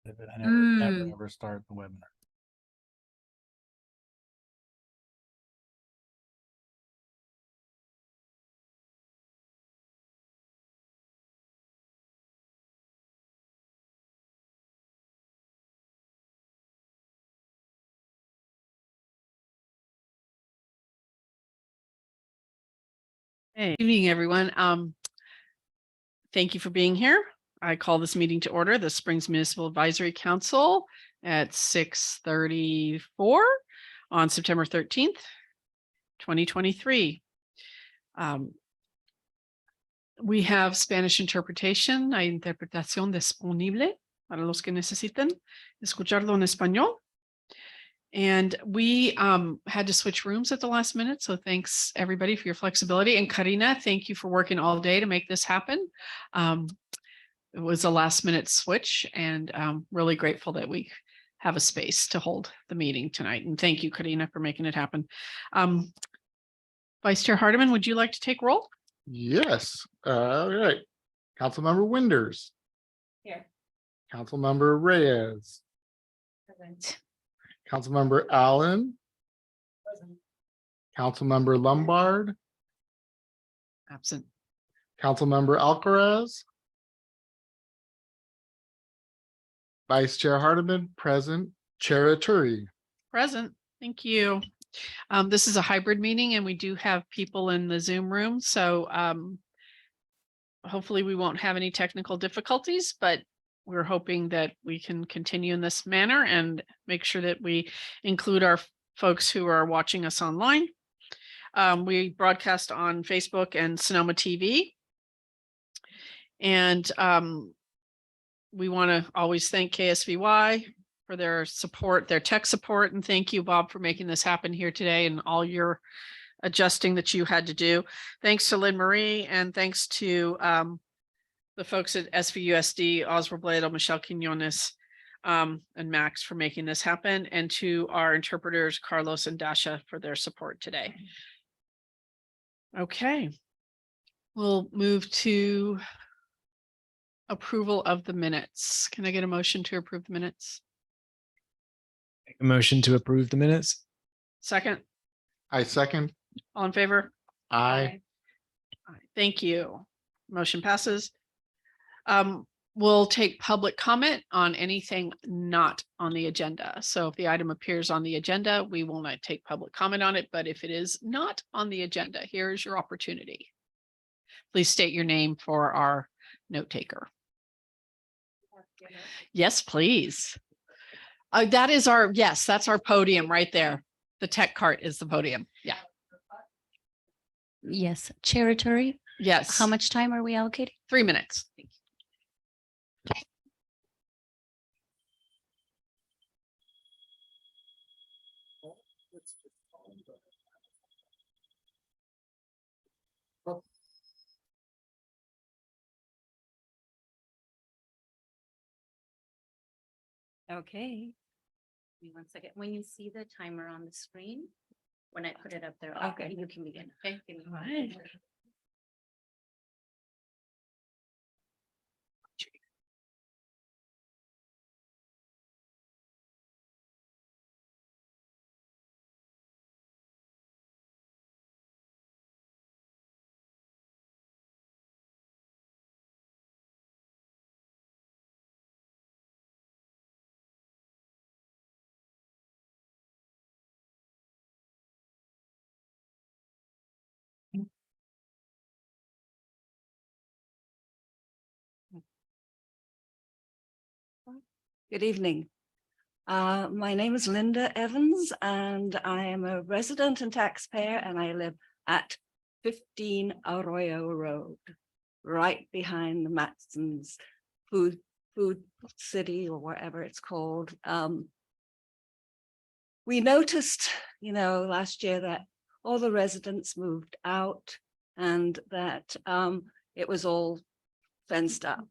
I never ever start the webinar. Hey, good evening, everyone. Thank you for being here. I call this meeting to order, the Springs Municipal Advisory Council at 6:34 on September 13th, 2023. We have Spanish interpretation, hay interpretación disponible para los que necesiten escucharlo en español. And we had to switch rooms at the last minute. So thanks everybody for your flexibility. And Karina, thank you for working all day to make this happen. It was a last minute switch and really grateful that we have a space to hold the meeting tonight. And thank you, Karina, for making it happen. Vice Chair Hardiman, would you like to take roll? Yes. All right. Councilmember Winders. Here. Councilmember Reyes. Present. Councilmember Allen. Present. Councilmember Lombard. Absent. Councilmember Alcaraz. Vice Chair Hardiman, present. Chair Aturi. Present. Thank you. This is a hybrid meeting and we do have people in the Zoom room. So hopefully we won't have any technical difficulties, but we're hoping that we can continue in this manner and make sure that we include our folks who are watching us online. We broadcast on Facebook and Sonoma TV. And we want to always thank KSVY for their support, their tech support. And thank you, Bob, for making this happen here today and all your adjusting that you had to do. Thanks to Lynn Marie and thanks to the folks at SVUSD, Oswald, Michelle Quinones, and Max for making this happen, and to our interpreters, Carlos and Dasha, for their support today. Okay, we'll move to approval of the minutes. Can I get a motion to approve the minutes? Make a motion to approve the minutes. Second. I second. All in favor? Aye. Thank you. Motion passes. We'll take public comment on anything not on the agenda. So if the item appears on the agenda, we will not take public comment on it. But if it is not on the agenda, here is your opportunity. Please state your name for our note taker. Yes, please. That is our, yes, that's our podium right there. The tech cart is the podium. Yeah. Yes, Chair Aturi. Yes. How much time are we allocating? 3 minutes. Okay. Give me 1 second. When you see the timer on the screen, when I put it up there, okay, you can begin. Okay. Give me 1 minute. Good evening. My name is Linda Evans and I am a resident and taxpayer and I live at 15 Arroyo Road, right behind the Matson's food city or whatever it's called. We noticed, last year that all the residents moved out and that it was all fenced up.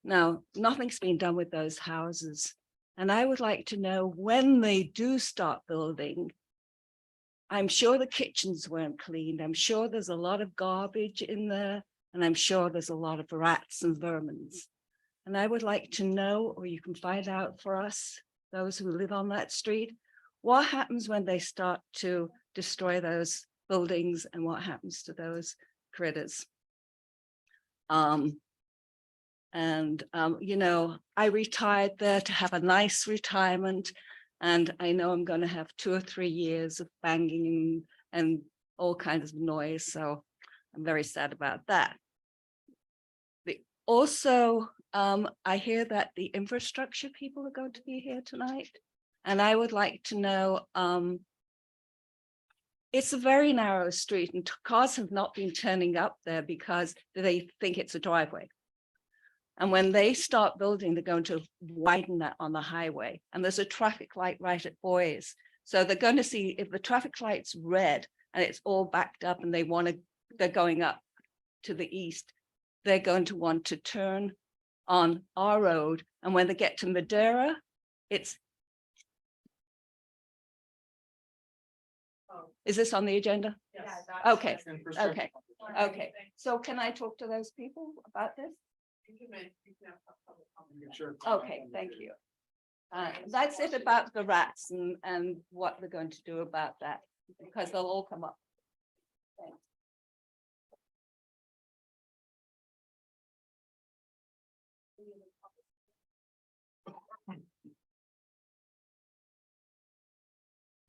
Now, nothing's been done with those houses. And I would like to know when they do start building. I'm sure the kitchens weren't cleaned. I'm sure there's a lot of garbage in there. And I'm sure there's a lot of rats and vermins. And I would like to know, or you can find out for us, those who live on that street, what happens when they start to destroy those buildings and what happens to those critters. You know, I retired there to have a nice retirement, and I know I'm going to have 2 or 3 years of banging and all kinds of noise. So I'm very sad about that. Also, I hear that the infrastructure people are going to be here tonight, and I would like to know, it's a very narrow street and cars have not been turning up there because they think it's a driveway. And when they start building, they're going to widen that on the highway. And there's a traffic light right at Boys. So they're going to see if the traffic light's red and it's all backed up and they're going up to the east, they're going to want to turn on our road. And when they get to Madeira, it's. Is this on the agenda? Okay, okay, okay. So can I talk to those people about this? Okay, thank you. That's it about the rats and what they're going to do about that, because they'll all come up. Thanks.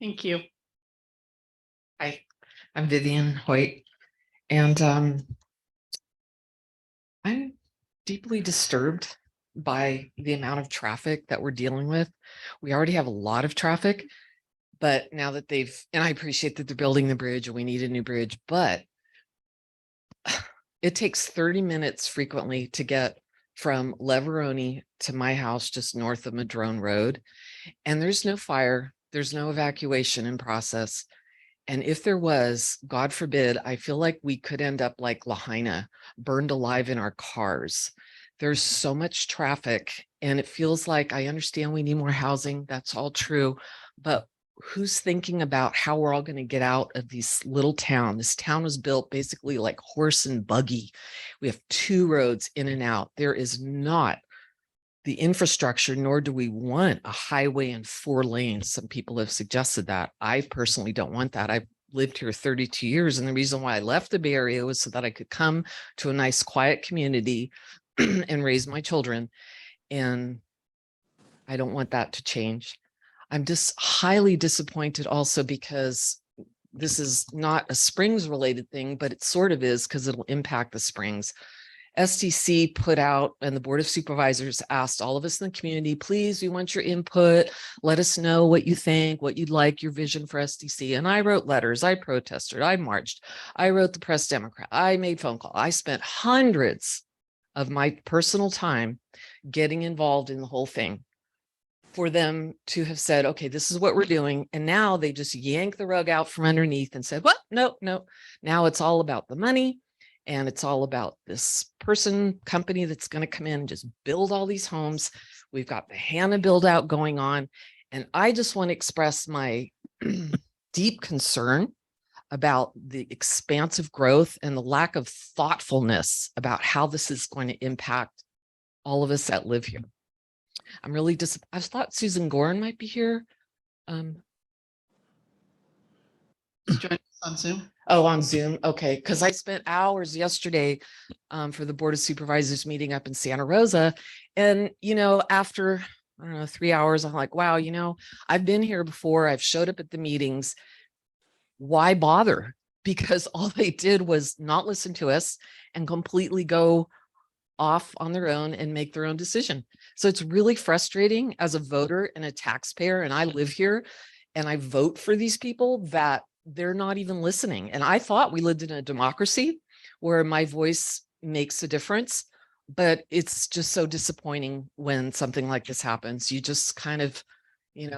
Thank you. Hi, I'm Vivian Hoyt, and I'm deeply disturbed by the amount of traffic that we're dealing with. We already have a lot of traffic, but now that and I appreciate that they're building the bridge and we need a new bridge, but it takes 30 minutes frequently to get from Leveroni to my house just north of Madrone Road. And there's no fire, there's no evacuation in process. And if there was, God forbid, I feel like we could end up like Lahaina, burned alive in our cars. There's so much traffic, and it feels like, I understand we need more housing. That's all true. But who's thinking about how we're all going to get out of this little town? This town was built basically like horse and buggy. We have 2 roads in and out. There is not the infrastructure, nor do we want a highway in 4 lanes. Some people have suggested that. I personally don't want that. I've lived here 32 years. And the reason why I left the Bay Area was so that I could come to a nice, quiet community and raise my children. And I don't want that to change. I'm just highly disappointed also because this is not a Springs related thing, but it sort of is because it'll impact the Springs. STC put out, and the Board of Supervisors asked all of us in the community, please, we want your input. Let us know what you think, what you'd like, your vision for STC. And I wrote letters, I protested, I marched, I wrote the Press Democrat, I made phone calls. I spent hundreds of my personal time getting involved in the whole thing for them to have said, okay, this is what we're doing. And now they just yank the rug out from underneath and said, what? No. Now it's all about the money. And it's all about this company that's going to come in and just build all these homes. We've got the Hannah build out going on. And I just want to express my deep concern about the expansive growth and the lack of thoughtfulness about how this is going to impact all of us that live here. I'm really I thought Susan Gorin might be here. Join us on Zoom. Oh, on Zoom. Okay. Because I spent hours yesterday for the Board of Supervisors meeting up in Santa Rosa. And, after, I don't know, 3 hours, I'm like, wow, I've been here before. I've showed up at the meetings. Why bother? Because all they did was not listen to us and completely go off on their own and make their own decision. So it's really frustrating as a voter and a taxpayer. And I live here and I vote for these people that they're not even listening. And I thought we lived in a democracy where my voice makes a difference, but it's just so disappointing when something like this happens. You just kind of,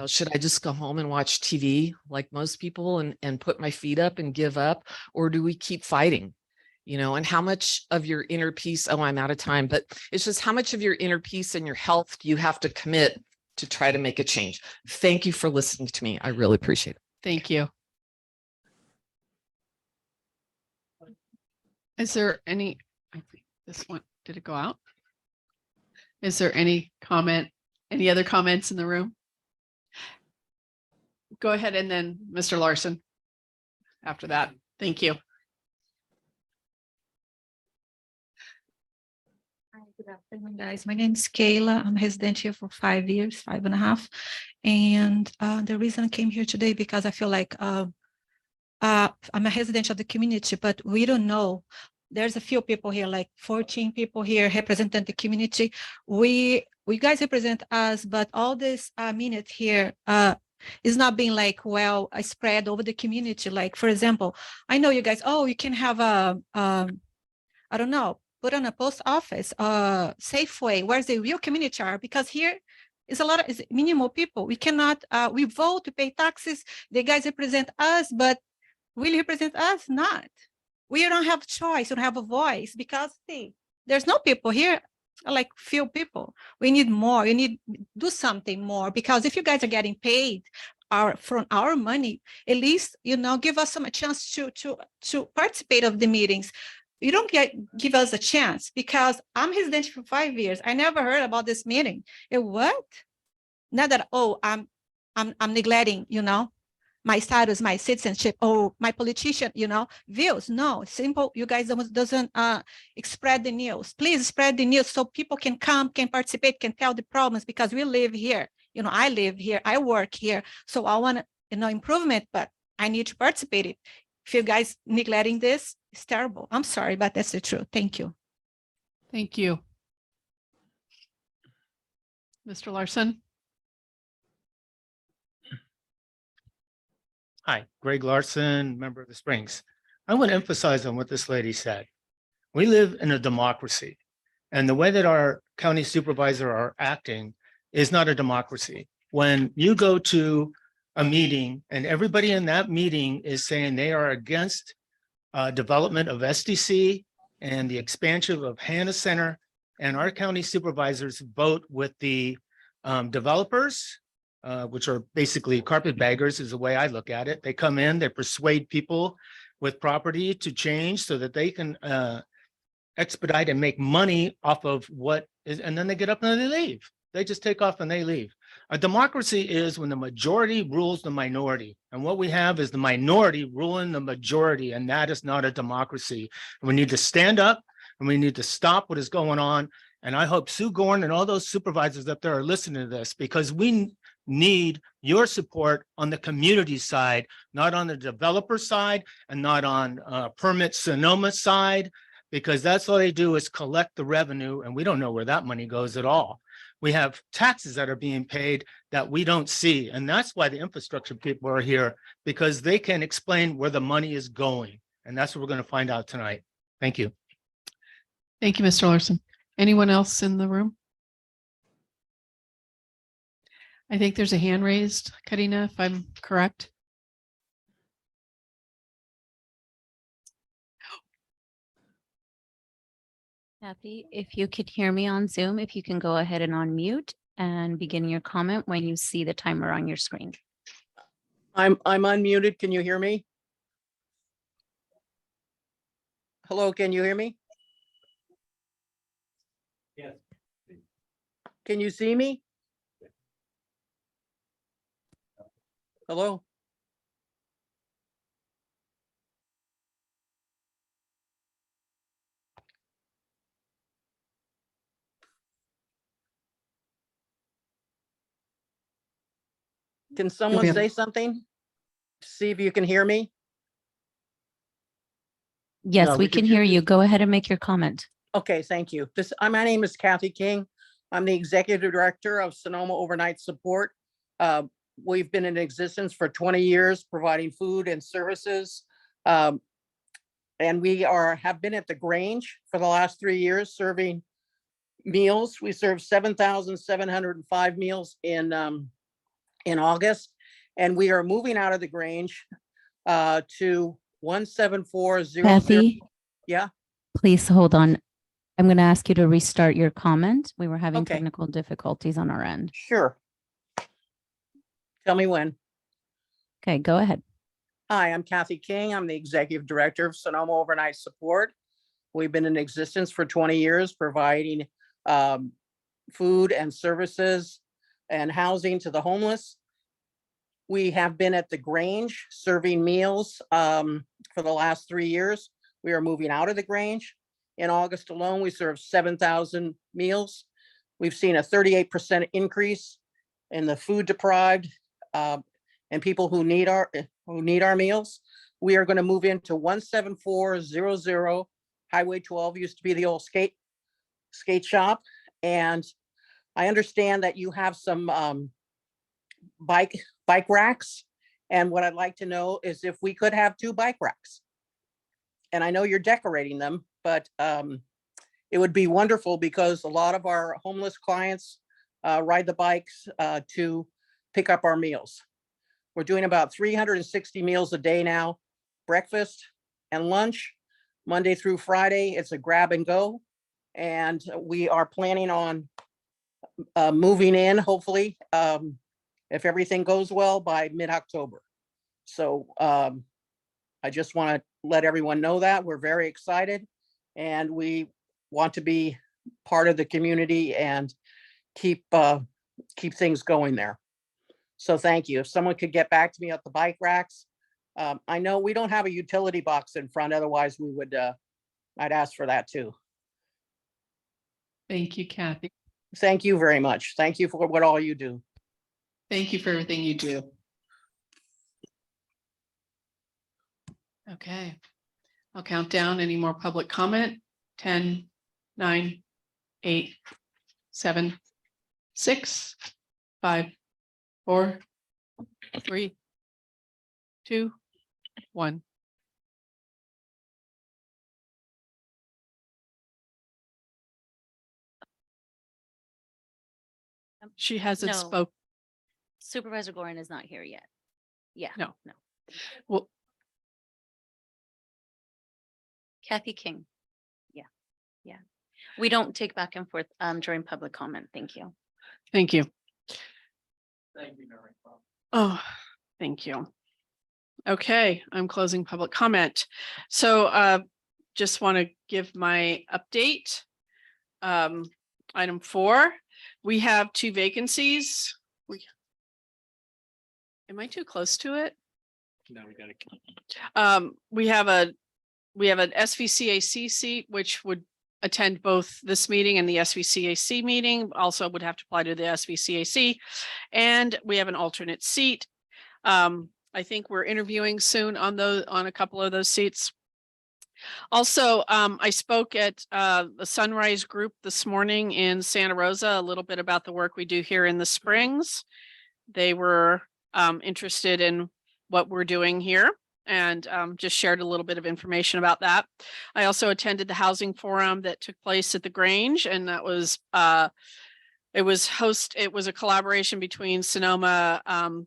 should I just go home and watch TV like most people and put my feet up and give up? Or do we keep fighting? And how much of your inner peace, oh, I'm out of time, but it's just how much of your inner peace and your health do you have to commit to try to make a change? Thank you for listening to me. I really appreciate it. Thank you. Is there any, I think this one, did it go out? Is there any other comments in the room? Go ahead and then Mr. Larson. After that, thank you. Hi, good afternoon, guys. My name is Kayla. I'm a resident here for 5 years, 5.5. And the reason I came here today because I feel like I'm a resident of the community, but we don't know. There's a few people here, like 14 people here representing the community. We guys represent us, but all this minute here is not being like well spread over the community. Like, for example, I know you guys, you can have I don't know, put on a post office, Safeway, where's the real community are, because here is a lot of minimal people. We cannot, we vote to pay taxes. The guys represent us, but will represent us? Not. We don't have choice, we don't have a voice because see, there's no people here, like few people. We need more, you need do something more, because if you guys are getting paid from our money, at least, give us some chance to participate of the meetings. You don't give us a chance because I'm resident for 5 years. I never heard about this meeting. What? Not that, I'm neglecting, my status, my citizenship, my politician, views. No, simple. You guys doesn't spread the news. Please spread the news so people can come, can participate, can tell the problems, because we live here. I live here, I work here. So I want, improvement, but I need to participate it. If you guys neglecting this, it's terrible. I'm sorry, but that's the truth. Thank you. Thank you. Mr. Larson. Hi, Greg Larson, member of the Springs. I want to emphasize on what this lady said. We live in a democracy, and the way that our county supervisor are acting is not a democracy. When you go to a meeting and everybody in that meeting is saying they are against development of SDC and the expansion of Hannah Center, and our county supervisors vote with the developers, which are basically carpetbaggers is the way I look at it. They come in, they persuade people with property to change so that they can expedite and make money off of what is, and then they get up and they leave. They just take off and they leave. A democracy is when the majority rules the minority. And what we have is the minority ruling the majority, and that is not a democracy. We need to stand up and we need to stop what is going on. And I hope Sue Gorn and all those supervisors up there are listening to this, because we need your support on the community side, not on the developer side and not on Permit Sonoma side, because that's all they do is collect the revenue and we don't know where that money goes at all. We have taxes that are being paid that we don't see. And that's why the infrastructure people are here, because they can explain where the money is going. And that's what we're going to find out tonight. Thank you. Thank you, Mr. Larson. Anyone else in the room? I think there's a hand raised, Karina, if I'm correct. Kathy, if you could hear me on Zoom, if you can go ahead and unmute and begin your comment when you see the timer on your screen. I'm unmuted. Can you hear me? Hello, can you hear me? Yes. Can you see me? Hello? Can someone be- say something? See if you can hear me? Yes, Yeah, we we can can hear hear you. Go ahead and make your comment. Okay, thank you. My name is Kathy King. I'm the Executive Director of Sonoma Overnight Support. We've been in existence for 20 years, providing food and services. And we have been at the Grange for the last 3 years, serving meals. We served 7,705 meals in August, and we are moving out of the Grange to 17400. Kathy, Yeah, please hold on. I'm going to ask you to restart your comment. We were having Okay. technical difficulties on our end. sure. Tell me when. Okay, go ahead. Hi, I'm Kathy King. I'm the Executive Director of Sonoma Overnight Support. We've been in existence for 20 years, providing food and services and housing to the homeless. We have been at the Grange serving meals for the last 3 years. We are moving out of the Grange. In August alone, we served 7,000 meals. We've seen a 38% increase in the food deprived and people who need our meals. We are going to move into 17400 Highway 12, used to be the old skate shop. And I understand that you have some bike racks. And what I'd like to know is if we could have 2 bike racks. And I know you're decorating them, but it would be wonderful because a lot of our homeless clients ride the bikes to pick up our meals. We're doing about 360 meals a day now, breakfast and lunch, Monday through Friday. It's a grab and go. And we are planning on moving in, hopefully, if everything goes well, by mid-October. So I just want to let everyone know that we're very excited and we want to be part of the community and keep things going there. So thank you. If someone could get back to me at the bike racks. I know we don't have a utility box in front, otherwise we would, I'd ask for that too. Thank you, Kathy. Thank you very much. Thank you for what all you do. Thank you for everything you do. Okay. I'll count down any more public comment. 10, 9, 8, 7, 6, 5, 4, 3, 2, 1. She hasn't No. spoke. Supervisor Gorin is not here yet. Yeah. No. No. Well, Kathy King. Yeah. Yeah. We don't take back and forth during public comment. Thank you. thank you. Thank you, Mary. Oh, thank you. Okay, I'm closing public comment. So just want to give my update. Item 4, we have 2 vacancies. Am I too close to it? No, we got to. We have an SVCAC seat, which would attend both this meeting and the SVCAC meeting, also would have to apply to the SVCAC. And we have an alternate seat. I think we're interviewing soon on a couple of those seats. Also, I spoke at the Sunrise Group this morning in Santa Rosa, a little bit about the work we do here in the Springs. They were interested in what we're doing here and just shared a little bit of information about that. I also attended the housing forum that took place at the Grange, and that was it was a collaboration between Sonoma oh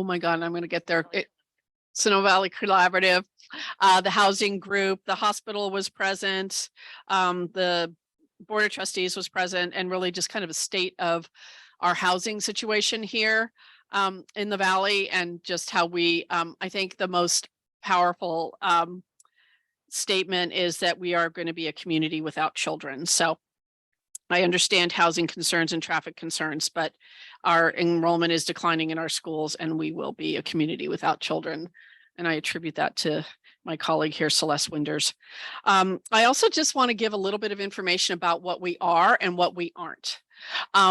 my God, I'm going to get there. Sonoma Valley Collaborative, the housing group, the hospital was present, the Board of Trustees was present, and really just kind of a state of our housing situation here in the Valley, and just how we, I think the most powerful statement is that we are going to be a community without children. So I understand housing concerns and traffic concerns, but our enrollment is declining in our schools and we will be a community without children. And I attribute that to my colleague here, Celeste Winders. I also just want to give a little bit of information about what we are and what we aren't.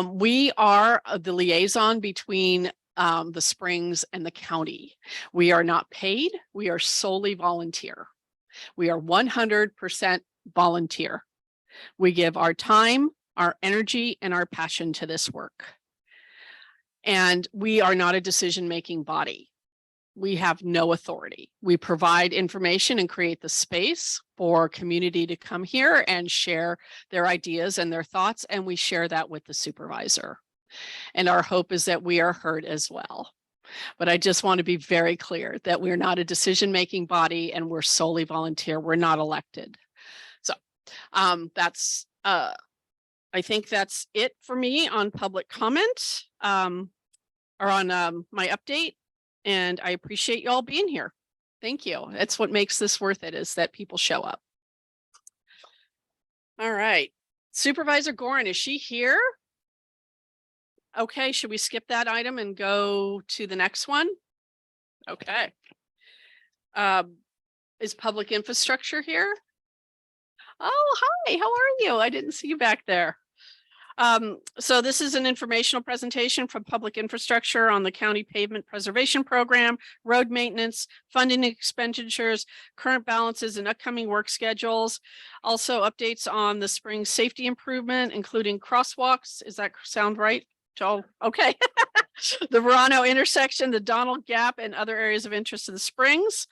We are the liaison between the Springs and the county. We are not paid. We are solely volunteer. We are 100% volunteer. We give our time, our energy, and our passion to this work. And we are not a decision-making body. We have no authority. We provide information and create the space for community to come here and share their ideas and their thoughts, and we share that with the supervisor. And our hope is that we are heard as well. But I just want to be very clear that we're not a decision-making body and we're solely volunteer. We're not elected. So that's, I think that's it for me on public comment or on my update. And I appreciate y'all being here. Thank you. That's what makes this worth it, is that people show up. All right. Supervisor Gorin, is she here? Okay, should we skip that item and go to the next one? Okay. Is public infrastructure here? Oh, hi, how are you? I didn't see you back there. So this is an informational presentation from public infrastructure on the county pavement preservation program, road maintenance, funding expenditures, current balances and upcoming work schedules. Also updates on the spring safety improvement, including crosswalks. Is that sound right? Joel? Okay. The Verano intersection, the Donald Gap, and other areas of interest in the Springs.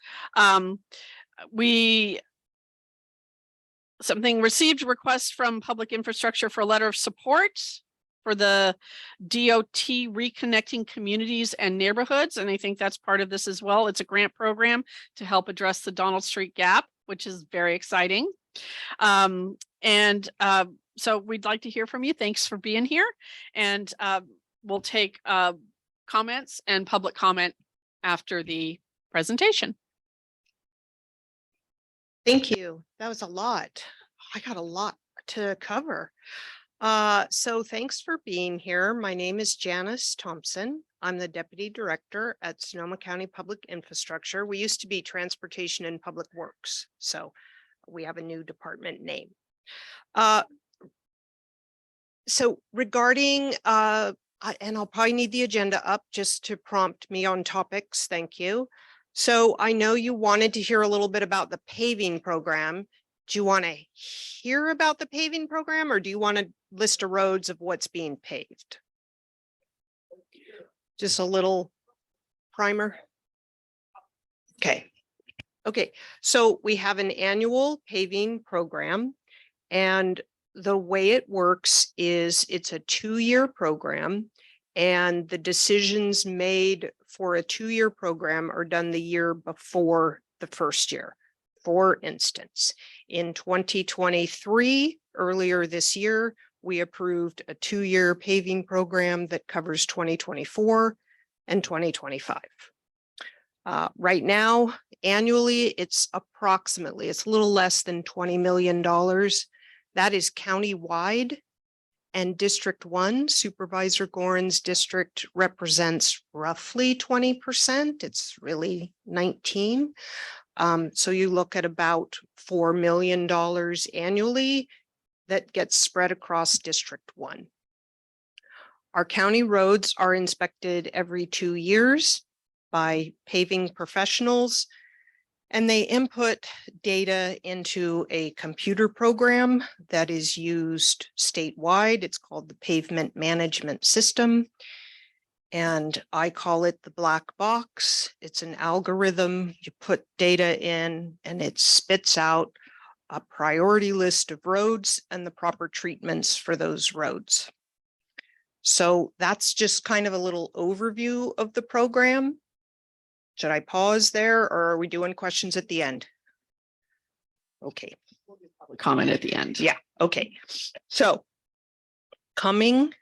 Something received requests from public infrastructure for a letter of support for the DOT reconnecting communities and neighborhoods. And I think that's part of this as well. It's a grant program to help address the Donald Street Gap, which is very exciting. So we'd like to hear from you. Thanks for being here. And we'll take comments and public comment after the presentation. Thank you. That was a lot. I got a lot to cover. So thanks for being here. My name is Janice Thompson. I'm the Deputy Director at Sonoma County Public Infrastructure. We used to be Transportation and Public Works, so we have a new department name. So regarding, and I'll probably need the agenda up just to prompt me on topics. Thank you. So I know you wanted to hear a little bit about the paving program. Do you want to hear about the paving program, or do you want a list of roads of what's being paved? Just a little primer. Okay. Okay. So we have an annual paving program, and the way it works is it's a 2-year program, and the decisions made for a 2-year program are done the year before the first year. For instance, in 2023, earlier this year, we approved a 2-year paving program that covers 2024 and 2025. Right now, annually, it's a little less than $20 million. That is county-wide. And District 1, Supervisor Gorin's district, represents roughly 20%. It's really 19. So you look at about $4 million annually that gets spread across District 1. Our county roads are inspected every 2 years by paving professionals, and they input data into a computer program that is used statewide. It's called the Pavement Management System, and I call it the black box. It's an algorithm. You put data in and it spits out a priority list of roads and the proper treatments for those roads. So that's just kind of a little overview of the program. Should I pause there, or are we doing questions at the end? Okay. Comment at the end. Yeah, okay. So coming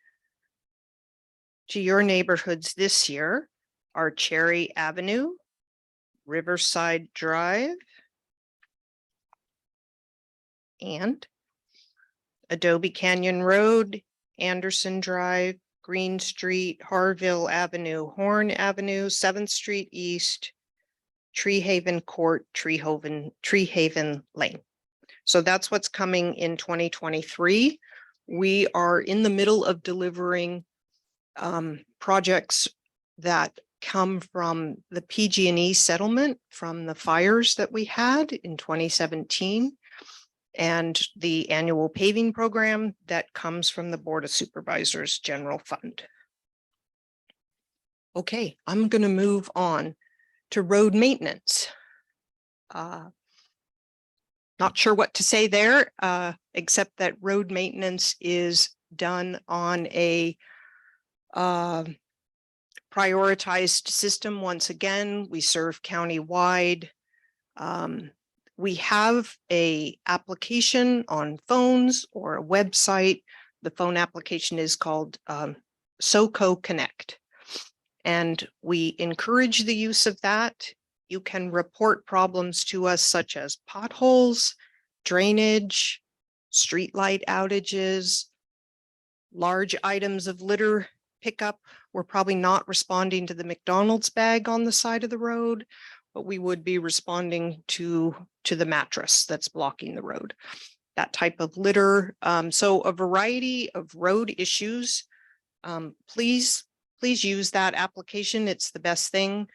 to your neighborhoods this year are Cherry Avenue, Riverside Drive, and Adobe Canyon Road, Anderson Drive, Green Street, Harville Avenue, Horn Avenue, 7th Street East, Tree Haven Court, Tree Haven Lane. So that's what's coming in 2023. We are in the middle of delivering projects that come from the PG&E settlement from the fires that we had in 2017. And the annual paving program that comes from the Board of Supervisors General Fund. Okay, I'm going to move on to road maintenance. Not sure what to say there, except that road maintenance is done on a prioritized system. Once again, we serve county-wide. We have a application on phones or a website. The phone application is called SoCo Connect, and we encourage the use of that. You can report problems to us such as potholes, drainage, streetlight outages, large items of litter pickup. We're probably not responding to the McDonald's bag on the side of the road, but we would be responding to the mattress that's blocking the road, that type of litter. So a variety of road issues. Please use that application. It's the best thing.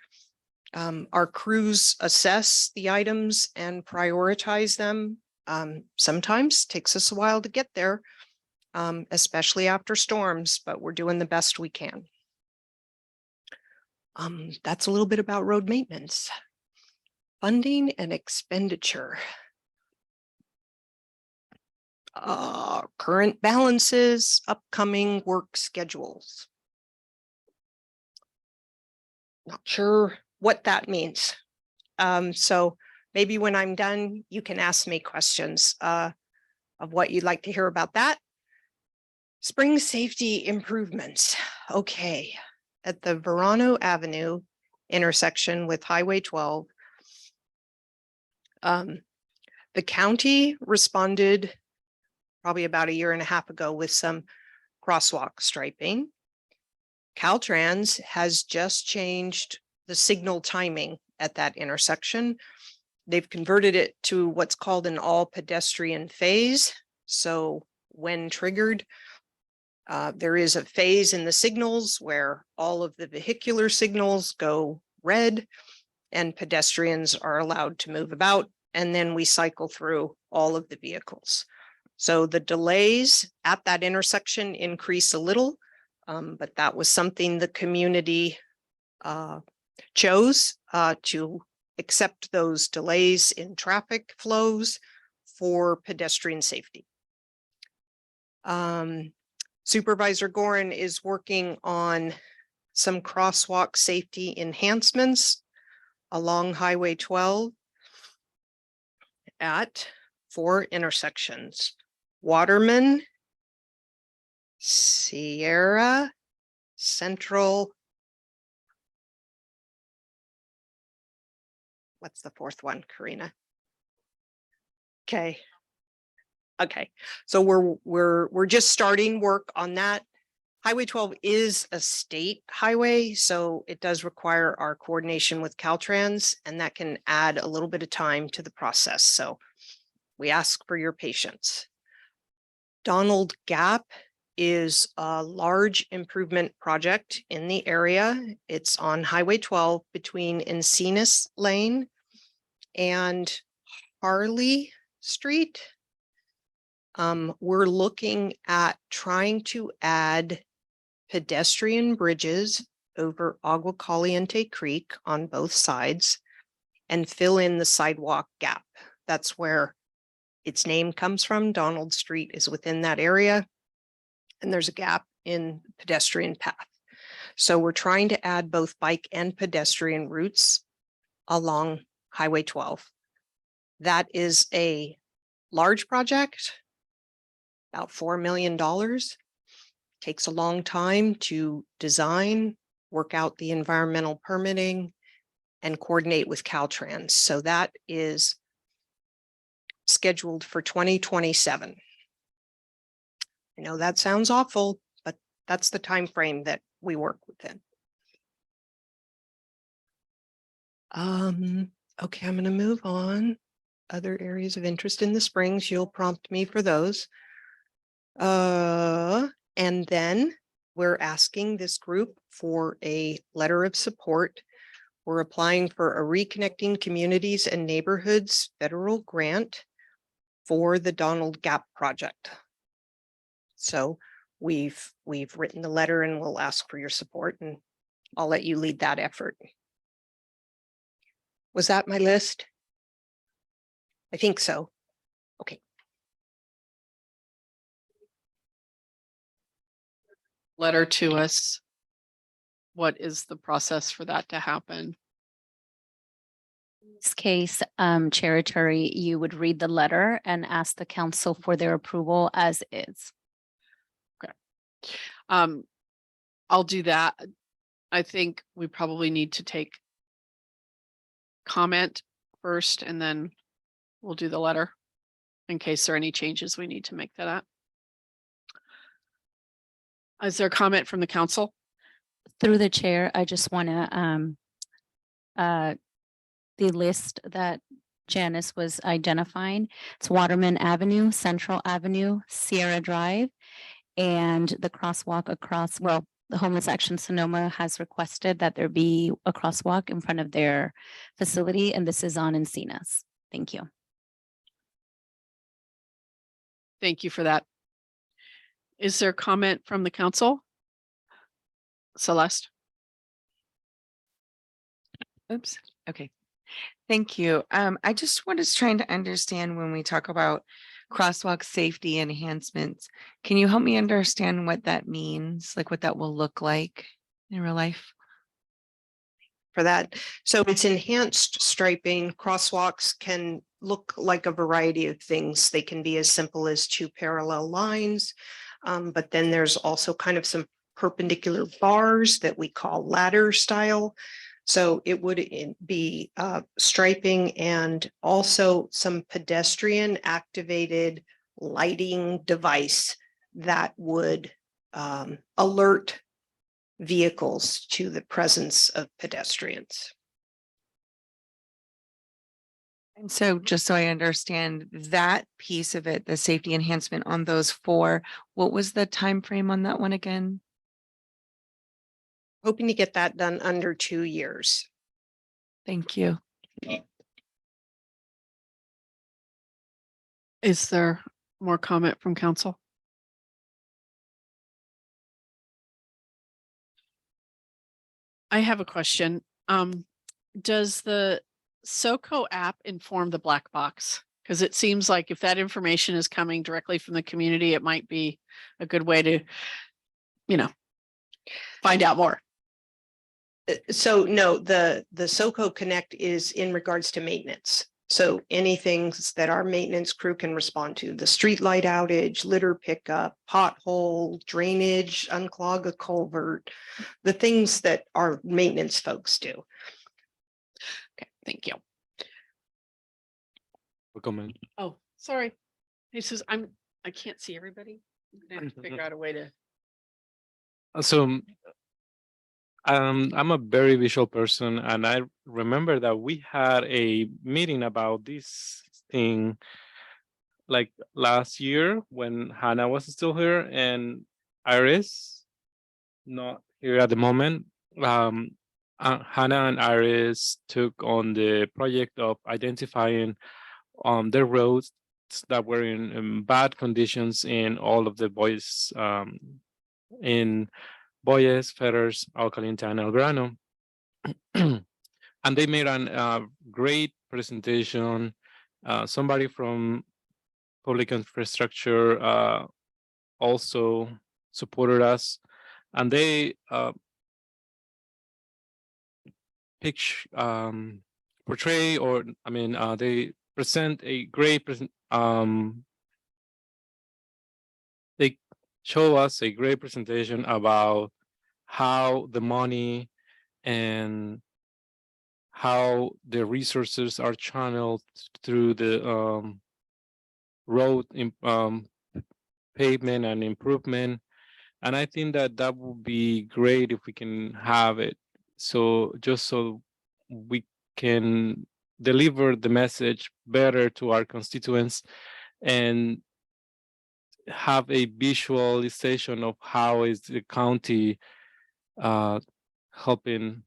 Our crews assess the items and prioritize them. Sometimes takes us a while to get there, especially after storms, but we're doing the best we can. That's a little bit about road maintenance. Funding and expenditure. Current balances, upcoming work schedules. Not sure what that means. So maybe when I'm done, you can ask me questions of what you'd like to hear about that. Spring safety improvements. Okay, at the Verano Avenue intersection with Highway 12, the county responded probably about a year and a half ago with some crosswalk striping. Caltrans has just changed the signal timing at that intersection. They've converted it to what's called an all pedestrian phase. So when triggered, there is a phase in the signals where all of the vehicular signals go red and pedestrians are allowed to move about. And then we cycle through all of the vehicles. So the delays at that intersection increase a little, but that was something the community chose to accept those delays in traffic flows for pedestrian safety. Supervisor Gorin is working on some crosswalk safety enhancements along Highway 12 at 4 intersections: Waterman, Sierra, Central. What's the 4th one, Karina? Okay. So we're just starting work on that. Highway 12 is a state highway, so it does require our coordination with Caltrans, and that can add a little bit of time to the process. So we ask for your patience. Donald Gap is a large improvement project in the area. It's on Highway 12 between Encinas Lane and Harley Street. We're looking at trying to add pedestrian bridges over Agua Caliente Creek on both sides and fill in the sidewalk gap. That's where its name comes from. Donald Street is within that area, and there's a gap in pedestrian path. So we're trying to add both bike and pedestrian routes along Highway 12. That is a large project, about $4 million. Takes a long time to design, work out the environmental permitting, and coordinate with Caltrans. So that is scheduled for 2027. I know that sounds awful, but that's the time frame that we work within. Okay, I'm going to move on. Other areas of interest in the Springs, you'll prompt me for those. And then we're asking this group for a letter of support. We're applying for a Reconnecting Communities and Neighborhoods federal grant for the Donald Gap project. So we've written the letter and we'll ask for your support, and I'll let you lead that effort. Was that my list? I think so. Okay. Letter to us. What is the process for that to happen? In this case, Chair Turi, you would read the letter and ask the council for their approval as is. I'll do that. I think we probably need to take comment first and then we'll do the letter. in case there are any changes we need to make to that. Is there a comment from the council? Through the chair, I just want to, the list that Janice was identifying, it's Waterman Avenue, Central Avenue, Sierra Drive, and the crosswalk across, well, the Homeless Action Sonoma has requested that there be a crosswalk in front of their facility, and this is on Encinas. Thank you. Thank you for that. Is there comment from the council? Celeste? Oops. Okay. Thank you. I just was trying to understand when we talk about crosswalk safety enhancements, can you help me understand what that means? Like what that will look like in real life? For that. So it's enhanced striping. Crosswalks can look like a variety of things. They can be as simple as 2 parallel lines. But then there's also kind of some perpendicular bars that we call ladder style. So it would be striping and also some pedestrian activated lighting device that would alert vehicles to the presence of pedestrians. And so just so I understand that piece of it, the safety enhancement on those 4, what was the time frame on that one again? Hoping to get that done under 2 years. Thank you. Is there more comment from council? I have a question. Does the SoCo app inform the black box? Because it seems like if that information is coming directly from the community, it might be a good way to, find out more. So no, the SoCo Connect is in regards to maintenance. So anything that our maintenance crew can respond to, the street light outage, litter pickup, pothole, drainage, unclog a culvert, the things that our maintenance folks do. Okay, thank you. Comment. Oh, sorry. He says, I can't see everybody. I'm gonna have to figure out a way to. So I'm a very visual person, and I remember that we had a meeting about this thing like last year when Hannah was still here and Iris not here at the moment. Hannah and Iris took on the project of identifying the roads that were in bad conditions in all of the boys in Boyes, Ferrers, Alcaliente, and El Grano. And they made a great presentation. Somebody from public infrastructure also supported us, and they portray, or I mean, they present a great they show us a great presentation about how the money and how the resources are channeled through the road pavement and improvement. And I think that that would be great if we can have it. So just so we can deliver the message better to our constituents and have a visualization of how is the county helping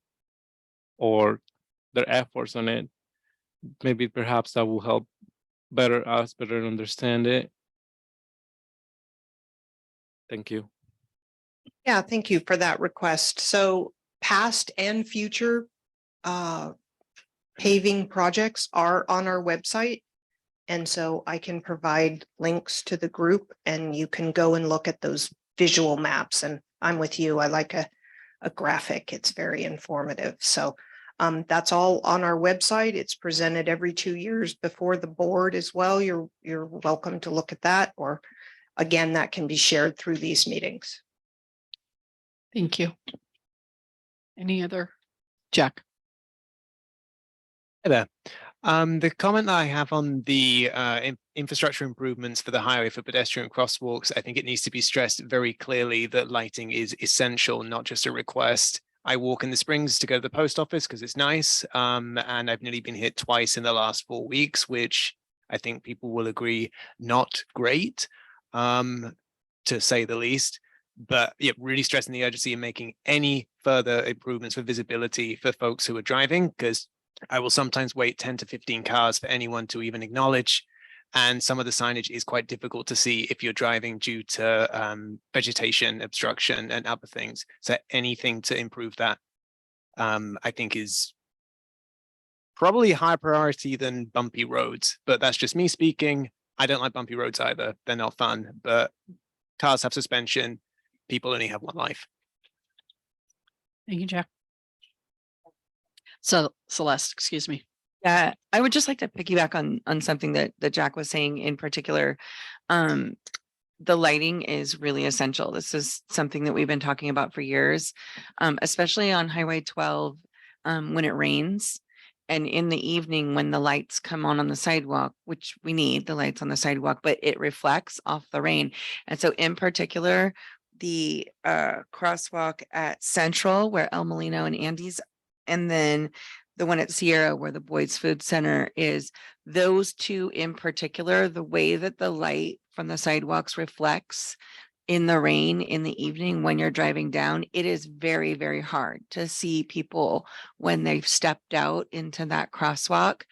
or their efforts on it. Maybe perhaps that will help better understand it. Thank you. Yeah, thank you for that request. So past and future paving projects are on our website. And so I can provide links to the group and you can go and look at those visual maps. And I'm with you. I like a graphic. It's very informative. So that's all on our website. It's presented every 2 years before the board as well. You're welcome to look at that, or again, that can be shared through these meetings. Thank you. Any other? Jack. Hey there. The comment that I have on the infrastructure improvements for the highway for pedestrian crosswalks, I think it needs to be stressed very clearly that lighting is essential, not just a request. I walk in the Springs to go to the post office because it's nice, and I've nearly been hit twice in the last 4 weeks, which I think people will agree not great, to say the least. But yeah, really stressing the urgency of making any further improvements for visibility for folks who are driving, because I will sometimes wait 10 to 15 cars for anyone to even acknowledge. And some of the signage is quite difficult to see if you're driving due to vegetation obstruction and other things. So anything to improve that, I think is probably a higher priority than bumpy roads, but that's just me speaking. I don't like bumpy roads either. They're not fun, but cars have suspension. People only have one life. Thank you, Jack. So Celeste, excuse me. Yeah, I would just like to piggyback on something that Jack was saying in particular. The lighting is really essential. This is something that we've been talking about for years, especially on Highway 12 when it rains. And in the evening, when the lights come on the sidewalk, which we need the lights on the sidewalk, but it reflects off the rain. And so in particular, the crosswalk at Central where El Molino and Andy's, and then the one at Sierra where the Boyd's Food Center is, those two in particular, the way that the light from the sidewalks reflects in the rain in the evening when you're driving down, it is very, very hard to see people when they've stepped out into that crosswalk.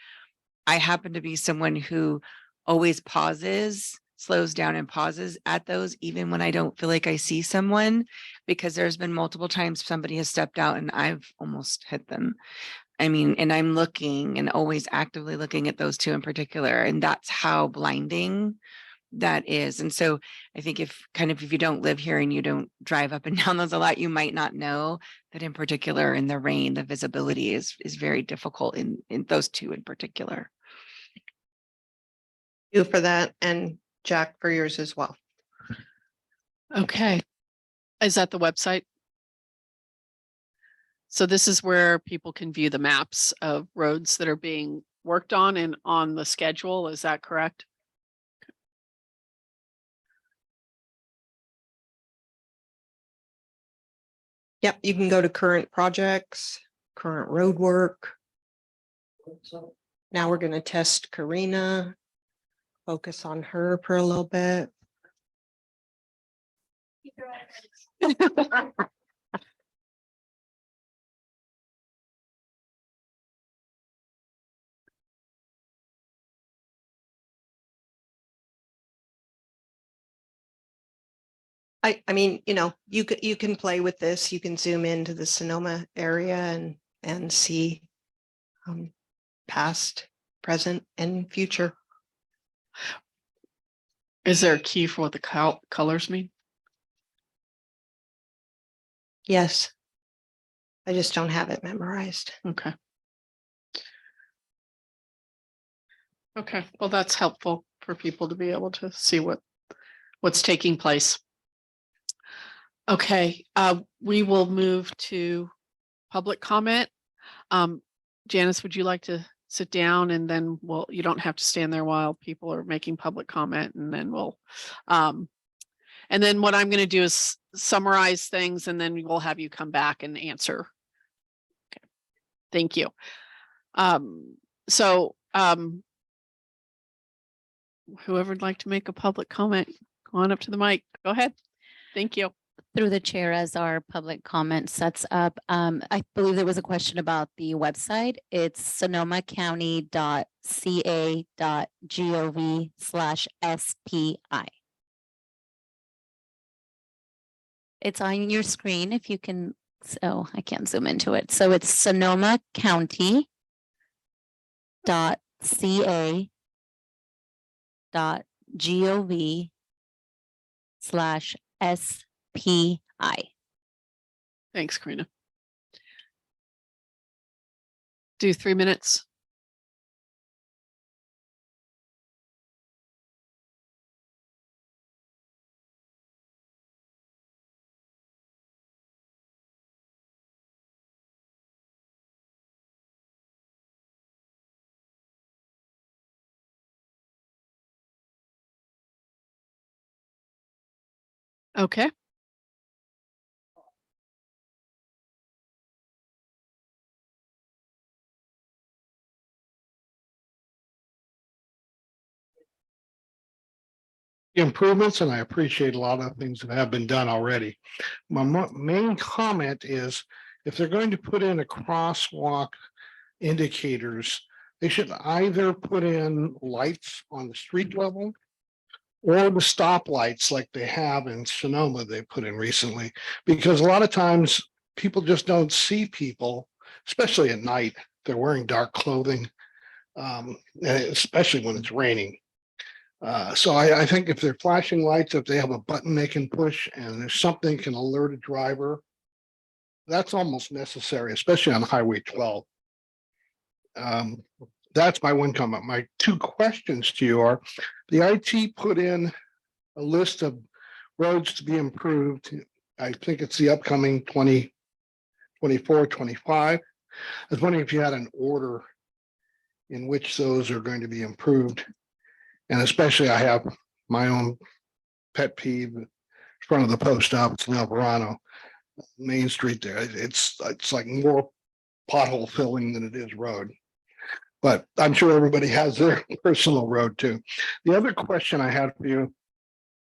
I happen to be someone who always pauses, slows down and pauses at those, even when I don't feel like I see someone, because there's been multiple times somebody has stepped out and I've almost hit them. I mean, and I'm looking and always actively looking at those two in particular. And that's how blinding that is. And so I think if you don't live here and you don't drive up and down those a lot, you might not know that in particular in the rain, the visibility is very difficult in those two in particular. You for that, and Jack for yours as well. Okay. Is that the website? So this is where people can view the maps of roads that are being worked on and on the schedule. Is that correct? Yep, you can go to current projects, current road work. Now we're going to test Karina, focus on her for a little bit. I mean, you can play with this. You can zoom into the Sonoma area and see past, present, and future. Is there a key for what the colors mean? Yes. I just don't have it memorized. Okay. Okay, well, that's helpful for people to be able to see what's taking place. Okay, we will move to public comment. Janice, would you like to sit down, and then you don't have to stand there while people are making public comment, and then and then what I'm going to do is summarize things, and then we'll have you come back and answer. Okay. Thank you. Whoever would like to make a public comment, go on up to the mic. Go ahead. Thank you. Through the chair, as our public comment sets up, I believe there was a question about the website. It's sonomacounty.ca.gov/SPI. It's on your screen if you can. So I can't zoom into it. So it's sonomacounty.ca.gov/SPI. Thanks, Karina. Do 3 minutes. Okay. Improvements, and I appreciate a lot of things that have been done already. My main comment is if they're going to put in a crosswalk indicators, they should either put in lights on the street level or the stoplights like they have in Sonoma they put in recently, because a lot of times people just don't see people, especially at night. They're wearing dark clothing, and especially when it's raining. So I think if they're flashing lights, if they have a button they can push and there's something can alert a driver, that's almost necessary, especially on Highway 12. That's my one comment. My two questions to you are, the IT put in a list of roads to be improved. I think it's the upcoming 2024, 25. I was wondering if you had an order in which those are going to be improved. And especially I have my own pet peeve in front of the post office in El Verano, Main Street there. It's like more pothole filling than it is road. But I'm sure everybody has their personal road too. The other question I had for you,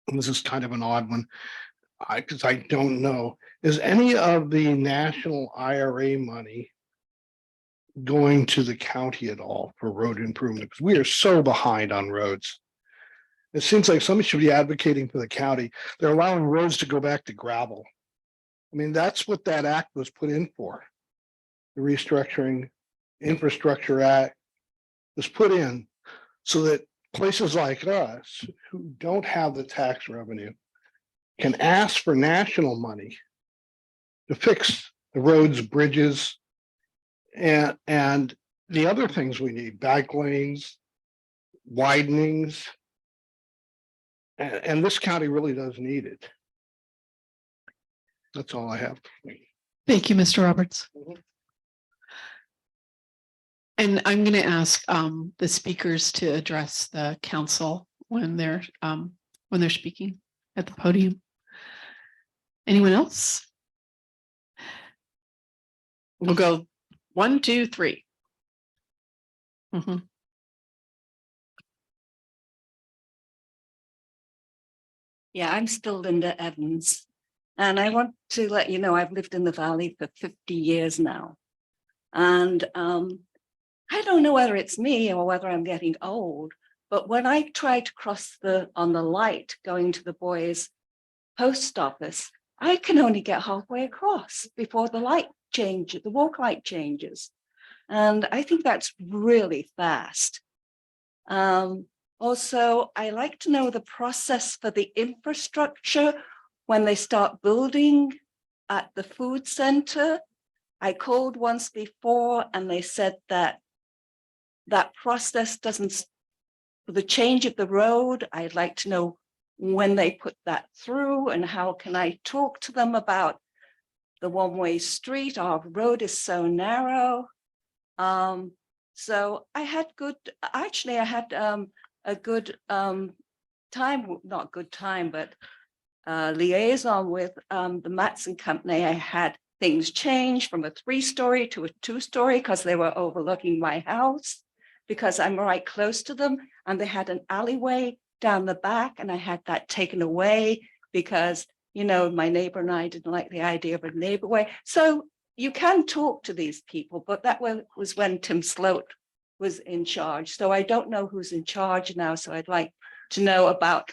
and this is kind of an odd one, because I don't know, is any of the national IRA money going to the county at all for road improvement? Because we are so behind on roads. It seems like somebody should be advocating for the county. They're allowing roads to go back to gravel. I mean, that's what that act was put in for. The Restructuring Infrastructure Act was put in so that places like us who don't have the tax revenue can ask for national money to fix the roads, bridges, and the other things we need, bike lanes, widenings. And this county really does need it. That's all I have. Thank you, Mr. Roberts. And I'm going to ask the speakers to address the council when they're speaking at the podium. Anyone else? We'll go 1, 2, 3. Yeah, I'm still Linda Evans. And I want to let you know, I've lived in the Valley for 50 years now. And I don't know whether it's me or whether I'm getting old, but when I try to cross on the light going to the boys' post office, I can only get halfway across before the light changes, the walk light changes. And I think that's really fast. Also, I like to know the process for the infrastructure when they start building at the food center. I called once before and they said that process doesn't, for the change of the road, I'd like to know when they put that through and how can I talk to them about the one-way street. Our road is so narrow. So I had a good time, not good time, but liaison with the Matson company. I had things change from a 3-story to a 2-story because they were overlooking my house because I'm right close to them, and they had an alleyway down the back and I had that taken away because, you know, my neighbor and I didn't like the idea of a neighborway. So you can talk to these people, but that was when Tim Sloat was in charge. So I don't know who's in charge now. So I'd like to know about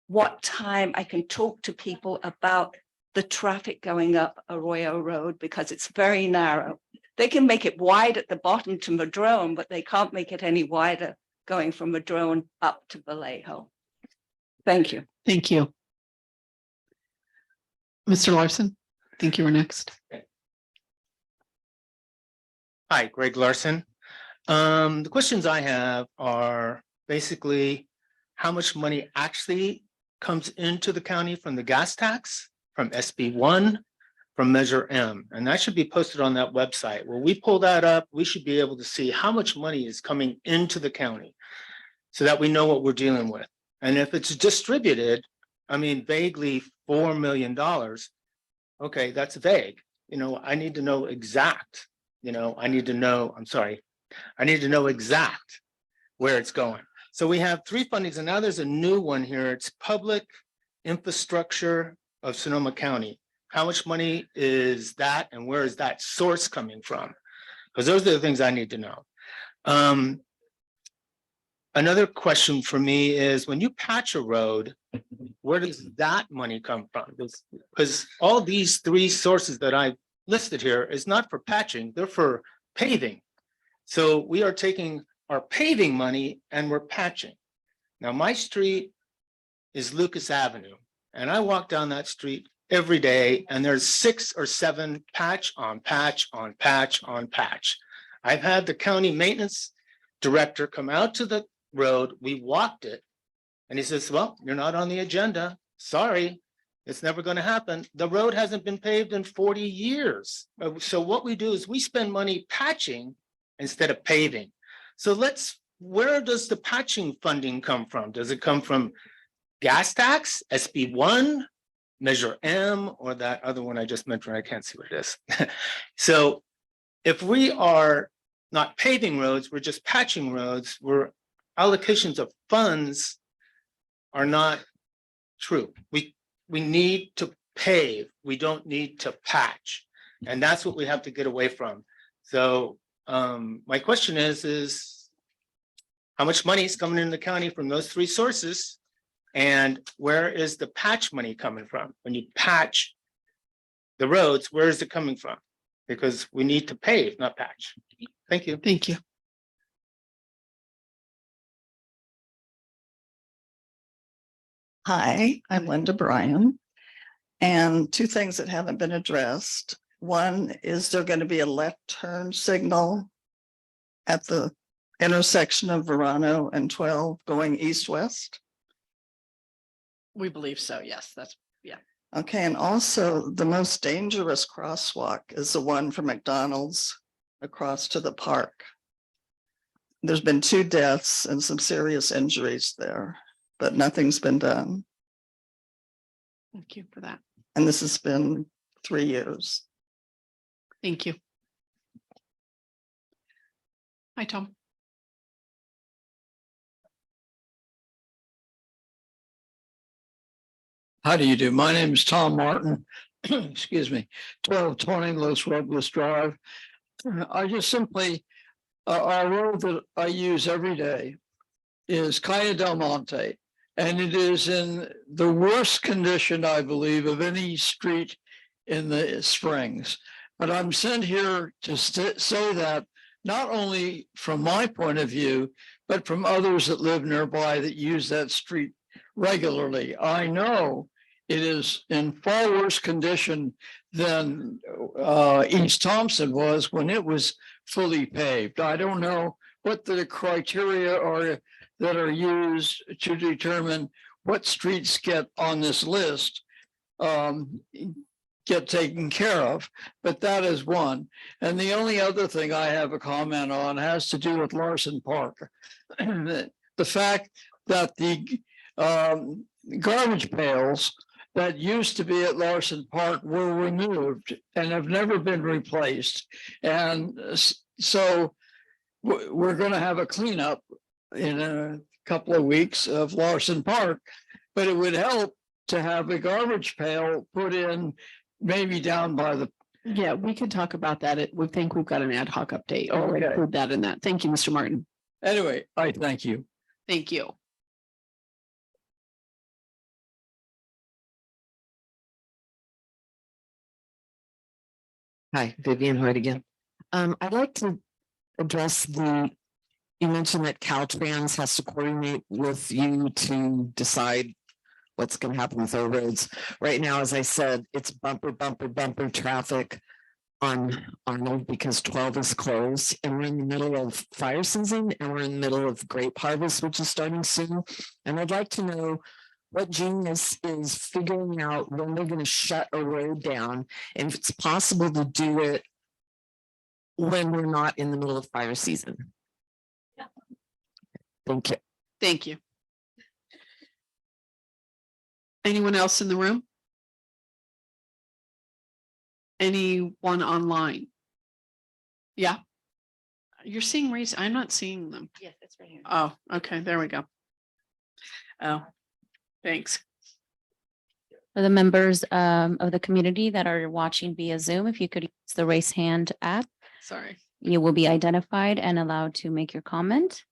what time I can talk to people about the traffic going up Arroyo Road, because it's very narrow. They can make it wide at the bottom to Madrone, but they can't make it any wider going from Madrone up to Vallejo. Thank you. Thank you. Mr. Larson, I think you were next. Hi, Greg Larson. The questions I have are basically how much money actually comes into the county from the gas tax, from SB1, from Measure M, and that should be posted on that website. When we pull that up, we should be able to see how much money is coming into the county so that we know what we're dealing with. And if it's distributed, I mean, vaguely $4 million. Okay, that's vague. You know, I need to know exact, I need to know, I need to know exact where it's going. So we have 3 fundings, and now there's a new one here. It's public infrastructure of Sonoma County. How much money is that, and where is that source coming from? Because those are the things I need to know. Another question for me is, when you patch a road, where does that money come from? Because all these 3 sources that I listed here is not for patching, they're for paving. So we are taking our paving money and we're patching. Now, my street is Lucas Avenue, and I walk down that street every day, and there's 6 or 7 patch on patch on patch on patch. I've had the county maintenance director come out to the road, we walked it, and he says, well, you're not on the agenda. Sorry, it's never going to happen. The road hasn't been paved in 40 years. So what we do is we spend money patching instead of paving. So where does the patching funding come from? Does it come from gas tax, SB1, Measure M, or that other one I just mentioned? I can't see what it is. So if we are not paving roads, we're just patching roads, allocations of funds are not true. We need to pave. We don't need to patch. And that's what we have to get away from. So my question is how much money is coming into the county from those 3 sources? And where is the patch money coming from? When you patch the roads, where is it coming from? Because we need to pave, not patch. Thank you. Thank you. Hi, I'm Linda Bryan. And 2 things that haven't been addressed. One, is there going to be a left turn signal at the intersection of Verano and 12 going east-west? We believe so. Yes, yeah. Okay, and also the most dangerous crosswalk is the one from McDonald's across to the park. There's been 2 deaths and some serious injuries there, but nothing's been done. Thank you for that. And this has been 3 years. Thank you. Hi, Tom. How do you do? My name is Tom Martin. Excuse me, 1220 Los Robles Drive. I just simply, our road that I use every day is Calle Del Monte, and it is in the worst condition, I believe, of any street in the Springs. But I'm sent here to say that not only from my point of view, but from others that live nearby that use that street regularly. I know it is in far worse condition than East Thompson was when it was fully paved. I don't know what the criteria are that are used to determine what streets get on this list, get taken care of, but that is one. And the only other thing I have a comment on has to do with Larson Park. The fact that the garbage pails that used to be at Larson Park were removed and have never been replaced. And so we're going to have a cleanup in a couple of weeks of Larson Park, but it would help to have a garbage pail put in maybe down by the. Yeah, we could talk about that. We think we've got an ad hoc update or include that in that. Thank you, Mr. Martin. Anyway, I thank you. Thank you. Hi, Vivian Hoyt again. I'd like to address you mentioned that Caltrans has to coordinate with you to decide what's going to happen with our roads. Right now, as I said, it's bumper traffic on Arnold because 12 is closed, and we're in the middle of fire season, and we're in the middle of grape harvest, which is starting soon. And I'd like to know what Genius is figuring out when they're going to shut a road down, and if it's possible to do it when we're not in the middle of fire season. Yeah. Thank you. Thank you. Anyone else in the room? Anyone online? Yeah. You're seeing raise, I'm not seeing them. Yes, it's right here. Oh, okay, there we go. Oh, thanks. For the members of the community that are watching via Zoom, if you could use the raise hand app, Sorry. you will be identified and allowed to make your comment.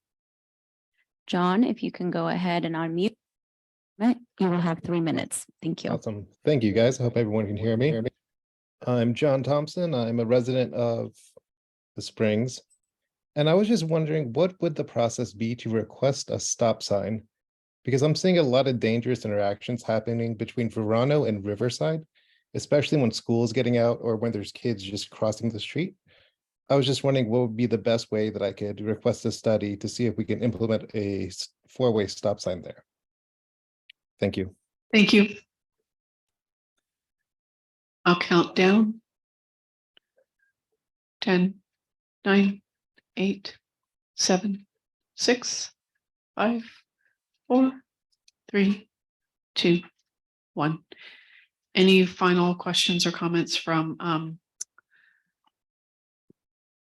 John, if you can go ahead and unmute. Right, you will have 3 minutes. Thank you. Awesome. Thank you, guys. I hope everyone can hear me. I'm John Thompson. I'm a resident of the Springs. And I was just wondering, what would the process be to request a stop sign? Because I'm seeing a lot of dangerous interactions happening between Verano and Riverside, especially when school is getting out or when there's kids just crossing the street. I was just wondering what would be the best way that I could request a study to see if we can implement a four-way stop sign there. Thank you. Thank you. I'll count down. 10, 9, 8, 7, 6, 5, 4, 3, 2, 1. Any final questions or comments from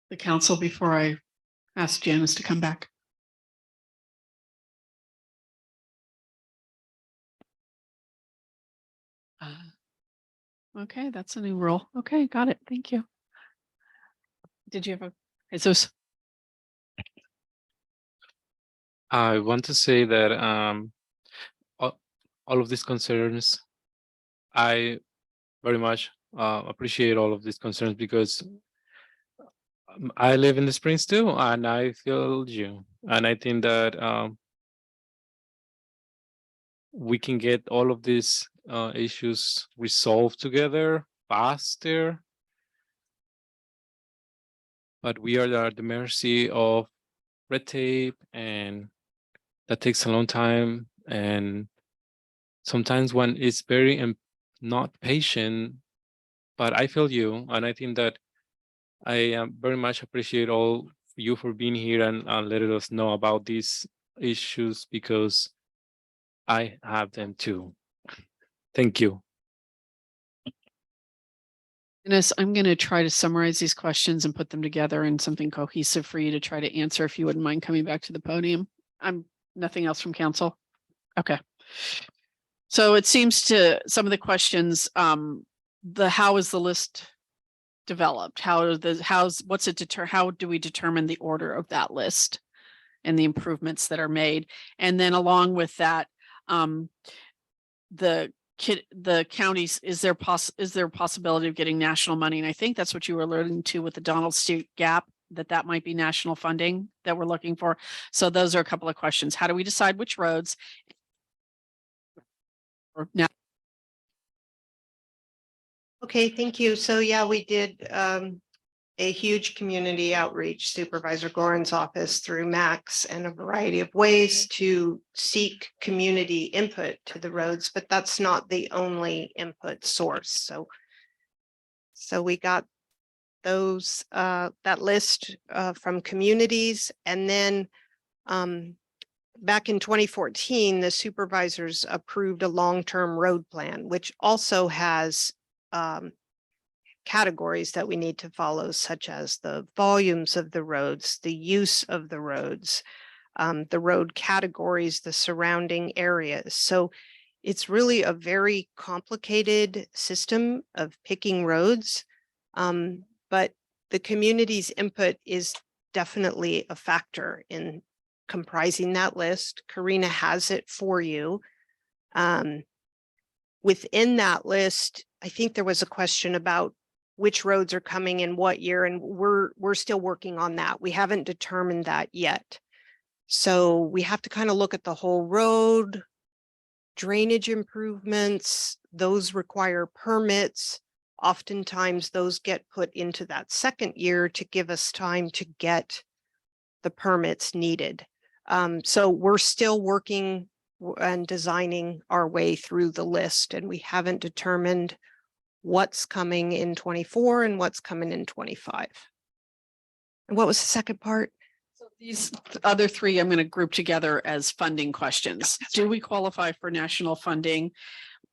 the council before I ask Janice to come back? Okay, that's a new rule. Okay, got it. Thank you. Did you have a Jesus? I want to say that all of these concerns, I very much appreciate all of these concerns because I live in the Springs too, and I feel you. And I think that we can get all of these issues resolved together faster. But we are at the mercy of red tape, and that takes a long time. And sometimes when it's very not patient, but I feel you, and I think that I very much appreciate all you for being here and letting us know about these issues because I have them too. Thank you. Dennis, I'm going to try to summarize these questions and put them together in something cohesive for you to try to answer if you wouldn't mind coming back to the podium. Nothing else from council. Okay. So it seems to some of the questions, how is the list developed? How do we determine the order of that list and the improvements that are made? And then along with that, the counties, is there a possibility of getting national money? And I think that's what you were alluding to with the Donald Street gap, that might be national funding that we're looking for. So those are a couple of questions. How do we decide which roads? Now, Okay, thank you. So yeah, we did a huge community outreach, Supervisor Gorin's office through MACs and a variety of ways to seek community input to the roads, but that's not the only input source. So we got those that list from communities, and then back in 2014, the supervisors approved a long-term road plan, which also has categories that we need to follow, such as the volumes of the roads, the use of the roads, the road categories, the surrounding areas. So it's really a very complicated system of picking roads, but the community's input is definitely a factor in comprising that list. Karina has it for you. Within that list, I think there was a question about which roads are coming in what year, and we're still working on that. We haven't determined that yet. So we have to kind of look at the whole road, drainage improvements, those require permits. Oftentimes those get put into that second year to give us time to get the permits needed. So we're still working and designing our way through the list, and we haven't determined what's coming in 24 and what's coming in 25. And what was the second part? So these other three I'm going to group together as funding questions. Do we qualify for national funding?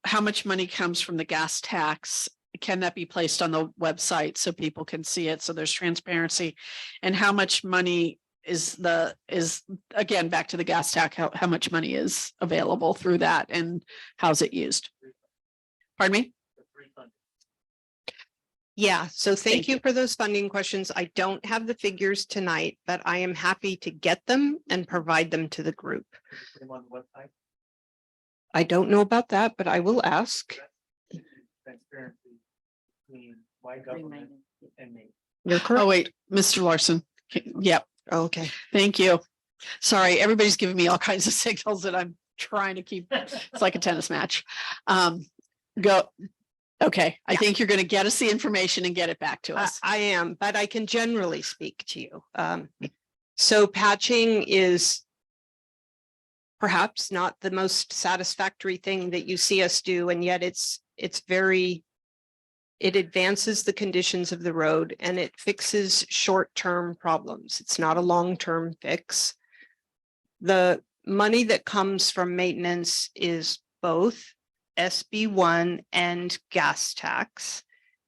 how much money comes from the gas tax? Can that be placed on the website so people can see it? So there's transparency. And how much money is again, back to the gas tax, how much money is available through that and how's it used? Pardon me? Yeah, so thank Thank you you. for those funding questions. I don't have the figures tonight, but I am happy to get them and provide them to the group. I don't know about that, but I will ask. You're correct. Oh, wait, Mr. Larson. Yep. Okay. Thank you. Sorry, everybody's giving me all kinds of signals that I'm trying to keep. It's like a tennis match. Go. Okay, I think you're going to get us the information and get it back to us. I am, but I can generally speak to you. So patching is perhaps not the most satisfactory thing that you see us do, and yet it advances the conditions of the road and it fixes short-term problems. It's not a long-term fix. The money that comes from maintenance is both SB1 and gas tax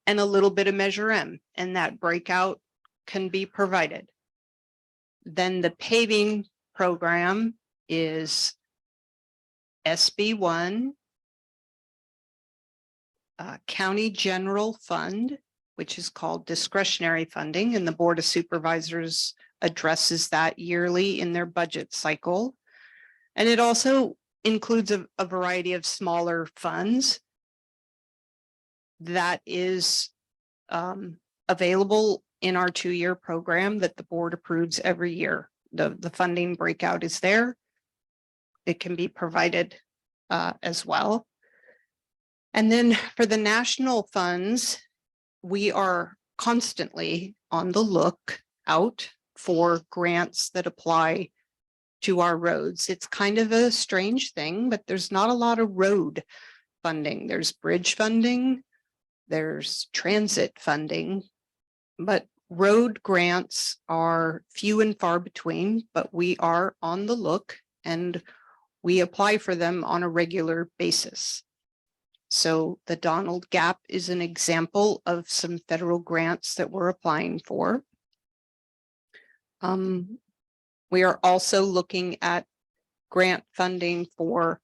and a little bit of Measure M, and that breakout can be provided. Then the paving program is SB1, County General Fund, which is called discretionary funding, and the Board of Supervisors addresses that yearly in their budget cycle. And it also includes a variety of smaller funds that is available in our 2-year program that the board approves every year. The funding breakout is there. It can be provided as well. And then for the national funds, we are constantly on the lookout for grants that apply to our roads. It's kind of a strange thing, but there's not a lot of road funding. There's bridge funding, there's transit funding, but road grants are few and far between, but we are on the look and we apply for them on a regular basis. So the Donald Gap is an example of some federal grants that we're applying for. We are also looking at grant funding for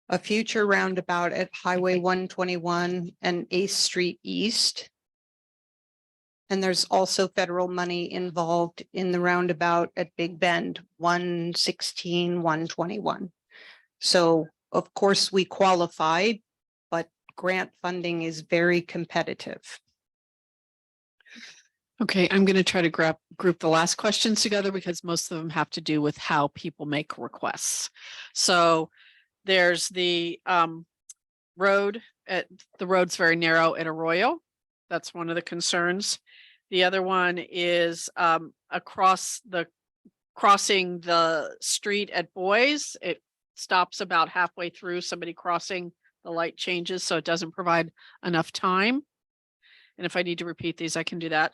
a future roundabout at Highway 121 and 8th Street East. And there's also federal money involved in the roundabout at Big Bend, 116, 121. So of course we qualify, but grant funding is very competitive. Okay, I'm going to try to group the last questions together because most of them have to do with how people make requests. So there's the road the road's very narrow at Arroyo. That's one of the concerns. The other one is crossing the street at Boys. It stops about halfway through. Somebody crossing, the light changes, so it doesn't provide enough time. And if I need to repeat these, I can do that.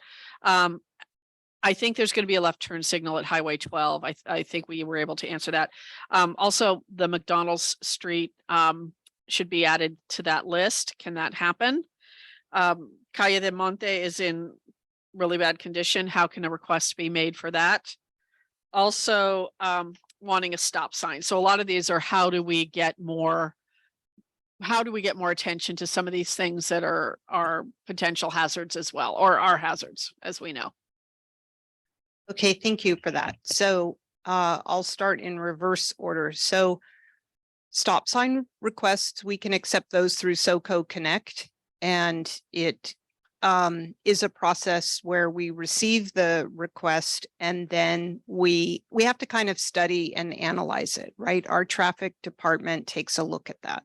I think there's going to be a left turn signal at Highway 12. I think we were able to answer that. Also, the McDonald's Street should be added to that list. Can that happen? Calle de Monte is in really bad condition. How can a request be made for that? Also, wanting a stop sign. So a lot of these are how do we get more attention to some of these things that are potential hazards as well, or are hazards, as we know. Okay, thank you for that. So I'll start in reverse order. So stop sign requests, we can accept those through SoCo Connect, and it is a process where we receive the request and then we have to kind of study and analyze it, right? Our traffic department takes a look at that.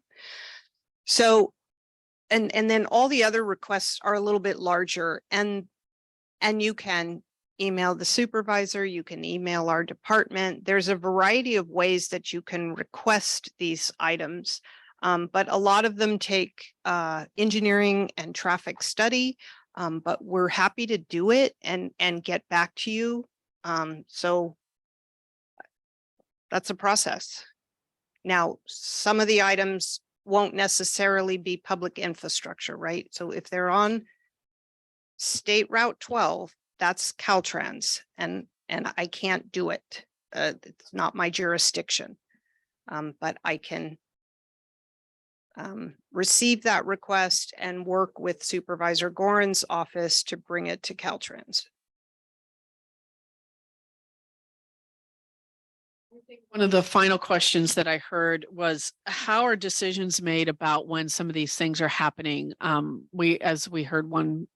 So, and then all the other requests are a little bit larger, and you can email the supervisor, you can email our department. There's a variety of ways that you can request these items, but a lot of them take engineering and traffic study, but we're happy to do it and get back to you. So that's a process. Now, some of the items won't necessarily be public infrastructure, right? So if they're on State Route 12, that's Caltrans, and I can't do it. It's not my jurisdiction. But I can receive that request and work with Supervisor Gorin's office to bring it to Caltrans. One of the final questions that I heard was, how are decisions made about when some of these things are happening? As we heard one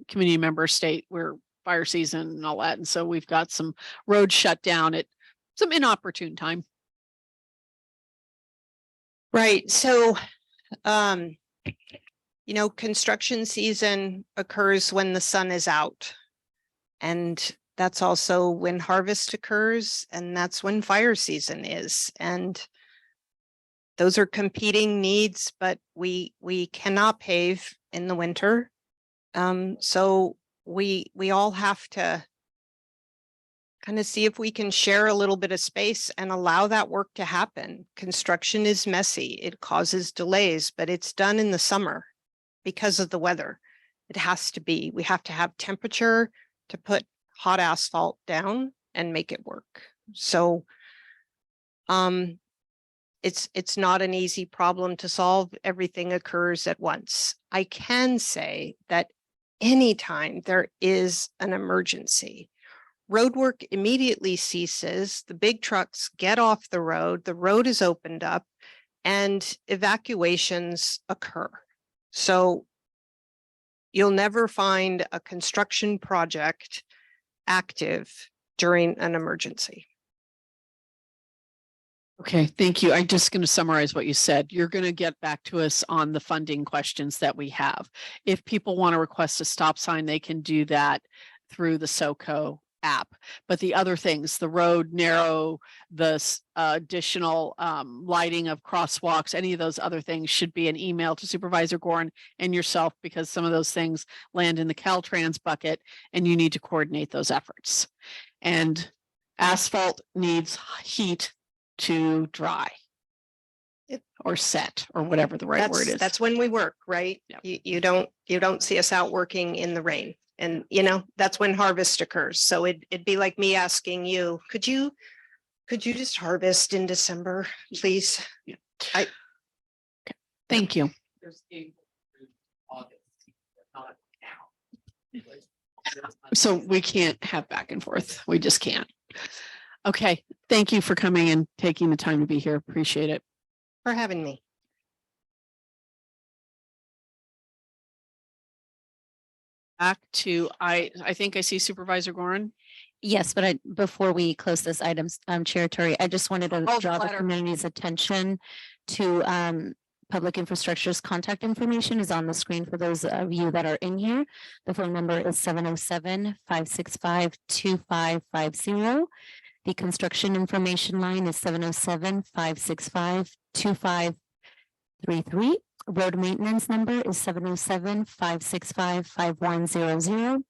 community member state, we're fire season and all that. And so we've got some roads shut down at some inopportune time. Right. So, construction season occurs when the sun is out. And that's also when harvest occurs, and that's when fire season is. And those are competing needs, but we cannot pave in the winter. So we all have to kind of see if we can share a little bit of space and allow that work to happen. Construction is messy. It causes delays, but it's done in the summer because of the weather. It has to be. We have to have temperature to put hot asphalt down and make it work. So it's not an easy problem to solve. Everything occurs at once. I can say that anytime there is an emergency, road work immediately ceases, the big trucks get off the road is opened up, and evacuations occur. So you'll never find a construction project active during an emergency. Okay, thank you. I'm just going to summarize what you said. You're going to get back to us on the funding questions that we have. If people want to request a stop sign, they can do that through the SoCo app. But the other things, the road narrow, the additional lighting of crosswalks, any of those other things should be an email to Supervisor Gorin and yourself, because some of those things land in the Caltrans bucket and you need to coordinate those efforts. And asphalt needs heat to dry or set, or whatever the right word is. That's when we work, right? Yep. You don't see us out working in the rain. And that's when harvest occurs. So it'd be like me asking you, could you just harvest in December, please? Yeah. Thank you. So we can't have back and forth. We just can't. Okay. Thank you for coming and taking the time to be here. Appreciate it. For having me. Back to, I think I see Supervisor Gorin. Yes, but before we close this item, Chair Turi, I just wanted to draw the letter. community's attention to public infrastructure's contact information is on the screen for those of you that are in here. The phone number is 707-565-2550. The construction information line is 707-565-2533. Road maintenance number is 707-565-5100.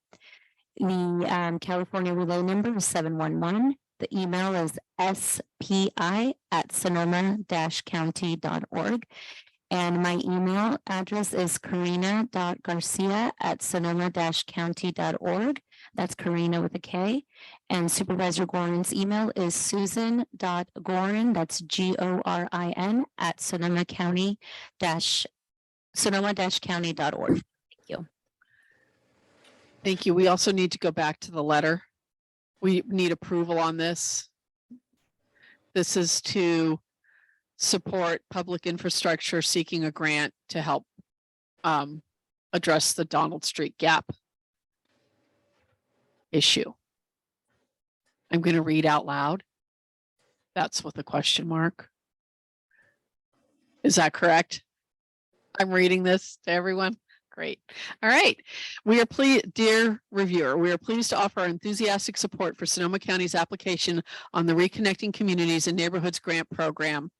The California relay number is 711. The email is spi@sonoma-county.org. And my email address is karina.garcia@sonoma-county.org. That's Karina with a K. And Supervisor Gorin's email is susan.gorin, that's GORIN, @sonoma-county.org. Thank you. Thank you. We also need to go back to the letter. We need approval on this. This is to support public infrastructure seeking a grant to help address the Donald Street gap issue. I'm going to read out loud. That's with a question mark. Is that correct? I'm reading this to everyone. Great. All right. We are pleased, dear reviewer, we are pleased to offer our enthusiastic support for Sonoma County's application on the Reconnecting Communities and Neighborhoods Grant Program.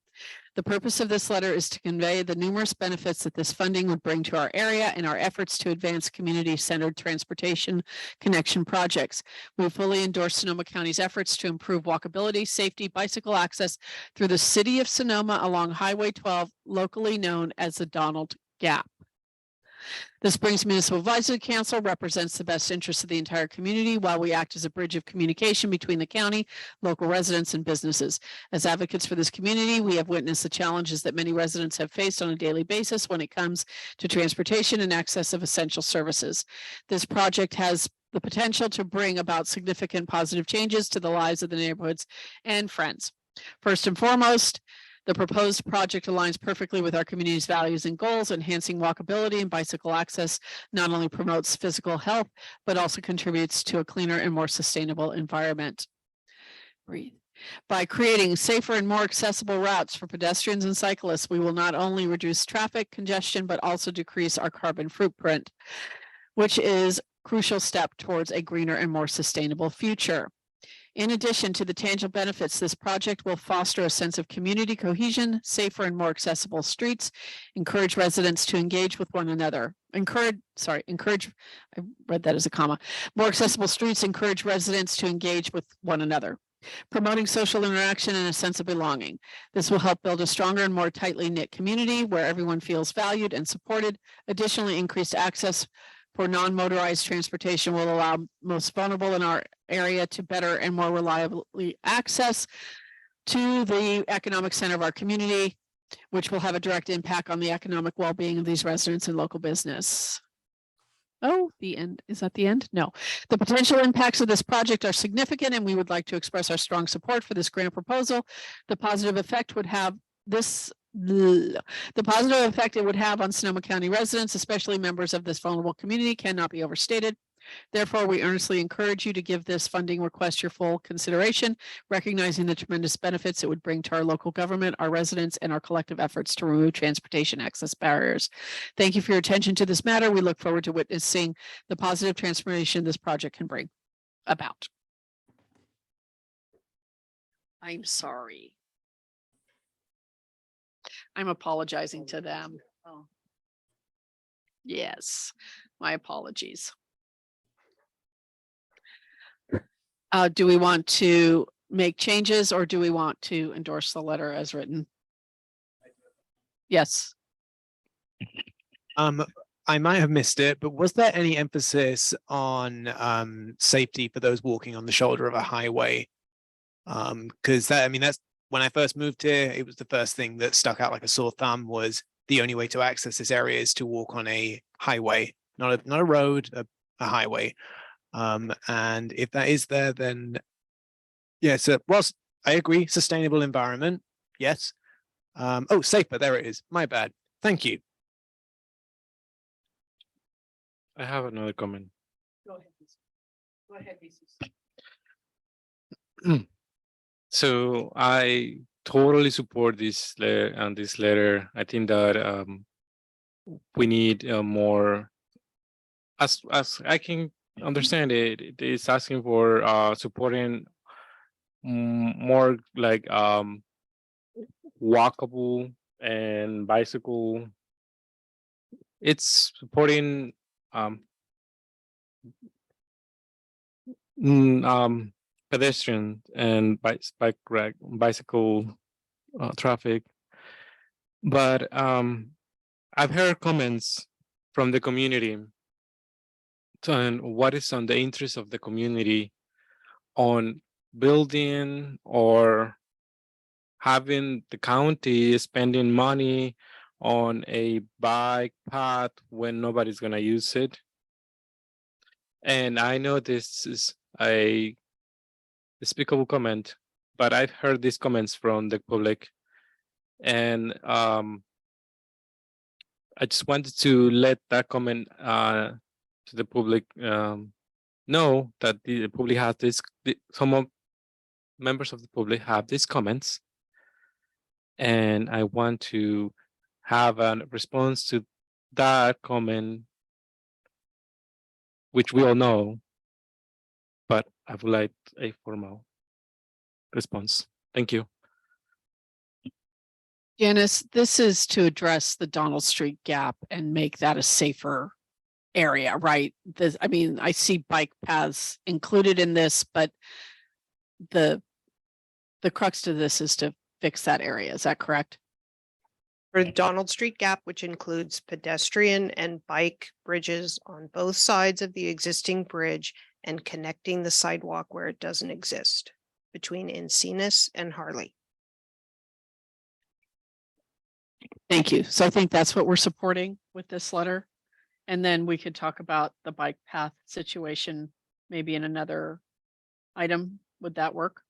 The purpose of this letter is to convey the numerous benefits that this funding would bring to our area and our efforts to advance community-centered transportation connection projects. We fully endorse Sonoma County's efforts to improve walkability, safety, bicycle access through the city of Sonoma along Highway 12, locally known as the Donald Gap. The Springs Municipal Advisory Council represents the best interests of the entire community while we act as a bridge of communication between the county, local residents, and businesses. As advocates for this community, we have witnessed the challenges that many residents have faced on a daily basis when it comes to transportation and access of essential services. This project has the potential to bring about significant positive changes to the lives of the neighborhoods and friends. First and foremost, the proposed project aligns perfectly with our community's values and goals. Enhancing walkability and bicycle access not only promotes physical health, but also contributes to a cleaner and more sustainable environment. Breathe. By creating safer and more accessible routes for pedestrians and cyclists, we will not only reduce traffic congestion, but also decrease our carbon footprint, which is a crucial step towards a greener and more sustainable future. In addition to the tangible benefits, this project will foster a sense of community cohesion, safer and more accessible streets, encourage residents to engage with one another. I read that as a comma. More accessible streets encourage residents to engage with one another, promoting social interaction and a sense of belonging. This will help build a stronger and more tightly knit community where everyone feels valued and supported. Additionally, increased access for non-motorized transportation will allow most vulnerable in our area to better and more reliably access to the economic center of our community, which will have a direct impact on the economic well-being of these residents and local business. Oh, the end. Is that the end? No. The potential impacts of this project are significant, and we would like to express our strong support for this grant proposal. The positive effect would have the positive effect it would have on Sonoma County residents, especially members of this vulnerable community, cannot be overstated. Therefore, we earnestly encourage you to give this funding request your full consideration, recognizing the tremendous benefits it would bring to our local government, our residents, and our collective efforts to remove transportation access barriers. Thank you for your attention to this matter. We look forward to witnessing the positive transformation this project can bring about. I'm sorry. I'm apologizing to them. Oh. Yes, my apologies. Do we want to make changes or do we want to endorse the letter as written? Yes. I might have missed it, but was there any emphasis on safety for those walking on the shoulder of a highway? Because that's when I first moved here, it was the first thing that stuck out like a sore thumb was the only way to access this area is to walk on a highway, not a road, a highway. And if that is there, then yes, whilst I agree, sustainable environment, yes. Oh, safer, there it is. My bad. Thank you. I have another comment. Go ahead. Go ahead, Jesus. So I totally support this letter. I think that we need more, as I can understand it, it is asking for supporting more like walkable and bicycle. It's supporting pedestrian and bicycle traffic, but I've heard comments from the community on what is on the interest of the community on building or having the county spending money on a bike path when nobody's going to use it. And I know this is a despicable comment, but I've heard these comments from the public, and I just wanted to let that comment to the public know that the public has this. Some members of the public have these comments, and I want to have a response to that comment, which we all know, but I would like a formal response. Thank you. Janice, this is to address the Donald Street gap and make that a safer area, right? This, I mean, I see bike paths included in this, but the crux to this is to fix that area. Is that correct? For Donald Street Gap, which includes pedestrian and bike bridges on both sides of the existing bridge and connecting the sidewalk where it doesn't exist between Encinas and Harley. Thank you. So I think that's what we're supporting with this letter. And then we could talk about the bike path situation, maybe in another item. Would that work?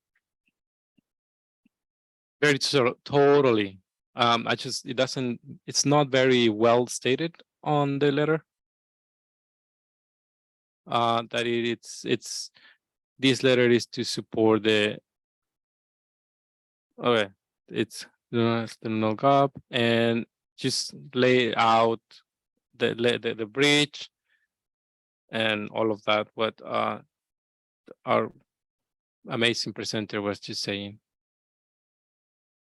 Totally. It's not very well stated on the letter. That it's this letter is to support it's the no gap and just lay out the bridge and all of that, what our amazing presenter was just saying.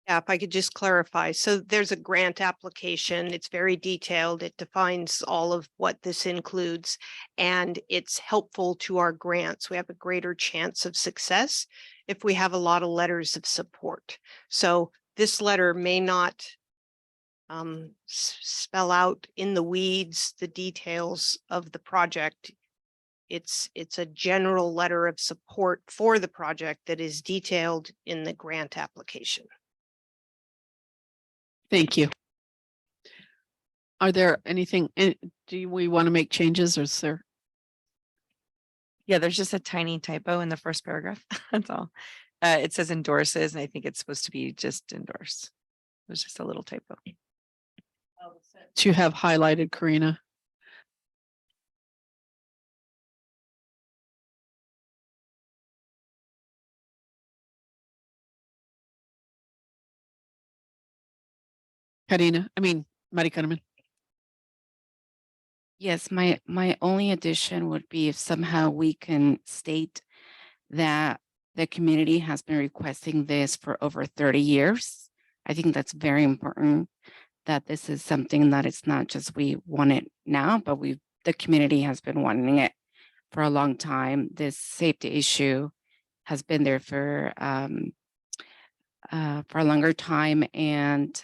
Yeah, if I could just clarify. So there's a grant application. It's very detailed. It defines all of what this includes, and it's helpful to our grants. We have a greater chance of success if we have a lot of letters of support. So this letter may not spell out in the weeds the details of the project. It's a general letter of support for the project that is detailed in the grant application. Thank you. Are there anything, do we want to make changes or is there? Yeah, there's just a tiny typo in the first paragraph. That's all. It says endorses, and I think it's supposed to be just endorse. There's just a little typo. To have highlighted, Karina. Mari Carmen. Yes, my only addition would be if somehow we can state that the community has been requesting this for over 30 years. I think that's very important, that this is something that it's not just we want it now, but the community has been wanting it for a long time. This safety issue has been there for a longer time, and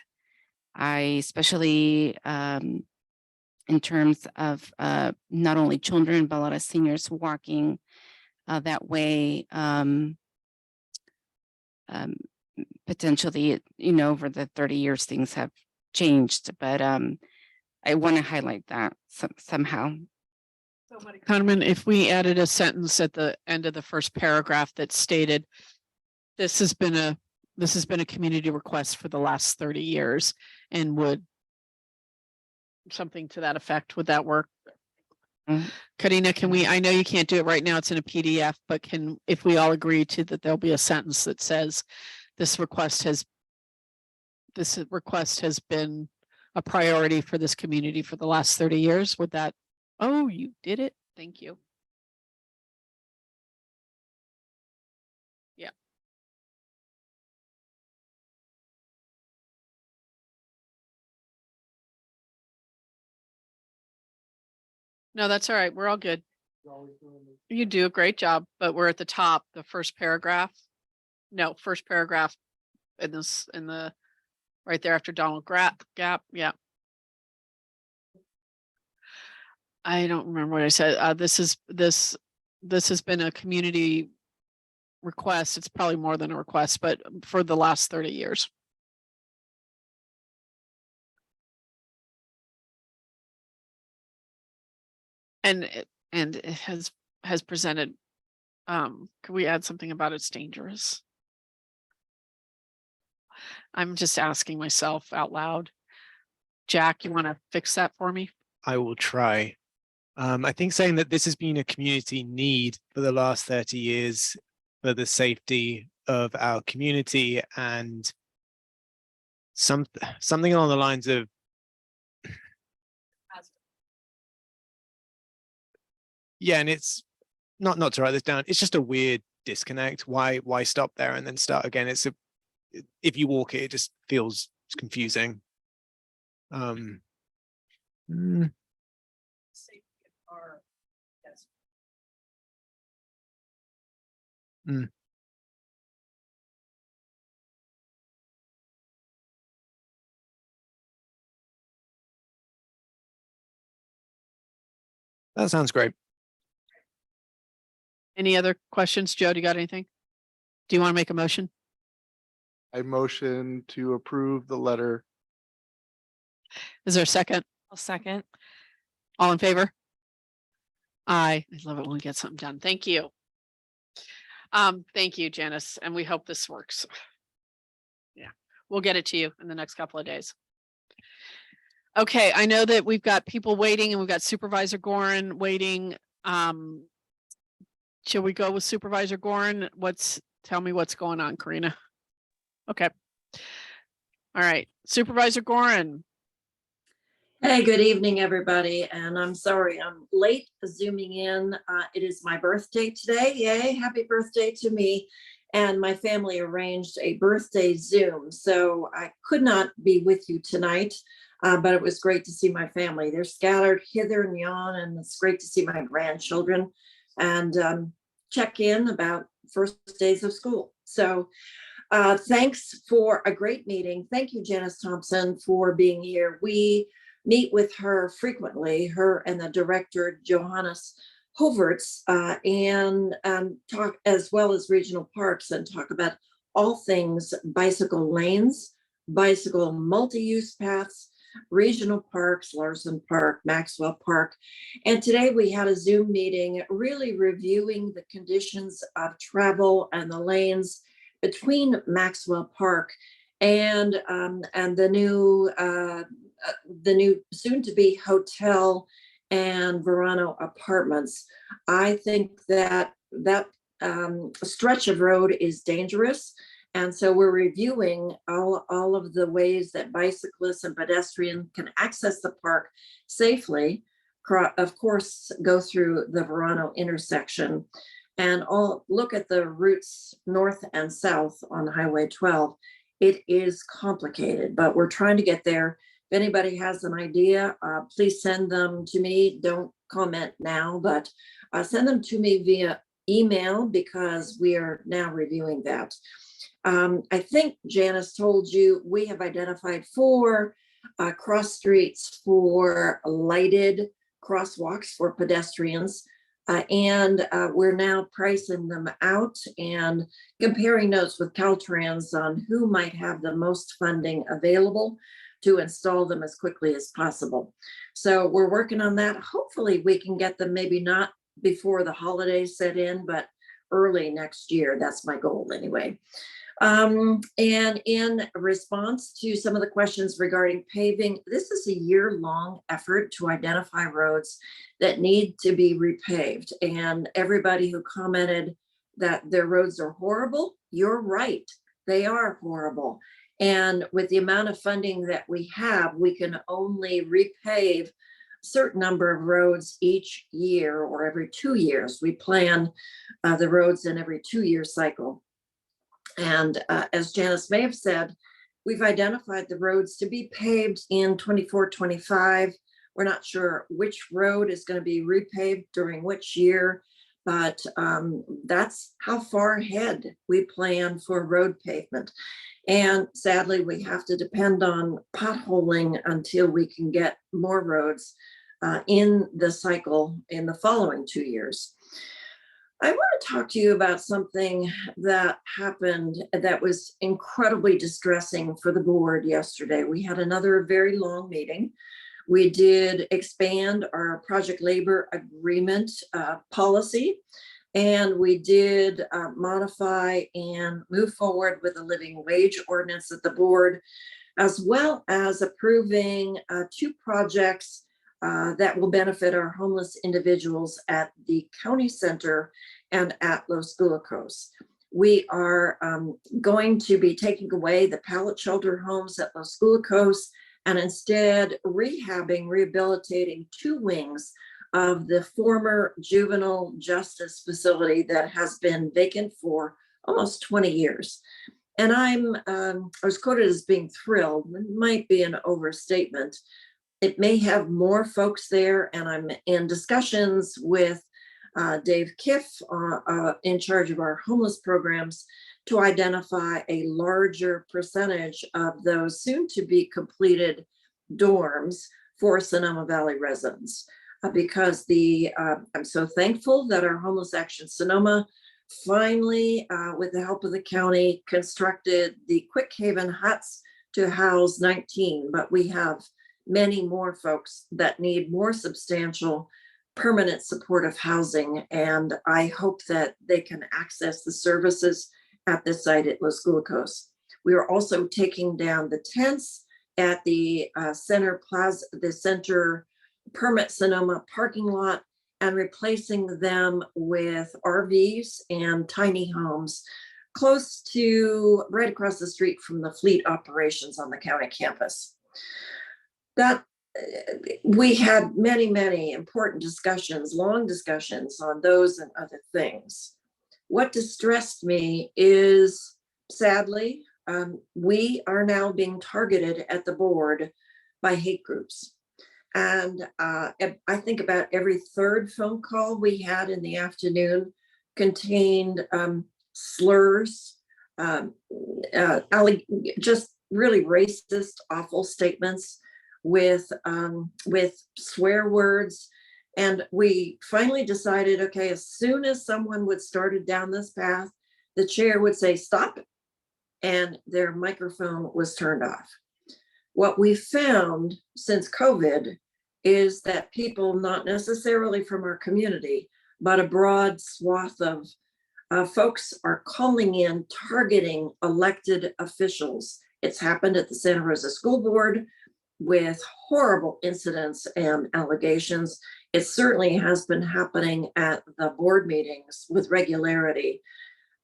I especially in terms of not only children, but a lot of seniors walking that way, potentially, over the 30 years, things have changed, but I want to highlight that somehow. Carmen, if we added a sentence at the end of the first paragraph that stated, this has been a community request for the last 30 years, and would something to that effect, would that work? Karina, I know you can't do it right now, it's in a PDF, but if we all agree to that, there'll be a sentence that says this request has been a priority for this community for the last 30 years. Would that, oh, you did it. Thank you. Yeah. No, that's all right. We're all good. You do a great job, but we're at the top, the first paragraph. No, first paragraph in the right there after Donald Gap. Yeah. I don't remember what I said. This has been a community request. It's probably more than a request, but for the last 30 years. And it has presented, could we add something about it's dangerous? I'm just asking myself out loud. Jack, you want to fix that for me? I will try. I think saying that this has been a community need for the last 30 years for the safety of our community, and something along the lines of and it's not to write this down, it's just a weird disconnect. Why stop there and then start again? If you walk it, it just feels It's confusing. Mm, mm. That sounds great. Any other questions? Joe, do you got anything? Do you want to make a motion? I motion to approve the letter. Is there a second? I'll second. All in favor? Aye. I love it when we get something done. Thank you. Thank you, Janice, and we hope this works. Yeah, we'll get it to you in the next couple of days. Okay, I know that we've got people waiting and we've got Supervisor Gorin waiting. Shall we go with Supervisor Gorin? Tell me what's going on, Karina. Okay. All right, Supervisor Gorin. Hey, good evening, everybody. And I'm sorry, I'm late zooming in. It is my birthday today. Yay, happy birthday to me. And my family arranged a birthday Zoom. So I could not be with you tonight, but it was great to see my family. They're scattered hither and yon, and it's great to see my grandchildren and check in about first days of school. So thanks for a great meeting. Thank you, Janice Thompson, for being here. We meet with her frequently, her and the director, Johannes Hoverts, and talk as well as regional parks and talk about all things bicycle lanes, bicycle multi-use paths, regional parks, Larson Park, Maxwell Park. And today we had a Zoom meeting really reviewing the conditions of travel and the lanes between Maxwell Park and the new soon-to-be hotel and Verano Apartments. I think that stretch of road is dangerous. And so we're reviewing all of the ways that bicyclists and pedestrians can access the park safely. Of course, go through the Verano intersection and look at the routes north and south on Highway 12. It is complicated, but we're trying to get there. If anybody has an idea, please send them to me. Don't comment now, but send them to me via email because we are now reviewing that. I think Janice told you we have identified 4 cross streets for lighted crosswalks for pedestrians. And we're now pricing them out and comparing notes with Caltrans on who might have the most funding available to install them as quickly as possible. So we're working on that. Hopefully we can get them maybe not before the holidays set in, but early next year. That's my goal anyway. And in response to some of the questions regarding paving, this is a year-long effort to identify roads that need to be repaved. And everybody who commented that their roads are horrible, you're right, they are horrible. And with the amount of funding that we have, we can only repave a certain number of roads each year or every 2 years. We plan the roads in every 2-year cycle. And as Janice may have said, we've identified the roads to be paved in 24-25. We're not sure which road is going to be repaved during which year, but that's how far ahead we plan for road pavement. And sadly, we have to depend on potholing until we can get more roads in the cycle in the following 2 years. I want to talk to you about something that happened that was incredibly distressing for the board yesterday. We had another very long meeting. We did expand our project labor agreement policy, and we did modify and move forward with a living wage ordinance at the board, as well as approving 2 projects that will benefit our homeless individuals at the county center and at Los Guacos. We are going to be taking away the pallet shelter homes at Los Guacos and instead rehabilitating 2 wings of the former juvenile justice facility that has been vacant for almost 20 years. And I was quoted as being thrilled. It might be an overstatement. It may have more folks there, and I'm in discussions with Dave Kiff, in charge of our homeless programs, to identify a larger percentage of those soon to be completed dorms for Sonoma Valley residents. Because I'm so thankful that our Homeless Action Sonoma finally, with the help of the county, constructed the Quick Haven huts to house 19, but we have many more folks that need more substantial permanent supportive housing. And I hope that they can access the services at this site at Los Glucos. We are also taking down the tents at the Center Plaza, the Center Permit Sonoma parking lot, and replacing them with RVs and tiny homes close to right across the street from the fleet operations on the county campus. That we had many important discussions, long discussions on those and other things. What distressed me is, sadly, we are now being targeted at the board by hate groups. And I think about every third phone call we had in the afternoon contained slurs, just really racist, awful statements with swear words. And we finally decided, okay, as soon as someone would started down this path, the chair would say, stop, and their microphone was turned off. What we found since COVID is that people, not necessarily from our community, but a broad swath of folks are calling in, targeting elected officials. It's happened at the Santa Rosa School Board with horrible incidents and allegations. It certainly has been happening at the board meetings with regularity.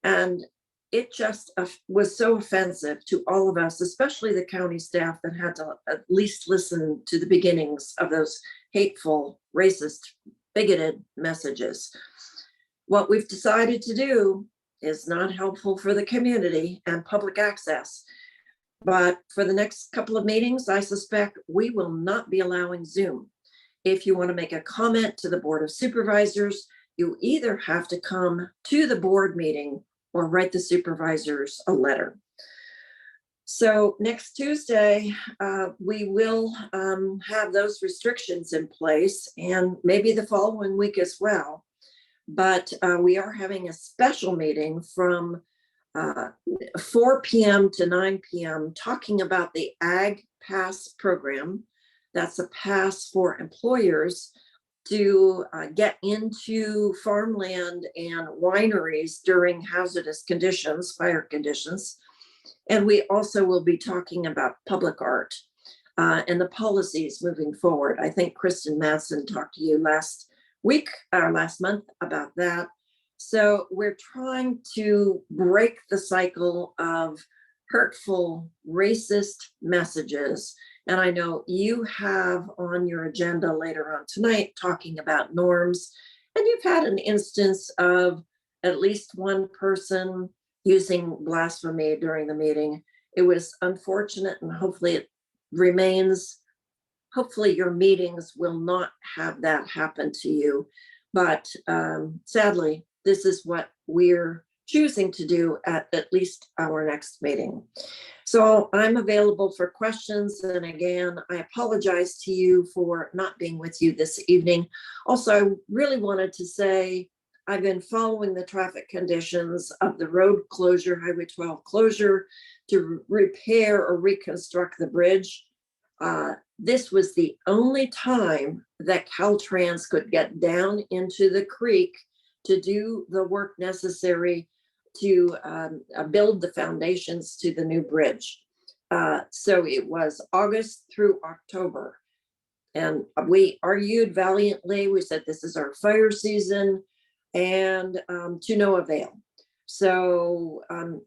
And it just was so offensive to all of us, especially the county staff that had to at least listen to the beginnings of those hateful, racist, bigoted messages. What we've decided to do is not helpful for the community and public access. But for the next couple of meetings, I suspect we will not be allowing Zoom. If you want to make a comment to the Board of Supervisors, you either have to come to the board meeting or write the supervisors a letter. So next Tuesday, we will have those restrictions in place, and maybe the following week as well. But we are having a special meeting from 4 p.m. to 9 p.m. talking about the Ag Pass program. That's a pass for employers to get into farmland and wineries during hazardous conditions, fire conditions. And we also will be talking about public art and the policies moving forward. I think Kristen Madsen talked to you last month about that. So we're trying to break the cycle of hurtful, racist messages. And I know you have on your agenda later on tonight talking about norms. And you've had an instance of at least one person using blasphemy during the meeting. It was unfortunate, and hopefully it remains. Hopefully your meetings will not have that happen to you. But sadly, this is what we're choosing to do at least our next meeting. So I'm available for questions. And again, I apologize to you for not being with you this evening. Also, I really wanted to say I've been following the traffic conditions of the road closure, Highway 12 closure, to repair or reconstruct the bridge. This was the only time that Caltrans could get down into the creek to do the work necessary to build the foundations to the new bridge. So it was August through October. And we argued valiantly. We said, this is our fire season, and to no avail. So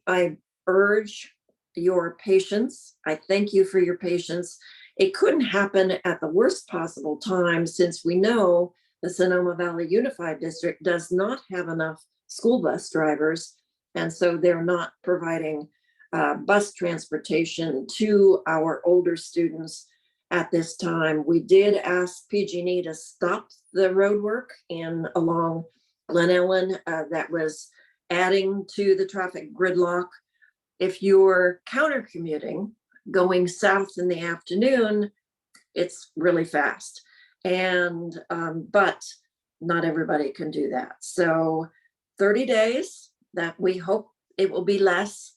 I urge your patience. I thank you for your patience. It couldn't happen at the worst possible time, since we know the Sonoma Valley Unified District does not have enough school bus drivers. And so they're not providing bus transportation to our older students at this time. We did ask PG&E to stop the road work along Glen Ellen that was adding to the traffic gridlock. If you're counter commuting going south in the afternoon, it's really fast. And but not everybody can do that. So 30 days, that we hope it will be less.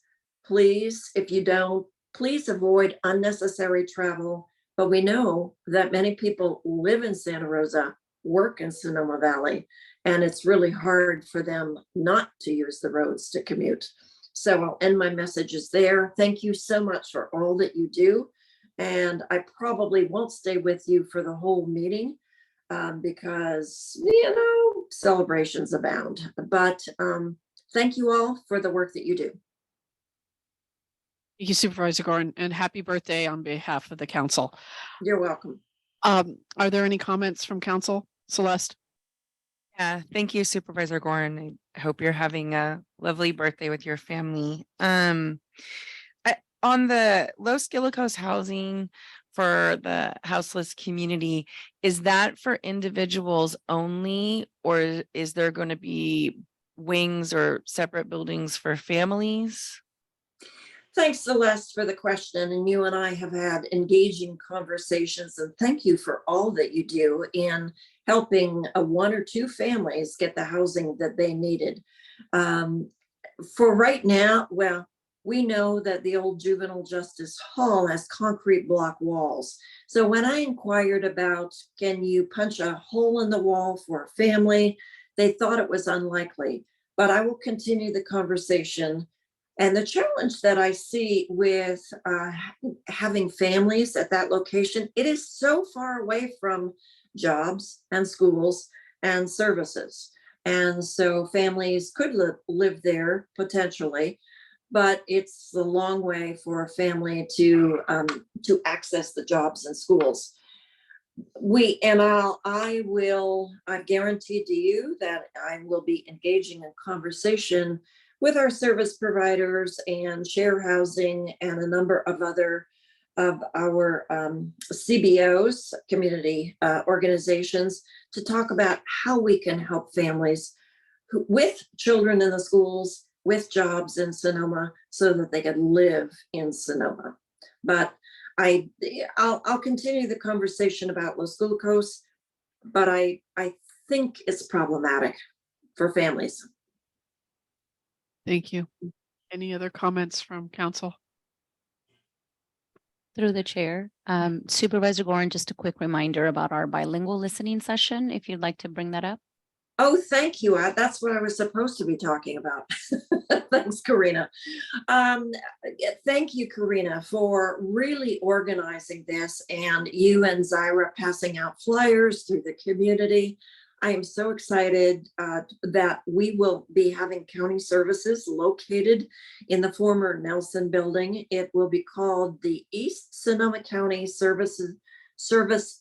Please, if you don't, please avoid unnecessary travel. But we know that many people live in Santa Rosa, work in Sonoma Valley, and it's really hard for them not to use the roads to commute. So I'll end my messages there. Thank you so much for all that you do. And I probably won't stay with you for the whole meeting because, celebrations abound. But thank you all for the work that you do. Thank you, Supervisor Gordon, and happy birthday on behalf of the council. You're welcome. Are there any comments from council? Celeste? Yeah, thank you, Supervisor Gordon. I hope you're having a lovely birthday with your family. On the Los Guillicos housing for the houseless community, is that for individuals only, or is there going to be wings or separate buildings for families? Thanks, Celeste, for the question. And you and I have had engaging conversations, and thank you for all that you do in helping one or two families get the housing that they needed. For right now, well, we know that the old Juvenile Justice Hall has concrete block walls. So when I inquired about, can you punch a hole in the wall for a family, they thought it was unlikely, but I will continue the conversation. And the challenge that I see with having families at that location, it is so far away from jobs and schools and services. And so families could live there potentially, but it's a long way for a family to access the jobs and schools. I've guaranteed to you that I will be engaging in conversation with our service providers and share housing and a number of other of our CBOs, community organizations, to talk about how we can help families with children in the schools, with jobs in Sonoma, so that they can live in Sonoma. But I'll continue the conversation about Los Guillicos, but I think it's problematic for families. Thank you. Any other comments from council? Through the chair, Supervisor Gorin, just a quick reminder about our bilingual listening session, if you'd like to bring that up. Oh, thank you. That's what I was supposed to be talking about. Thanks, Karina. Thank you, Karina, for really organizing this, and you and Zyra passing out flyers through the community. I am so excited that we will be having county services located in the former Nelson building. It will be called the East Sonoma County Service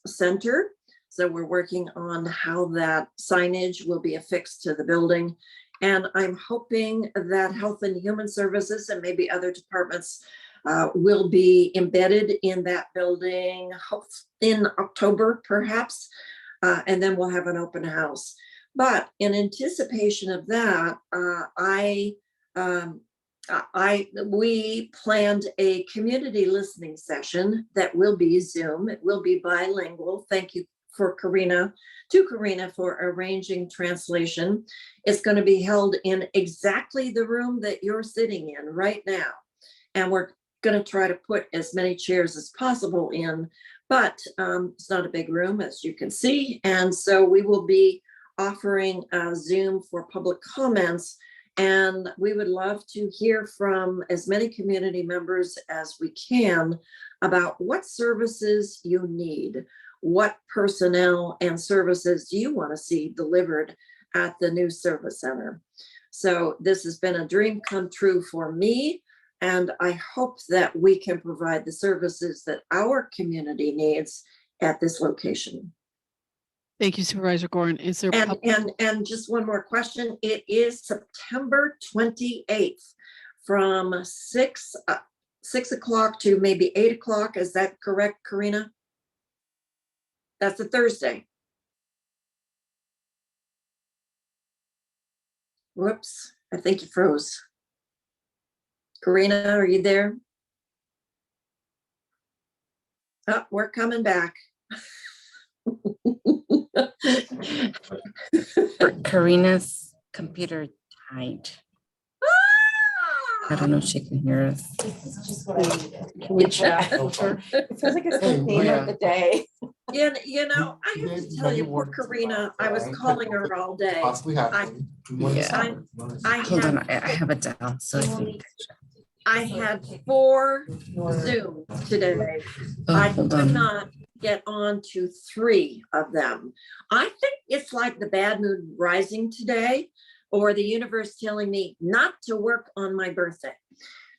Center. So we're working on how that signage will be affixed to the building. And I'm hoping that Health and Human Services and maybe other departments will be embedded in that building in October, perhaps. And then we'll have an open house. But in anticipation of that, we planned a community listening session that will be Zoom. It will be bilingual. Thank you to Karina for arranging translation. It's going to be held in exactly the room that you're sitting in right now. And we're going to try to put as many chairs as possible in, but it's not a big room, as you can see. And so we will be offering Zoom for public comments. And we would love to hear from as many community members as we can about what services you need. What personnel and services do you want to see delivered at the new service center? So this has been a dream come true for me, and I hope that we can provide the services that our community needs at this location. Thank you, Supervisor Gorin. Is there and just one more question? It is September 28th from 6 o'clock to maybe 8 o'clock. Is that correct, Karina? That's a Thursday. Whoops, I think you froze. Karina, are you there? Oh, we're coming back. Karina's computer died. I don't know if she can hear us. Can we chat? It feels like it's the theme of the day. You know, I have to tell you, poor Karina, I was calling her all day. Yeah. Hold on, I have it down. So I think. I had 4 Zoom today. I Hold could on. not get on to 3 of them. I think it's like the bad mood rising today, or the universe telling me not to work on my birthday.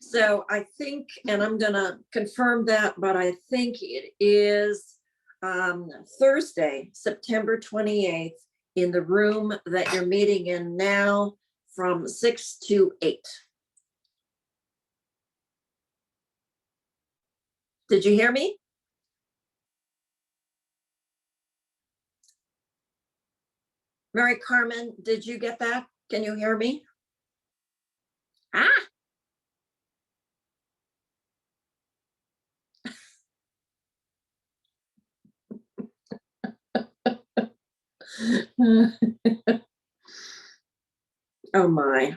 So I think, and I'm gonna confirm that, but I think it is Thursday, September 28th, in the room that you're meeting in now from 6 to 8. Did you hear me? Mary Carmen, did you get that? Can you hear me? Ah. Oh my.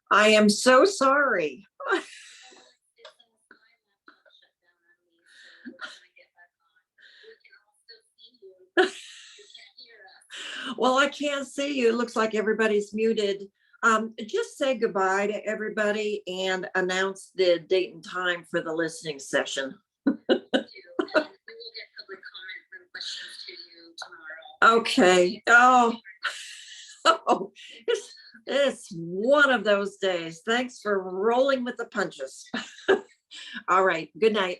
I am so sorry. Well, I can't see you. It looks like everybody's muted. Just say goodbye to everybody and announce the date and time for the listening session. Okay. Oh, oh, it's one of those days. Thanks for rolling with the punches. All right. Good night.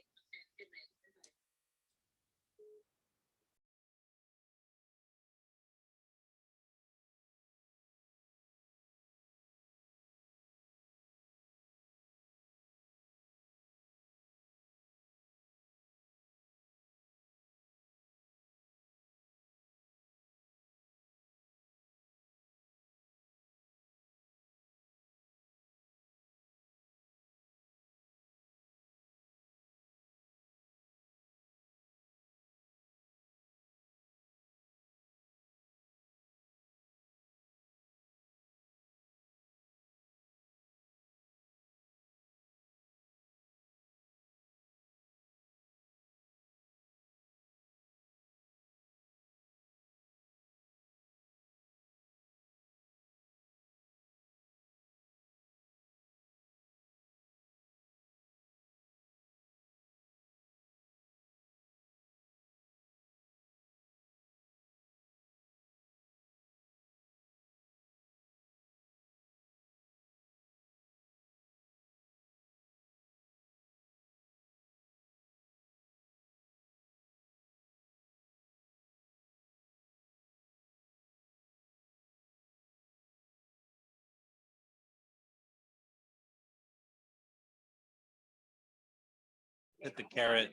Hit the carrot.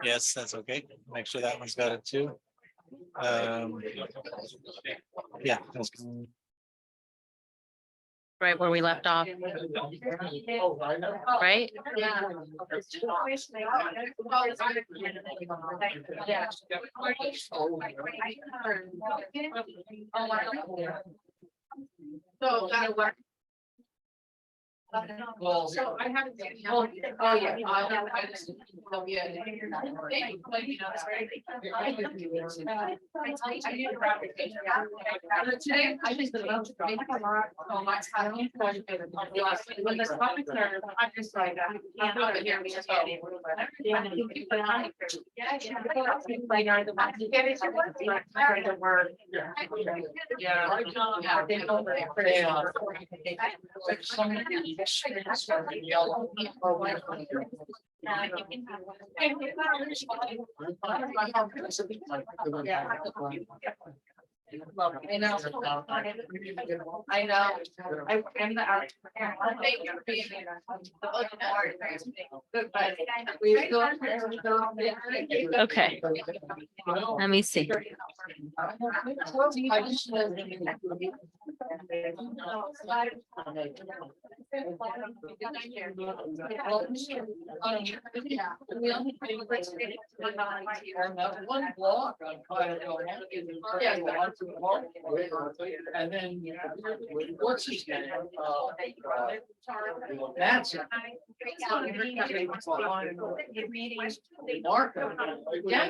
Yes, that's okay. Make sure that one's got it too. Yeah. That's good. Right where we left off. Right? So I haven't. Oh, yeah. Today, I think the most. When the topics are, I'm just like, I can't over here. I know. I know. I'm the. Okay. Let me see. One block on and then what's his name? That's. Mark. Yeah.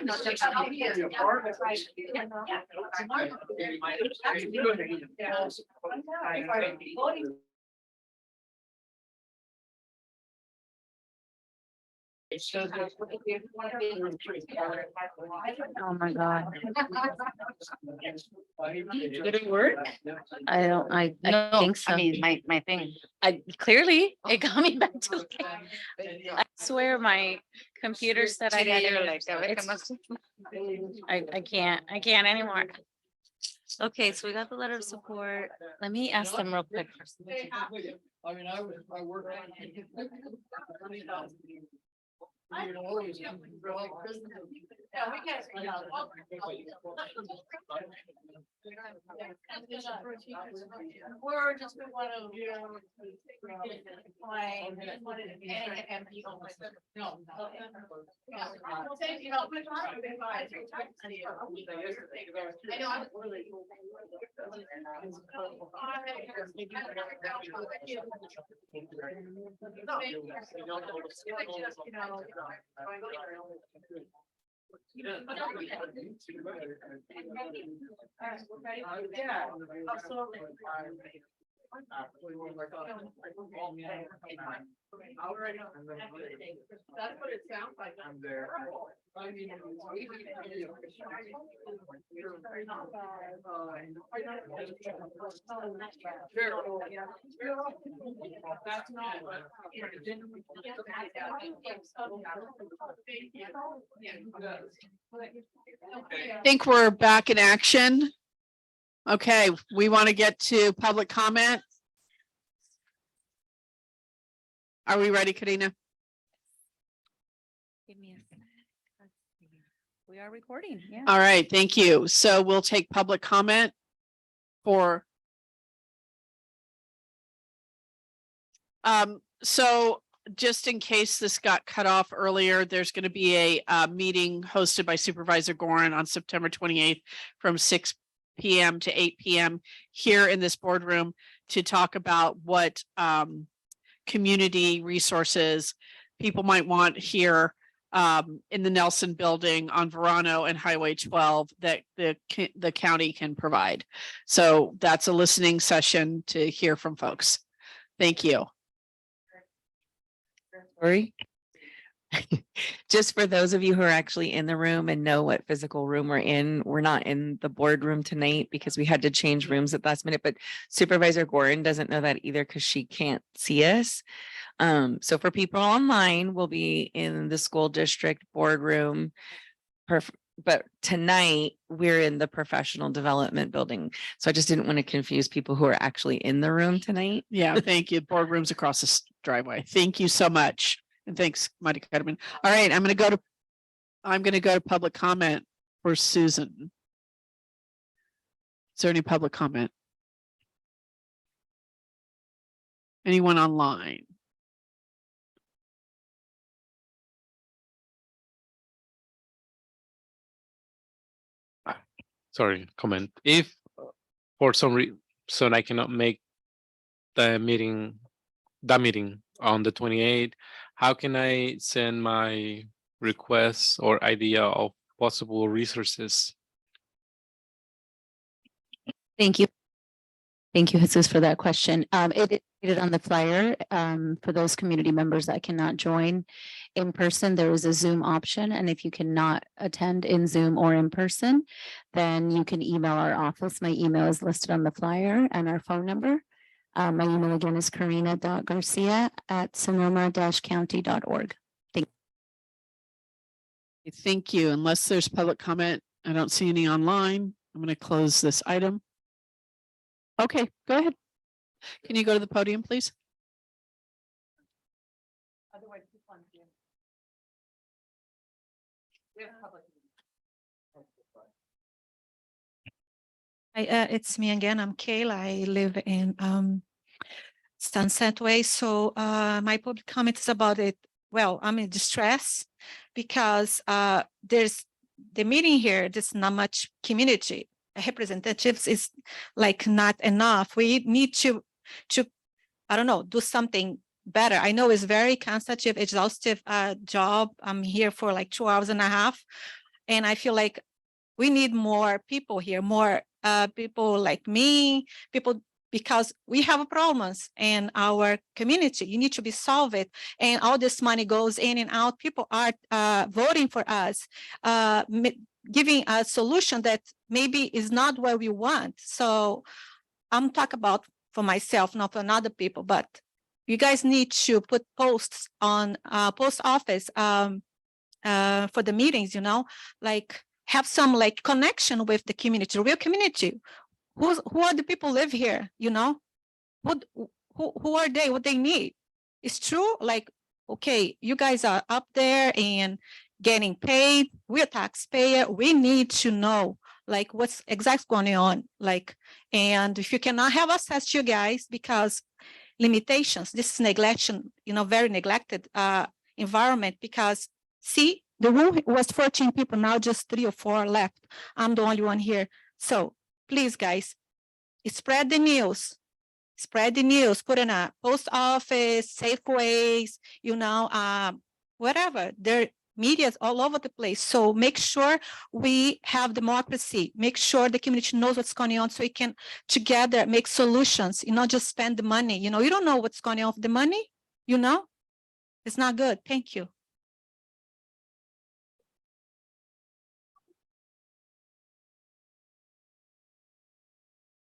Oh my God. Did it work? I don't, I No, think so. I mean, my thing. I clearly it got me back to. I swear my computer said I had. Today you're it. like, a ver, It's- ¿qué I can't anymore. Okay, so we got the letter of support. Let me ask them real quick. I mean, I work. We're just one of you. Yeah, absolutely. That's what it sounds like. I'm there. That's not what. I think we're back in action. Okay, we want to get to public comment. Are we ready, Karina? Give me a second. We are recording, yeah. All right, thank you. So we'll take public comment for. So just in case this got cut off earlier, there's going to be a meeting hosted by Supervisor Gorin on September 28th from 6 p.m. to 8 p.m. here in this boardroom to talk about what community resources people might want here in the Nelson Building on Verano and Highway 12 that the county can provide. So that's a listening session to hear from folks. Thank you. Sorry. Just for those of you who are actually in the room and know what physical room we're not in the boardroom tonight because we had to change rooms at the last minute, but Supervisor Gorin doesn't know that either because she can't see us. So for people online, we'll be in the school district boardroom. But tonight we're in the professional development building. So I just didn't want to confuse people who are actually in the room tonight. Yeah, thank you. Boardrooms across the driveway. Thank you so much. And thanks, Mari Carmen. All right, I'm going to go to public comment for Susan. Is there any public comment? Anyone online? Sorry, comment. If for some reason I cannot make the meeting, on the 28th, how can I send my requests or idea of possible resources? Thank you. Thank you, Jesus, for that question. It is stated on the flyer, for those community members that cannot join in person, there is a Zoom option. And if you cannot attend in Zoom or in person, then you can email our office. My email is listed on the flyer and our phone number. My email again is karina.garcia@sonoma-county.org. Thank you. Unless there's public comment, I don't see any online. I'm going to close this item. Okay, go ahead. Can you go to the podium, please? It's me again. I'm Kayla. I live in Sunset Way. So my public comment is about it. Well, I'm in distress because there's the meeting here. There's not much community representatives is like not enough. We need to I don't know, do something better. I know it's very consultative, exhaustive job. I'm here for like 2.5 hours, and I feel like we need more people here, more people like me, people, because we have problems in our community. You need to be solved, and all this money goes in and out. People are voting for us, giving a solution that maybe is not what we want. So I'm talking about for myself, not for other people, but you guys need to put posts on post office for the meetings, you know, like have some like connection with the community, real community. Who are the people live here, you know? Who are they, what they need? It's true, like, okay, you guys are up there and getting paid, we're taxpayer, we need to know like what's exactly going on, like, and if you cannot have access to you guys because limitations, this is neglection, you know, very neglected environment, because see, the room was 14 people, now just 3 or 4 left. I'm the only one here. So please guys, spread the news, put in a post office, Safeways, you know, whatever. There media's all over the place. So make sure we have democracy, make sure the community knows what's going on so we can together make solutions, you know, just spend the money. You know, you don't know what's going on with the money, you know, it's not good. Thank you.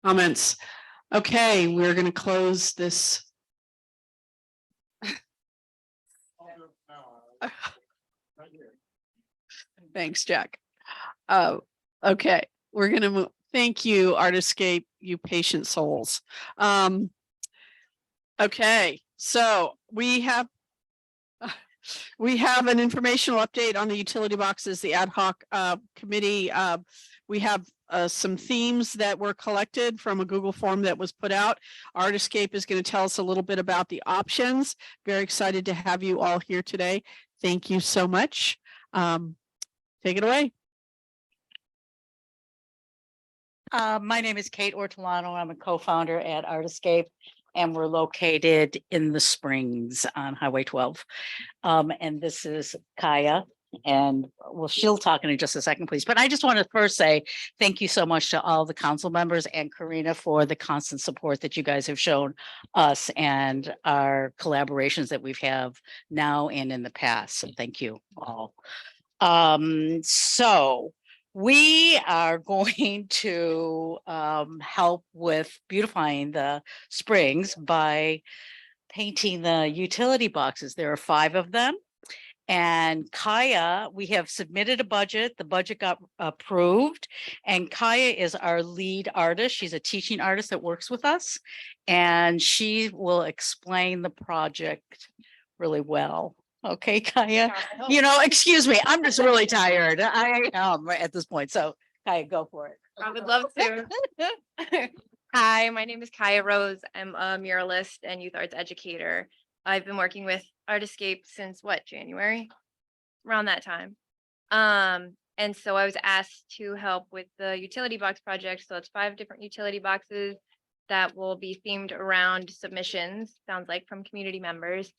Comments. Okay, we're going to close this. Thanks, Jack. Okay, we're going to move. Thank you, Artiscape, you patient souls. Okay, so we have an informational update on the utility boxes, the ad hoc committee. We have some themes that were collected from a Google form that was put out. Artiscape is going to tell us a little bit about the options. Very excited to have you all here today. Thank you so much. Take it away. My name is Kate Ortolano. I'm a co-founder at Artiscape, and we're located in the Springs on Highway 12. And this is Kaya, and well, she'll talk in just a second, please. But I just want to first say thank you so much to all the council members and Karina for the constant support that you guys have shown us and our collaborations that we've have now and in the past. So thank you all. So we are going to help with beautifying the Springs by painting the utility boxes. There are 5 of them. And Kaya, we have submitted a budget. The budget got approved. And Kaya is our lead artist. She's a teaching artist that works with us. And she will explain the project really well. Okay, Kaya, you know, excuse me, I'm just really tired. I am at this point. So Kaya, go for it. I would love to. Hi, my name is Kaya Rose. I'm a muralist and youth arts educator. I've been working with Artiscape since what, January? Around that time. And so I was asked to help with the utility box project. So it's 5 different utility boxes that will be themed around submissions, sounds like from community members.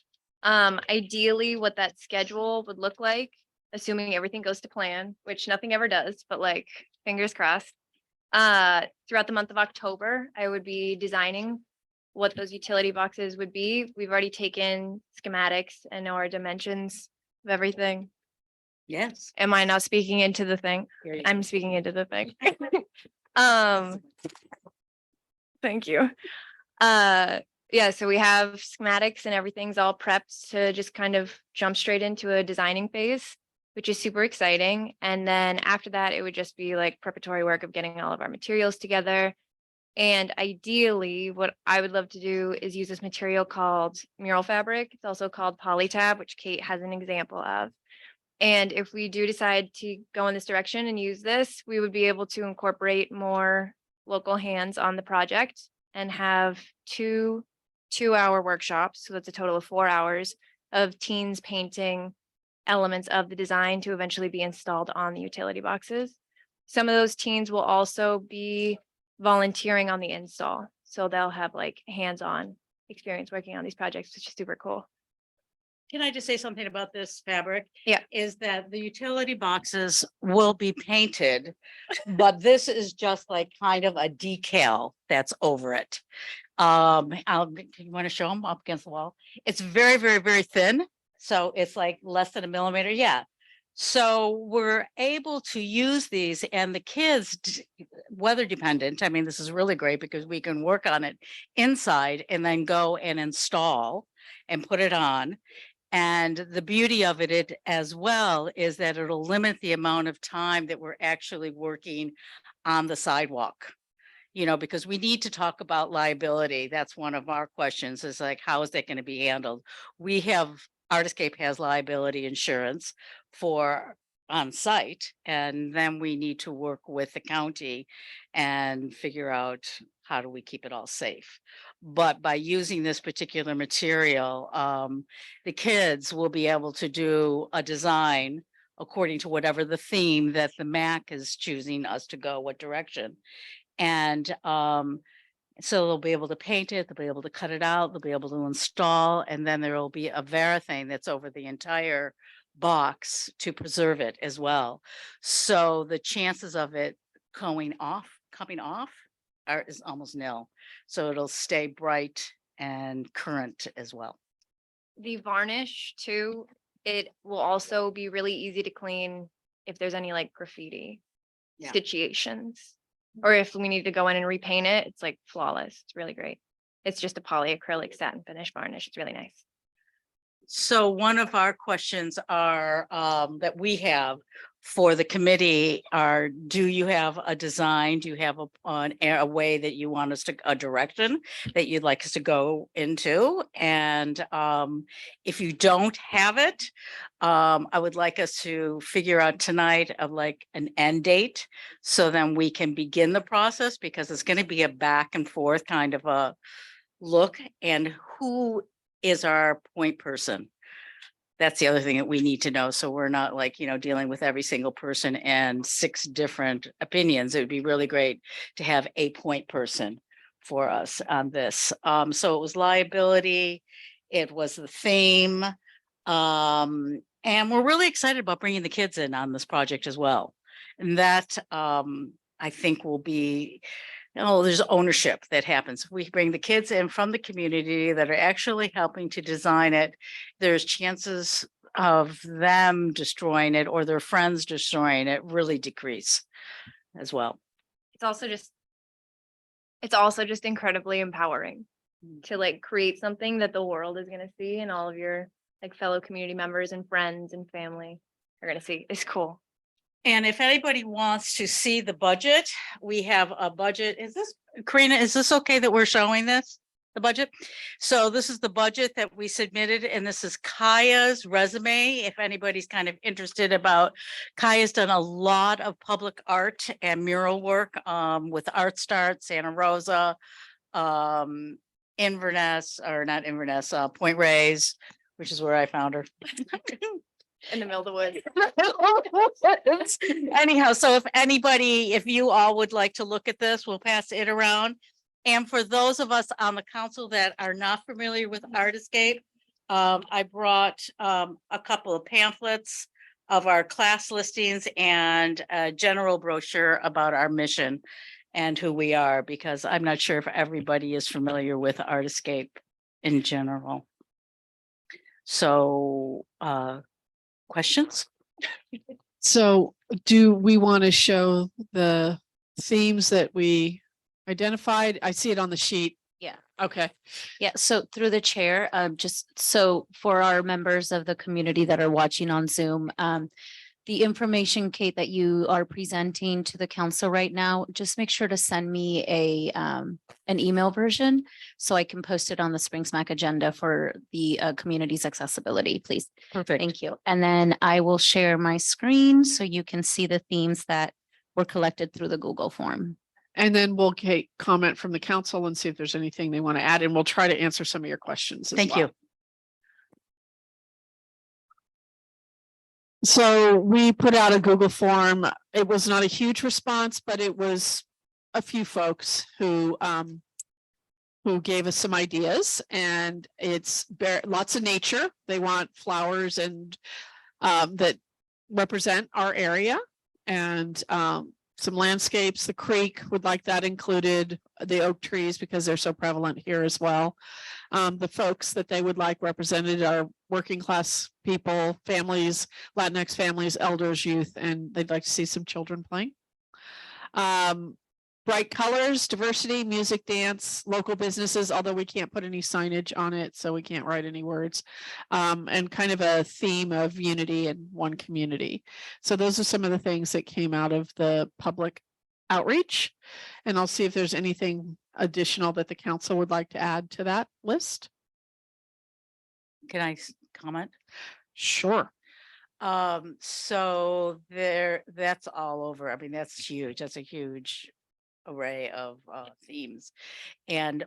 Ideally what that schedule would look like, assuming everything goes to plan, which nothing ever does, but like fingers crossed. Throughout the month of October, I would be designing what those utility boxes would be. We've already taken schematics and know our dimensions of everything. Yes. Am I now speaking into the thing? I'm speaking into the thing. Thank you. Yeah, so we have schematics and everything's all prepped to just kind of jump straight into a designing phase, which is super exciting. And then after that, it would just be like preparatory work of getting all of our materials together. And ideally, what I would love to do is use this material called mural fabric. It's also called polytab, which Kate has an example of. And if we do decide to go in this direction and use this, we would be able to incorporate more local hands on the project and have 2 2-hour workshops. So that's a total of 4 hours of teens painting elements of the design to eventually be installed on the utility boxes. Some of those teens will also be volunteering on the install. So they'll have like hands-on experience working on these projects, which is super cool. Can I just say something about this fabric? Yeah. Is that the utility boxes will be painted, but this is just like kind of a decal that's over it. You want to show them up against the wall? It's very, very, very thin. So it's like less than a millimeter. Yeah. So we're able to use these, and the kids, weather dependent. I mean, this is really great because we can work on it inside and then go and install and put it on. And the beauty of it as well is that it'll limit the amount of time that we're actually working on the sidewalk. You know, because we need to talk about liability. That's one of our questions, is like, how is that going to be handled? We have, Artiscape has liability insurance for on site, and then we need to work with the county and figure out how do we keep it all safe. But by using this particular material, the kids will be able to do a design according to whatever the theme that the MAC is choosing us to go, what direction. And so they'll be able to paint it, they'll be able to cut it out, they'll be able to install, and then there will be a Varathane that's over the entire box to preserve it as well. So the chances of it coming off is almost nil. So it'll stay bright and current as well. The varnish too, it will also be really easy to clean if there's any like graffiti situations, or if we need to go in and repaint it, it's like flawless. It's really great. It's just a polyacrylic satin finish varnish. It's really nice. So one of our questions are that we have for the committee are, do you have a design? Do you have a way that you want us to, a direction that you'd like us to go into? And if you don't have it, I would like us to figure out tonight of like an end date, so then we can begin the process, because it's going to be a back and forth kind of a look. And who is our point person? That's the other thing that we need to know. So we're not like, you know, dealing with every single person and 6 different opinions. It would be really great to have a point person for us on this. So it was liability. It was the theme. And we're really excited about bringing the kids in on this project as well. And that I think will be, there's ownership that happens. We bring the kids in from the community that are actually helping to design it. There's chances of them destroying it or their friends destroying it really decrease as well. It's also just incredibly empowering to like create something that the world is going to see, and all of your like fellow community members and friends and family are going to see. It's cool. And if anybody wants to see the budget, we have a budget. Is this, Karina, is this okay that we're showing this? the budget. So this is the budget that we submitted, and this is Kaya's resume. If anybody's kind of interested about, Kaya's done a lot of public art and mural work with Art Start, Santa Rosa, Inverness, or not Inverness, Point Reyes, which is where I found her. In the middle of the woods. Anyhow, so if you all would like to look at this, we'll pass it around. And for those of us on the council that are not familiar with Artscape, I brought a couple of pamphlets of our class listings and a general brochure about our mission and who we are, because I'm not sure if everybody is familiar with Artscape in general. So, questions? So do we want to show the themes that we identified? I see it on the sheet. Yeah. Okay. Yeah, so through the chair, just so for our members of the community that are watching on Zoom, the information, Kate, that you are presenting to the council right now, just make sure to send me an email version so I can post it on the Springs MAC agenda for the community's accessibility, please. Perfect. Thank you. And then I will share my screen so you can see the themes that were collected through the Google form. And then we'll get comment from the council and see if there's anything they want to add, and we'll try to answer some of your questions as Thank well. you. So we put out a Google form. It was not a huge response, but it was a few folks who gave us some ideas, and it's lots of nature. They want flowers and that represent our area, and some landscapes. The creek would like that included, the oak trees, because they're so prevalent here as well. The folks that they would like represented are working class people, families, Latinx families, elders, youth, and they'd like to see some children playing. Bright colors, diversity, music, dance, local businesses, although we can't put any signage on it, so we can't write any words, and kind of a theme of unity in one community. So those are some of the things that came out of the public outreach. And I'll see if there's anything additional that the council would like to add to that list. Can I comment? Sure. So that's all over. I mean, that's huge. That's a huge array of themes. And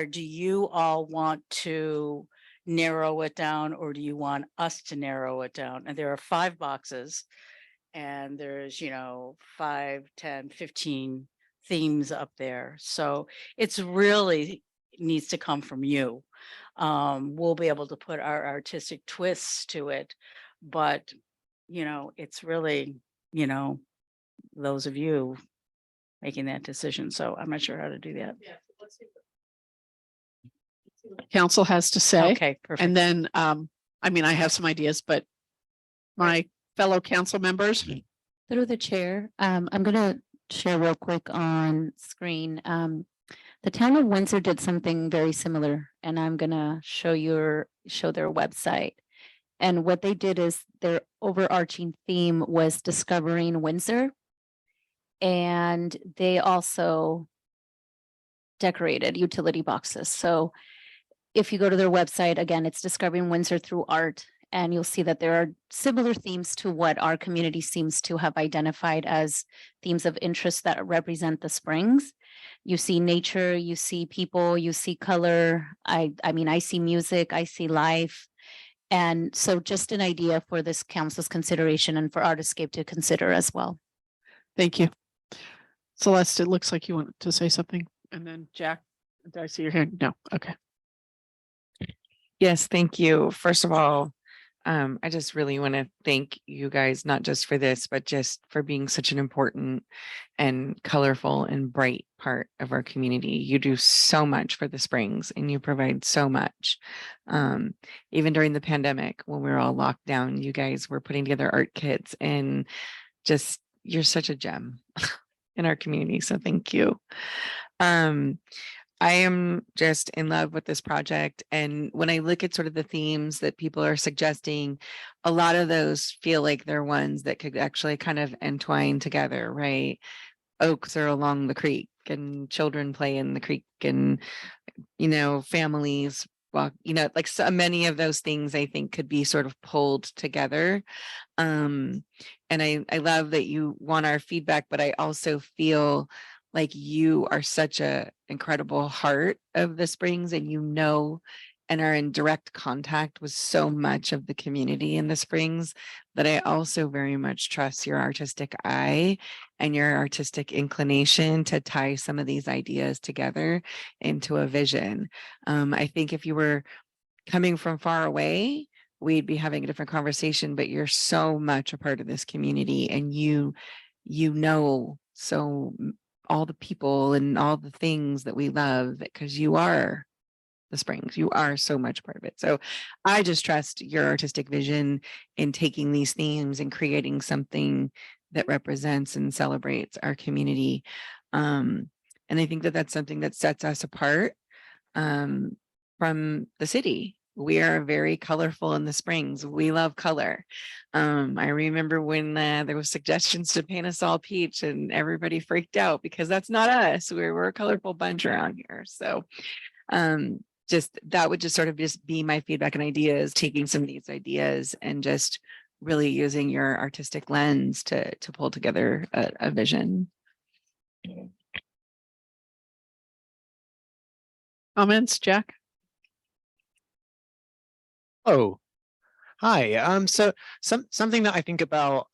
do you all want to narrow it down, or do you want us to narrow it down? And there are 5 boxes, and there's 5, 10, 15 themes up there. So it's really needs to come from you. We'll be able to put our artistic twists to it, but it's really those of you making that decision. So I'm not sure how to do that. Council has to say. Okay, perfect. And then, I mean, I have some ideas, but my fellow council members. Through the chair, I'm going to share real quick on screen. The town of Windsor did something very similar, and I'm going to show their website. And what they did is their overarching theme was discovering Windsor. And they also decorated utility boxes. So if you go to their website, again, it's Discovering Windsor Through Art, and you'll see that there are similar themes to what our community seems to have identified as themes of interest that represent the Springs. You see nature, you see people, you see color. I mean, I see music, I see life. And so just an idea for this council's consideration and for Artscape to consider as well. Thank you. Celeste, it looks like you want to say something. And then Jack, did I see your hand? No. Okay. Yes, thank you. First of all, I just really want to thank you guys, not just for this, but just for being such an important and colorful and bright part of our community. You do so much for the Springs, and you provide so much. Even during the pandemic, when we were all locked down, you guys were putting together art kits, and just, you're such a gem in our community. So thank you. I am just in love with this project. And when I look at sort of the themes that people are suggesting, a lot of those feel like they're ones that could actually kind of entwine together, right? Oaks are along the creek, and children play in the creek, and you know, families, well, you know, like so many of those things I think could be sort of pulled together. And I love that you want our feedback, but I also feel like you are such a incredible heart of the Springs, and you know, and are in direct contact with so much of the community in the Springs, that I also very much trust your artistic eye and your artistic inclination to tie some of these ideas together into a vision. I think if you were coming from far away, we'd be having a different conversation, but you're so much a part of this community, and you know, so all the people and all the things that we love, because you are the Springs, you are so much part of it. So I just trust your artistic vision in taking these themes and creating something that represents and celebrates our community. And I think that that's something that sets us apart from the city. We are very colorful in the Springs. We love color. I remember when there was suggestions to paint us all peach, and everybody freaked out because that's not us. We're a colorful bunch around here. So just that would just sort of just be my feedback and ideas, taking some of these ideas and just really using your artistic lens to pull together a vision. Comments, Jack? Oh, hi. So something that I think about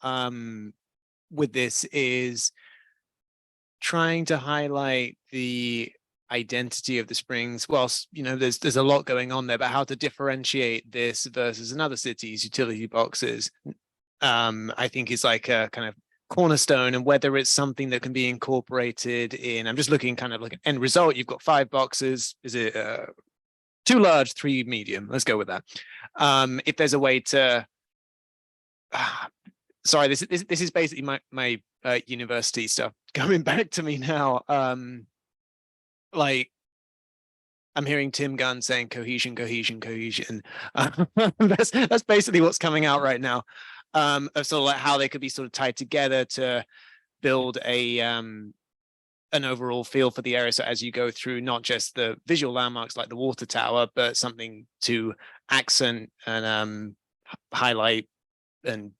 with this is trying to highlight the identity of the Springs. Whilst, you know, there's a lot going on there, but how to differentiate this versus another city's utility boxes, I think is like a kind of cornerstone, and whether it's something that can be incorporated in. I'm just looking kind of like an end result. You've got 5 boxes. Is it 2 large, 3 medium? Let's go with that. If there's a way to, sorry, this is basically my university stuff coming back to me now. Like, I'm hearing Tim Gunn saying cohesion. That's basically what's coming out right now. Of sort of like how they could be sort of tied together to build a an overall feel for the area. So as you go through, not just the visual landmarks like the water tower, but something to accent and highlight, and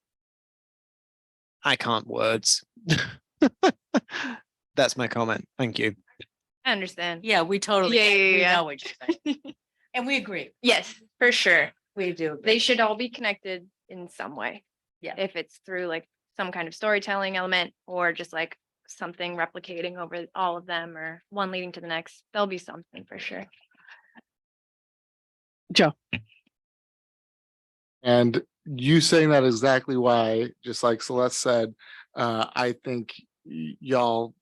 I can't words. That's my comment. Thank you. I understand. Yeah, we totally. Yeah. We know what you're saying. And we agree. Yes, for sure. We do. They should all be connected in some way. Yeah. If it's through like some kind of storytelling element, or just like something replicating over all of them, or one leading to the next, there'll be something for sure. Joe. And you saying that exactly why, just like Celeste said, I think y'all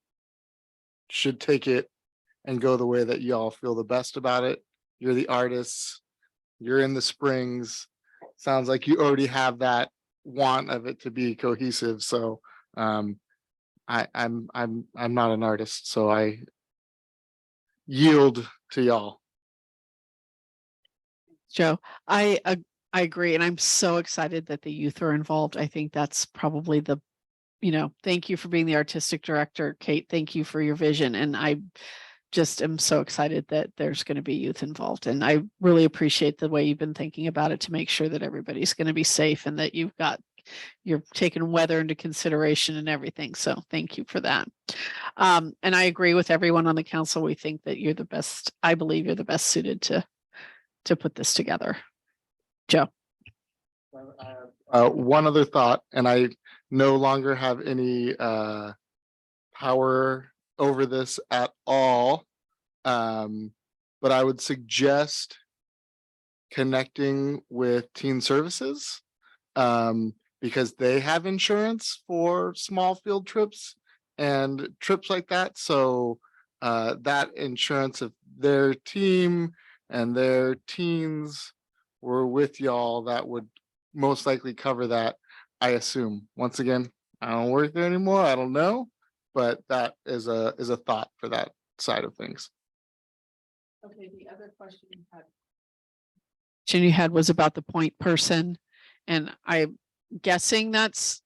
should take it and go the way that y'all feel the best about it. You're the artists, you're in the Springs. Sounds like you already have that want of it to be cohesive. So I'm not an artist, so I yield to y'all. Joe, I agree, and I'm so excited that the youth are involved. I think that's probably the, you know, thank you for being the artistic director, Kate. Thank you for your vision, and I just am so excited that there's going to be youth involved, and I really appreciate the way you've been thinking about it to make sure that everybody's going to be safe and that you're taking weather into consideration and everything. So thank you for that. And I agree with everyone on the council. We think that you're the best. I believe you're the best suited to put this together. Joe. One other thought, and I no longer have any power over this at all, but I would suggest connecting with teen services, because they have insurance for small field trips and trips like that. So that insurance, of their team and their teens were with y'all, that would most likely cover that, I assume. Once again, I don't work there anymore. I don't know, but that is a thought for that side of things. Okay, the other question you had was about the point person, and I'm guessing that's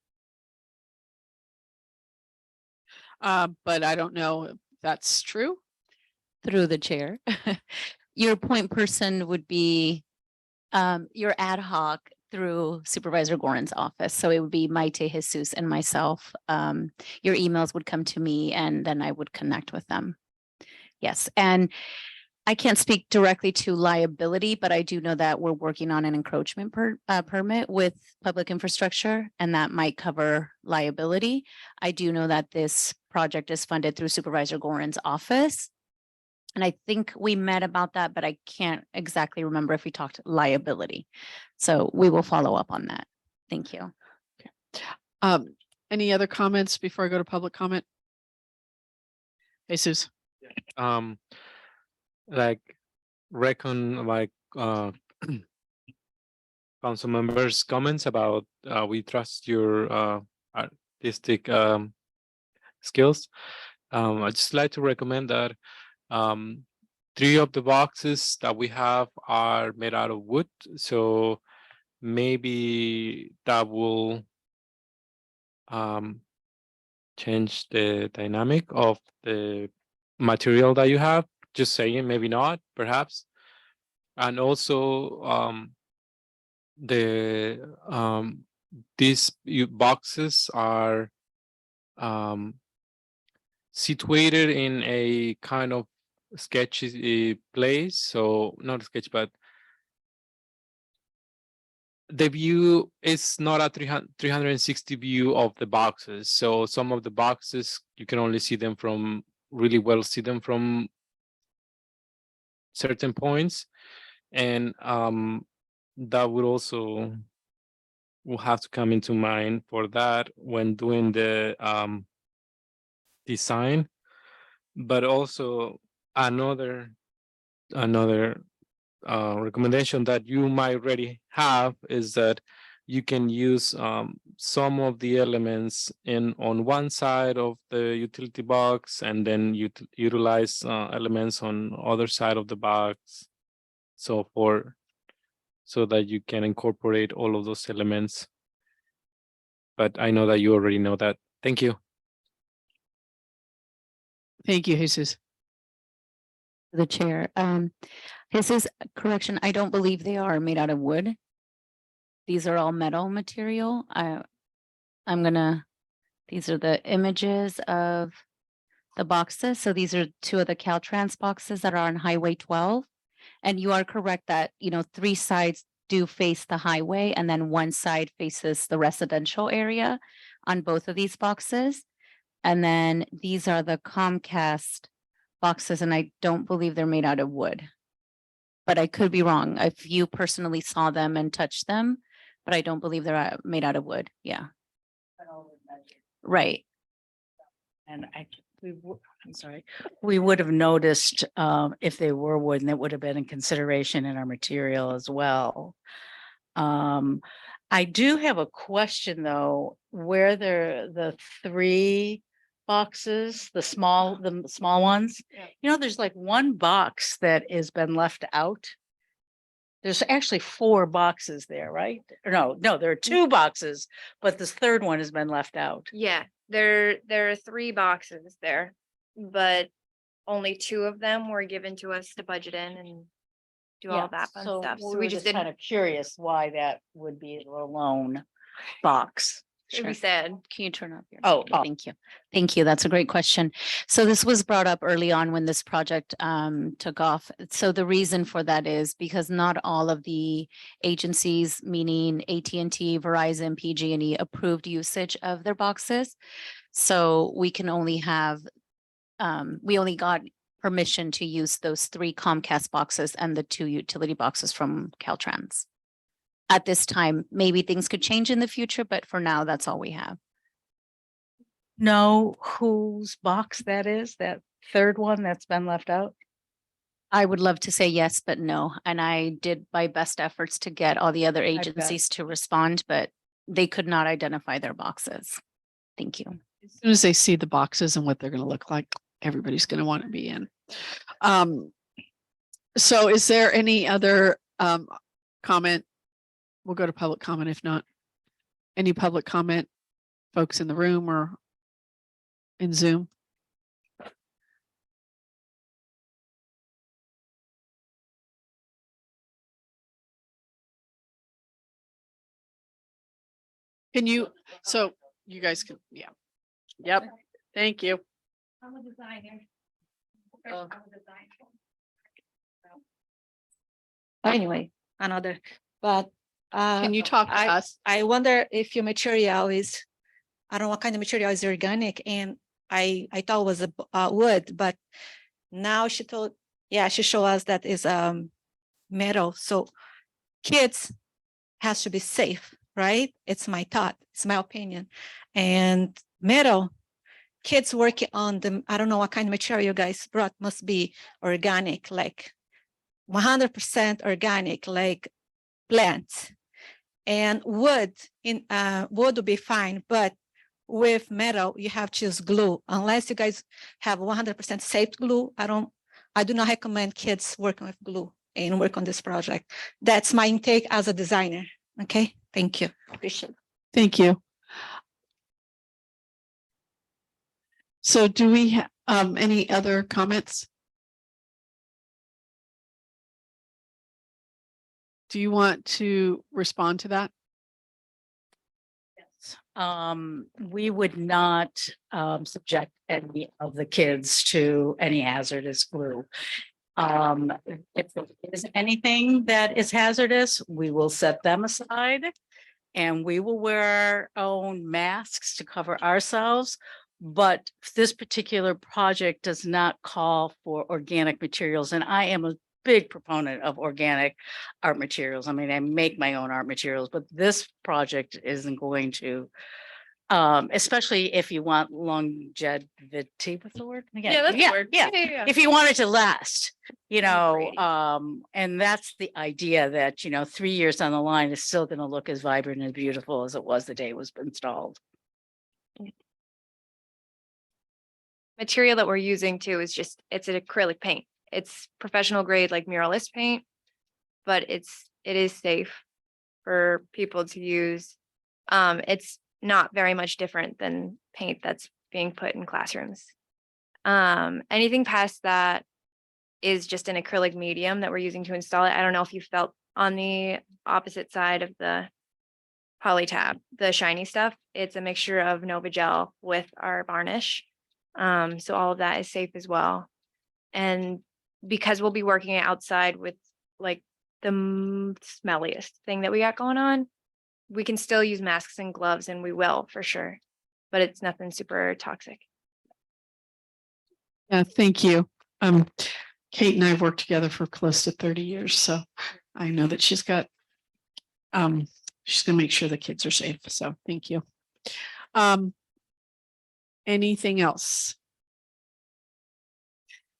but I don't know if that's true. through the chair. Your point person would be your ad hoc through Supervisor Gorin's office. So it would be Maite, Jesus, and myself. Your emails would come to me and then I would connect with them. Yes, and I can't speak directly to liability, but I do know that we're working on an encroachment permit with public infrastructure, and that might cover liability. I do know that this project is funded through Supervisor Gorin's office. And I think we met about that, but I can't exactly remember if we talked liability. So we will follow up on that. Thank you. Any other comments before I go to public comment? Jesus. Like council members' comments about we trust your artistic skills. I'd just like to recommend that 3 of the boxes that we have are made out of wood, so maybe that will change the dynamic of the material that you have. Just saying, maybe not, perhaps. And also these boxes are situated in a kind of sketchy place. So not a sketch, but the view is not a 360 view of the boxes. So some of the boxes you can only see them from certain points, and that would also will have to come into mind for that when doing the design. But also another recommendation that you might already have is that you can use some of the elements on one side of the utility box, and then utilize elements on other side of the box, so that you can incorporate all of those elements. But I know that you already know that. Thank you. Thank you, Jesus. The chair. Jesus, correction, I don't believe they are made out of wood. These are all metal material. These are the images of the boxes. So these are 2 of the Caltrans boxes that are on Highway 12. And you are correct that, 3 sides do face the highway, and then 1 side faces the residential area on both of these boxes. And then these are the Comcast boxes, and I don't believe they're made out of wood. But I could be wrong if you personally saw them and touched them, but I don't believe they're made out of wood. Yeah. Right. And I'm sorry, we would have noticed if they were wood, and it would have been in consideration in our material as well. I do have a question though, where the 3 boxes, the small ones, there's like 1 box that has been left out. There's actually 4 boxes there, right? Or no, there are 2 boxes, but this 3rd one has been left out. Yeah, there are 3 boxes there, but only 2 of them were given to us to budget in and do all that fun stuff. So we just kind didn't. of curious why that would be a lone box. It'd be sad. Can you turn up your? Oh, Thank you. Thank you. That's a great question. So this was brought up early on when this project took off. So the reason for that is because not all of the agencies, meaning AT&T, Verizon, PG&E, approved usage of their boxes. So we can only have, we only got permission to use those 3 Comcast boxes and the 2 utility boxes from Caltrans. At this time, maybe things could change in the future, but for now, that's all we have. Know whose box that is, that 3rd one that's been left out? I would love to say yes, but no. And I did my best efforts to get all the other agencies to respond, but they could not identify their boxes. Thank you. As soon as they see the boxes and what they're going to look like, everybody's going to want to be in. So is there any other comment? We'll go to public comment if not. Any public comment, folks in the room or in Zoom? Can you, so you guys can, yeah. Yep, thank you. I'm a designer. Oh. Anyway, another, but. Can you talk to us? I wonder if your material is, I don't know what kind of material is organic, and I thought it was a wood, but now she told, yeah, she showed us that is metal. So kids has to be safe, right? It's my thought, it's my opinion. And metal, kids working on them, I don't know what kind of material you guys brought, must be organic, like 100% organic, like plants. And wood would be fine, but with metal, you have to use glue. Unless you guys have 100% safe glue, I do not recommend kids working with glue and work on this project. That's my intake as a designer. Okay, thank you. Appreciate it. Thank you. So do we have any other comments? Do you want to respond to that? We would not subject any of the kids to any hazardous glue. If there is anything that is hazardous, we will set them aside and we will wear our own masks to cover ourselves. But this particular project does not call for organic materials, and I am a big proponent of organic art materials. I mean, I make my own art materials, but this project isn't going to, especially if you want longevity, what's the word? Again, Yeah, that's the word. Yeah. Yeah. If you want it to last, and that's the idea that, 3 years down the line is still going to look as vibrant and beautiful as it was the day it was installed. Material that we're using too is it's an acrylic paint. It's professional grade like muralist paint, but it is safe for people to use. It's not very much different than paint that's being put in classrooms. Anything past that is just an acrylic medium that we're using to install it. I don't know if you felt on the opposite side of the poly tab, the shiny stuff. It's a mixture of Nova Gel with our varnish. So all of that is safe as well. And because we'll be working outside with like the smelliest thing that we got going on, we can still use masks and gloves, and we will for sure, but it's nothing super toxic. Yeah, thank you. Kate and I have worked together for close to 30 years, so I know that she's got, she's gonna make sure the kids are safe, so thank you. Anything else?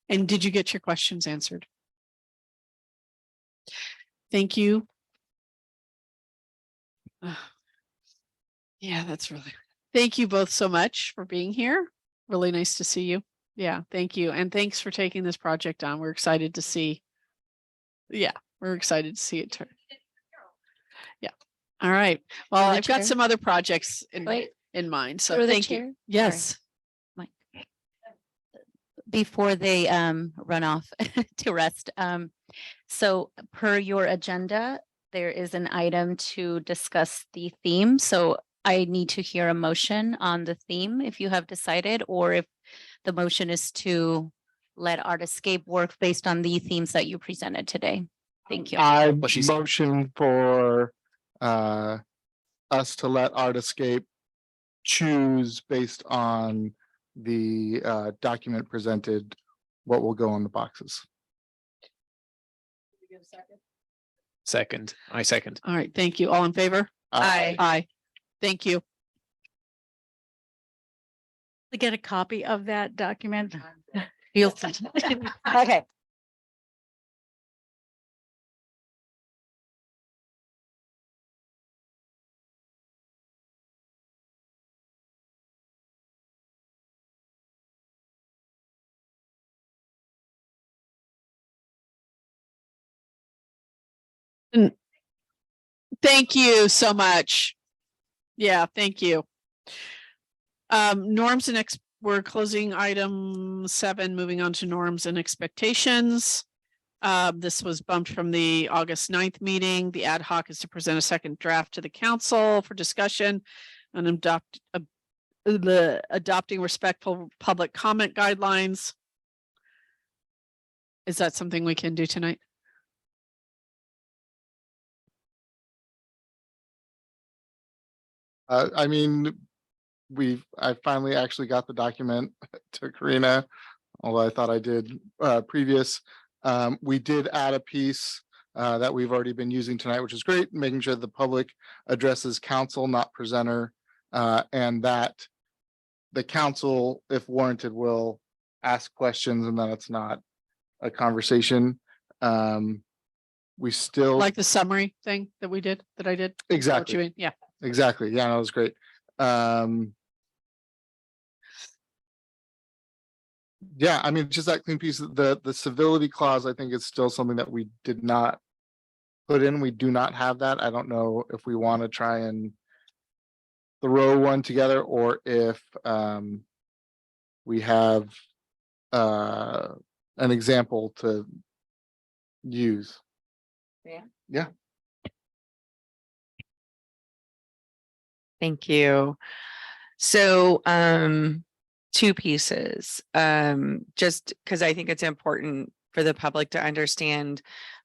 And did you get your questions answered? Thank you. Yeah, that's really, thank you both so much for being here. Really nice to see you. Yeah, thank you. And thanks for taking this project on. We're excited to see. Yeah, we're excited to see it turn. Yeah. All right. Well, I've got some other projects in mind. So thank you. Yes. Before they run off to rest. So per your agenda, there is an item to discuss the theme. So I need to hear a motion on the theme if you have decided, or if the motion is to let Artscape work based on the themes that you presented today. Thank you. I motion for us to let Artscape choose based on the document presented, what will go in the boxes. Second. I second. All right. Thank you. All in favor? Aye. Aye. Thank you. To get a copy of that document. Okay. Thank you so much. Yeah, thank you. Norms and we're closing item 7, moving on to norms and expectations. This was bumped from the August 9th meeting. The ad hoc is to present a second draft to the council for discussion and adopting respectful public comment guidelines. Is that something we can do tonight? I mean, I finally actually got the document to Karina, although I thought I did previous. We did add a piece that we've already been using tonight, which is great, making sure the public addresses council, not presenter, and that the council, if warranted, will ask questions and that it's not a conversation. We still Like the summary thing that we did, that I did? Is that what exactly. you mean? Yeah. Exactly. Yeah, that was great. Yeah, I mean, just that clean piece of the civility clause, I think is still something that we did not put in. We do not have that. I don't know if we want to try and throw one together or if we have an example to use. Yeah. Thank you. So, two pieces, just because I think it's important for the public to understand.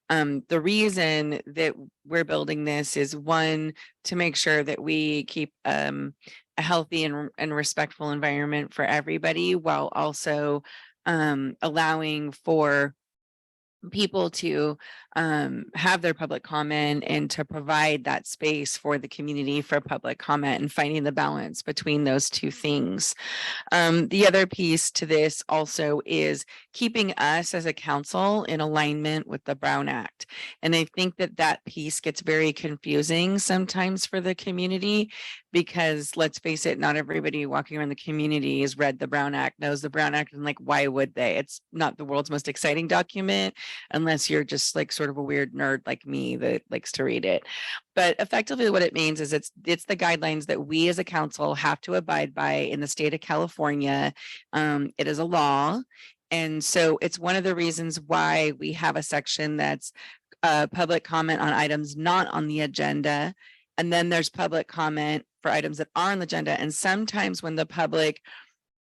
The reason that we're building this is, one, to make sure that we keep a healthy and respectful environment for everybody, while also allowing for people to have their public comment and to provide that space for the community for public comment, and finding the balance between those two things. The other piece to this also is keeping us as a council in alignment with the Brown Act. And I think that that piece gets very confusing sometimes for the community, because let's face it, not everybody walking around the community has read the Brown Act, knows the Brown Act, and like, why would they? It's not the world's most exciting document unless you're just like sort of a weird nerd like me that likes to read it. But effectively what it means is it's the guidelines that we as a council have to abide by in the state of California. It is a law. And so it's one of the reasons why we have a section that's public comment on items not on the agenda. And then there's public comment for items that are on the agenda. And sometimes when the public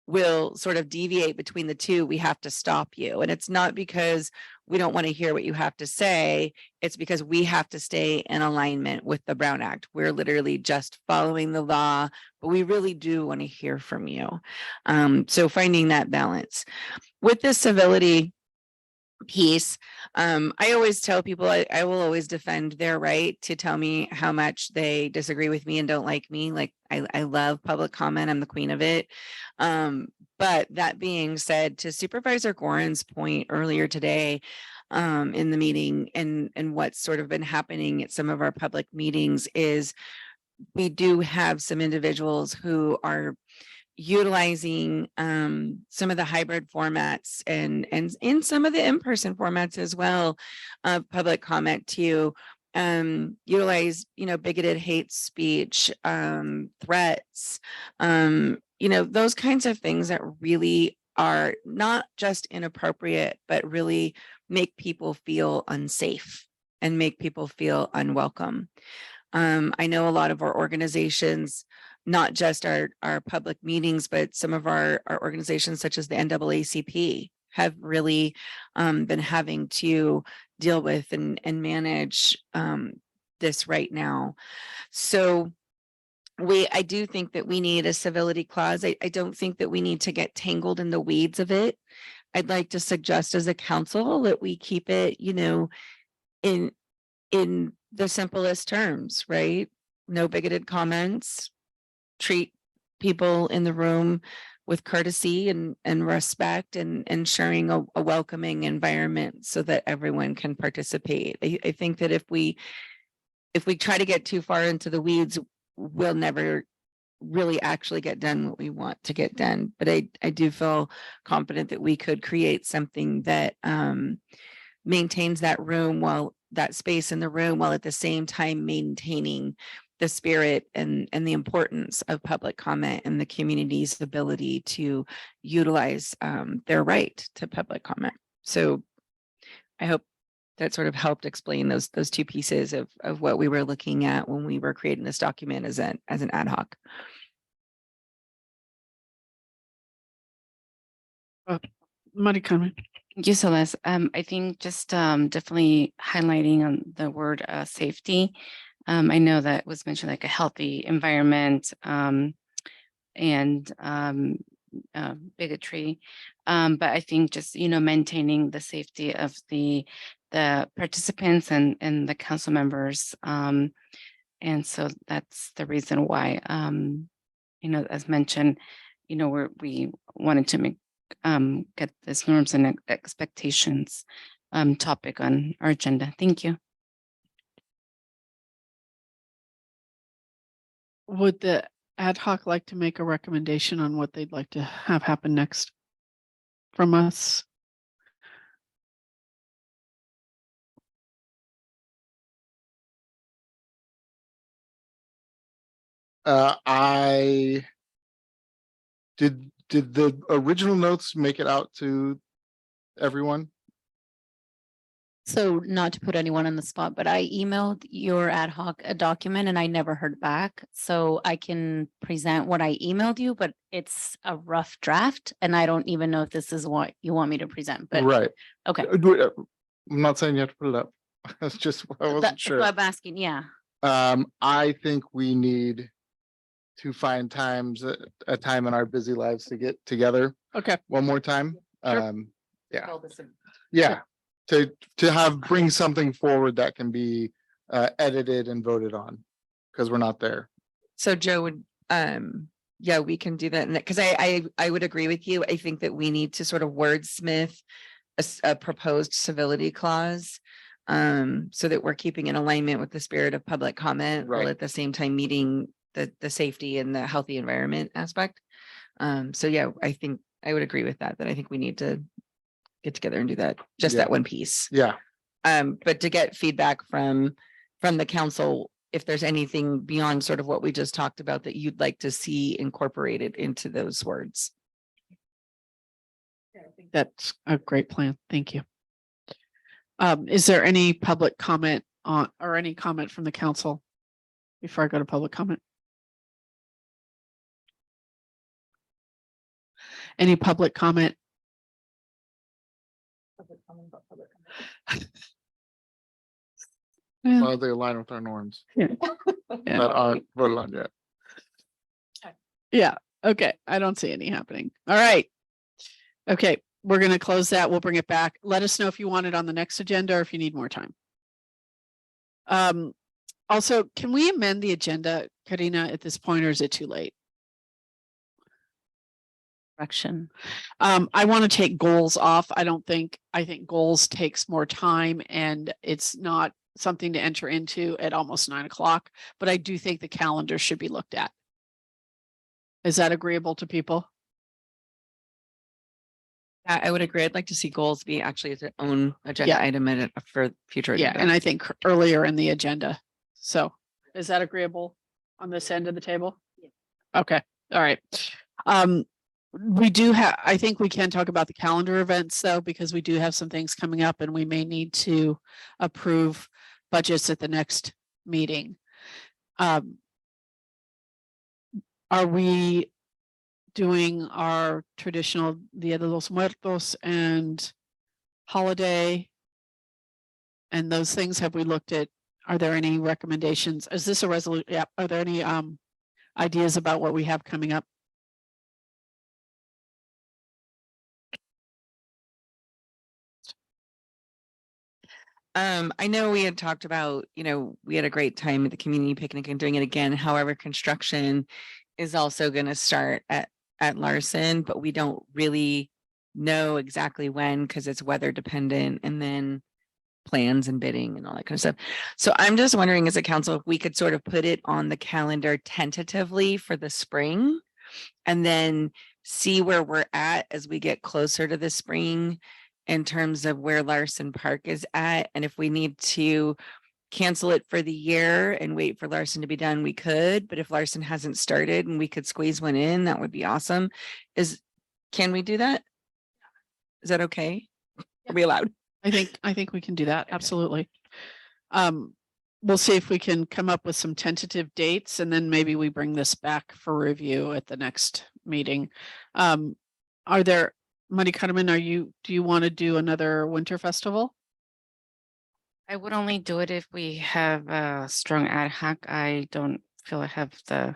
will sort of deviate between the two, we have to stop you. And it's not because we don't want to hear what you have to say. It's because we have to stay in alignment with the Brown Act. We're literally just following the law, but we really do want to hear from you. So finding that balance. With the civility piece, I always tell people I will always defend their right to tell me how much they disagree with me and don't like me. Like I love public comment. I'm the queen of it. But that being said, to Supervisor Gorin's point earlier today in the meeting, and what's sort of been happening at some of our public meetings, is we do have some individuals who are utilizing some of the hybrid formats and in some of the in-person formats as well of public comment to utilize, bigoted hate speech, threats, those kinds of things that really are not just inappropriate, but really make people feel unsafe and make people feel unwelcome. I know a lot of our organizations, not just our public meetings, but some of our organizations such as the NAACP have really been having to deal with and manage this right now. So I do think that we need a civility clause. I don't think that we need to get tangled in the weeds of it. I'd like to suggest as a council that we keep it, in the simplest terms, right? No bigoted comments, treat people in the room with courtesy and respect, and ensuring a welcoming environment so that everyone can participate. I think that if we try to get too far into the weeds, we'll never really actually get done what we want to get done. But I do feel confident that we could create something that maintains that space in the room, while at the same time maintaining the spirit and the importance of public comment and the community's ability to utilize their right to public comment. So I hope that sort of helped explain those two pieces of what we were looking at when we were creating this document as an ad hoc. Mari Carmen. Thank you, Celeste. I think just definitely highlighting on the word safety. I know that was mentioned like a healthy environment and bigotry. But I think just, maintaining the safety of the participants and the council members. And so that's the reason why, as mentioned, we wanted to make get this norms and expectations topic on our agenda. Thank you. Would the ad hoc like to make a recommendation on what they'd like to have happen next from us? Did the original notes make it out to everyone? So not to put anyone on the spot, but I emailed your ad hoc a document and I never heard back. So I can present what I emailed you, but it's a rough draft and I don't even know if this is what you want me to present, but. Right. Okay. I'm not saying you have to put it up. That's just, I wasn't That's sure. what I'm asking, yeah. I think we need to find a time in our busy lives to get together. Okay. One more time. Sure. Yeah. To bring something forward that can be edited and voted on, because we're not there. So Joe would, yeah, we can do that. Because I would agree with you. I think that we need to sort of wordsmith a proposed civility clause so that we're keeping in alignment with the spirit of public comment, while at the same time meeting the safety and the healthy environment aspect. So yeah, I think I would agree with that I think we need to get together and do that, just that one piece. Yeah. But to get feedback from the council, if there's anything beyond sort of what we just talked about that you'd like to see incorporated into those words. I think that's a great plan. Thank you. Is there any public comment or any comment from the council before I go to public comment? Any public comment? Well, they align with our norms. Yeah. That aren't voted on yet. Yeah. Okay. I don't see any happening. All right. Okay. We're going to close that. We'll bring it back. Let us know if you want it on the next agenda or if you need more time. Also, can we amend the agenda, Karina, at this point, or is it too late? Correction. I want to take goals off. I think goals takes more time and it's not something to enter into at almost 9 o'clock, but I do think the calendar should be looked at. Is that agreeable to people? I would agree. I'd like to see goals be actually its own agenda item for future. Yeah, agenda. and I think earlier in the agenda. So is that agreeable on this end of the table? Yeah. Okay. All right. We do have, I think we can talk about the calendar events though, because we do have some things coming up and we may need to approve budgets at the next meeting. Are we doing our traditional Dia de los Muertos and holiday and those things? Have we looked at, are there any recommendations? Is this a resolution? Yeah. Are there any ideas about what we have coming up? I know we had talked about, we had a great time at the community picnic and doing it again. However, construction is also going to start at Larson, but we don't really know exactly when because it's weather dependent and then plans and bidding and all that kind of stuff. So I'm just wondering as a council, if we could sort of put it on the calendar tentatively for the spring and then see where we're at as we get closer to the spring in terms of where Larson Park is at. And if we need to cancel it for the year and wait for Larson to be done, we could, but if Larson hasn't started and we could squeeze one in, that would be awesome. Can we do that? Is that okay? Are we allowed? I think we can do that. Absolutely. We'll see if we can come up with some tentative dates and then maybe we bring this back for review at the next meeting. Are there, Mari Carmen, do you want to do another winter festival? I would only do it if we have a strong ad hoc. I don't feel I have the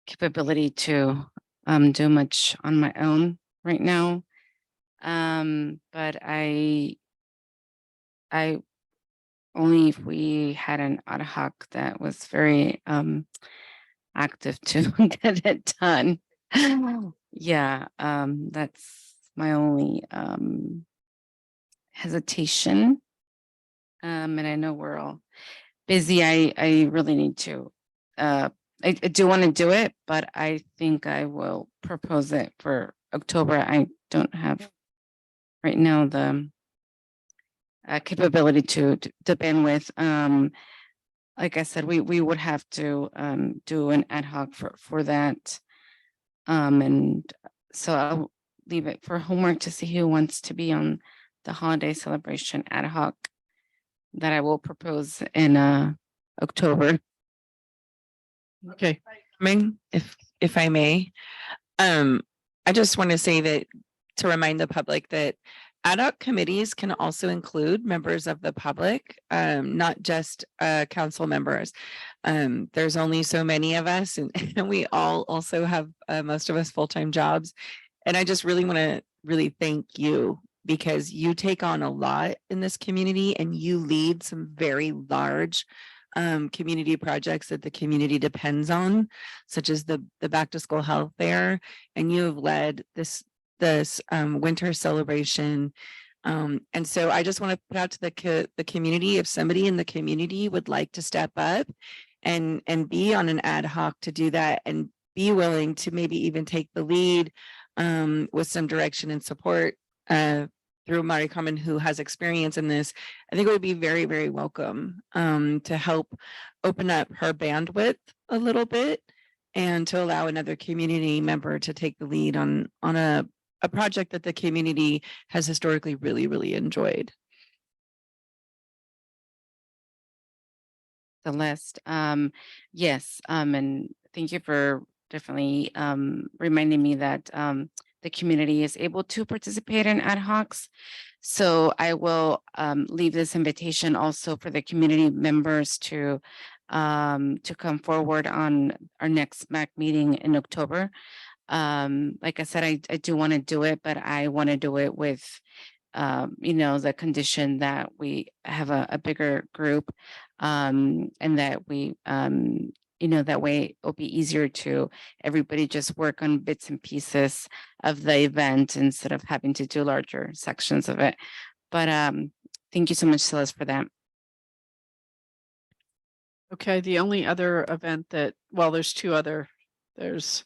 capability to do much on my own right now. But I only if we had an ad hoc that was very active to get it done. Yeah, that's my only hesitation. And I know we're all busy. I really need to I do want to do it, but I think I will propose it for October. I don't have right now the capability to bandwidth. Like I said, we would have to do an ad hoc for that. And so I'll leave it for homework to see who wants to be on the holiday celebration ad hoc that I will propose in October. Okay. If I may, I just want to say that to remind the public that ad hoc committees can also include members of the public, not just council members. There's only so many of us, and we all also have most of us full-time jobs. And I just really want to really thank you because you take on a lot in this community and you lead some very large community projects that the community depends on, such as the back to school health fair, and you have led this winter celebration. And so I just want to put out to the community, if somebody in the community would like to step up and be on an ad hoc to do that and be willing to maybe even take the lead with some direction and support through Mari Carmen, who has experience in this, I think it would be very, very welcome to help open up her bandwidth a little bit and to allow another community member to take the lead on a project that the community has historically really, really enjoyed. The list. Yes, and thank you for definitely reminding me that the community is able to participate in ad hocs. So I will leave this invitation also for the community members to come forward on our next MAC meeting in October. Like I said, I do want to do it, but I want to do it with the condition that we have a bigger group and that we that way it'll be easier to everybody just work on bits and pieces of the event instead of having to do larger sections of it. But thank you so much, Celeste, for that. Okay, the only other event there's two other, there's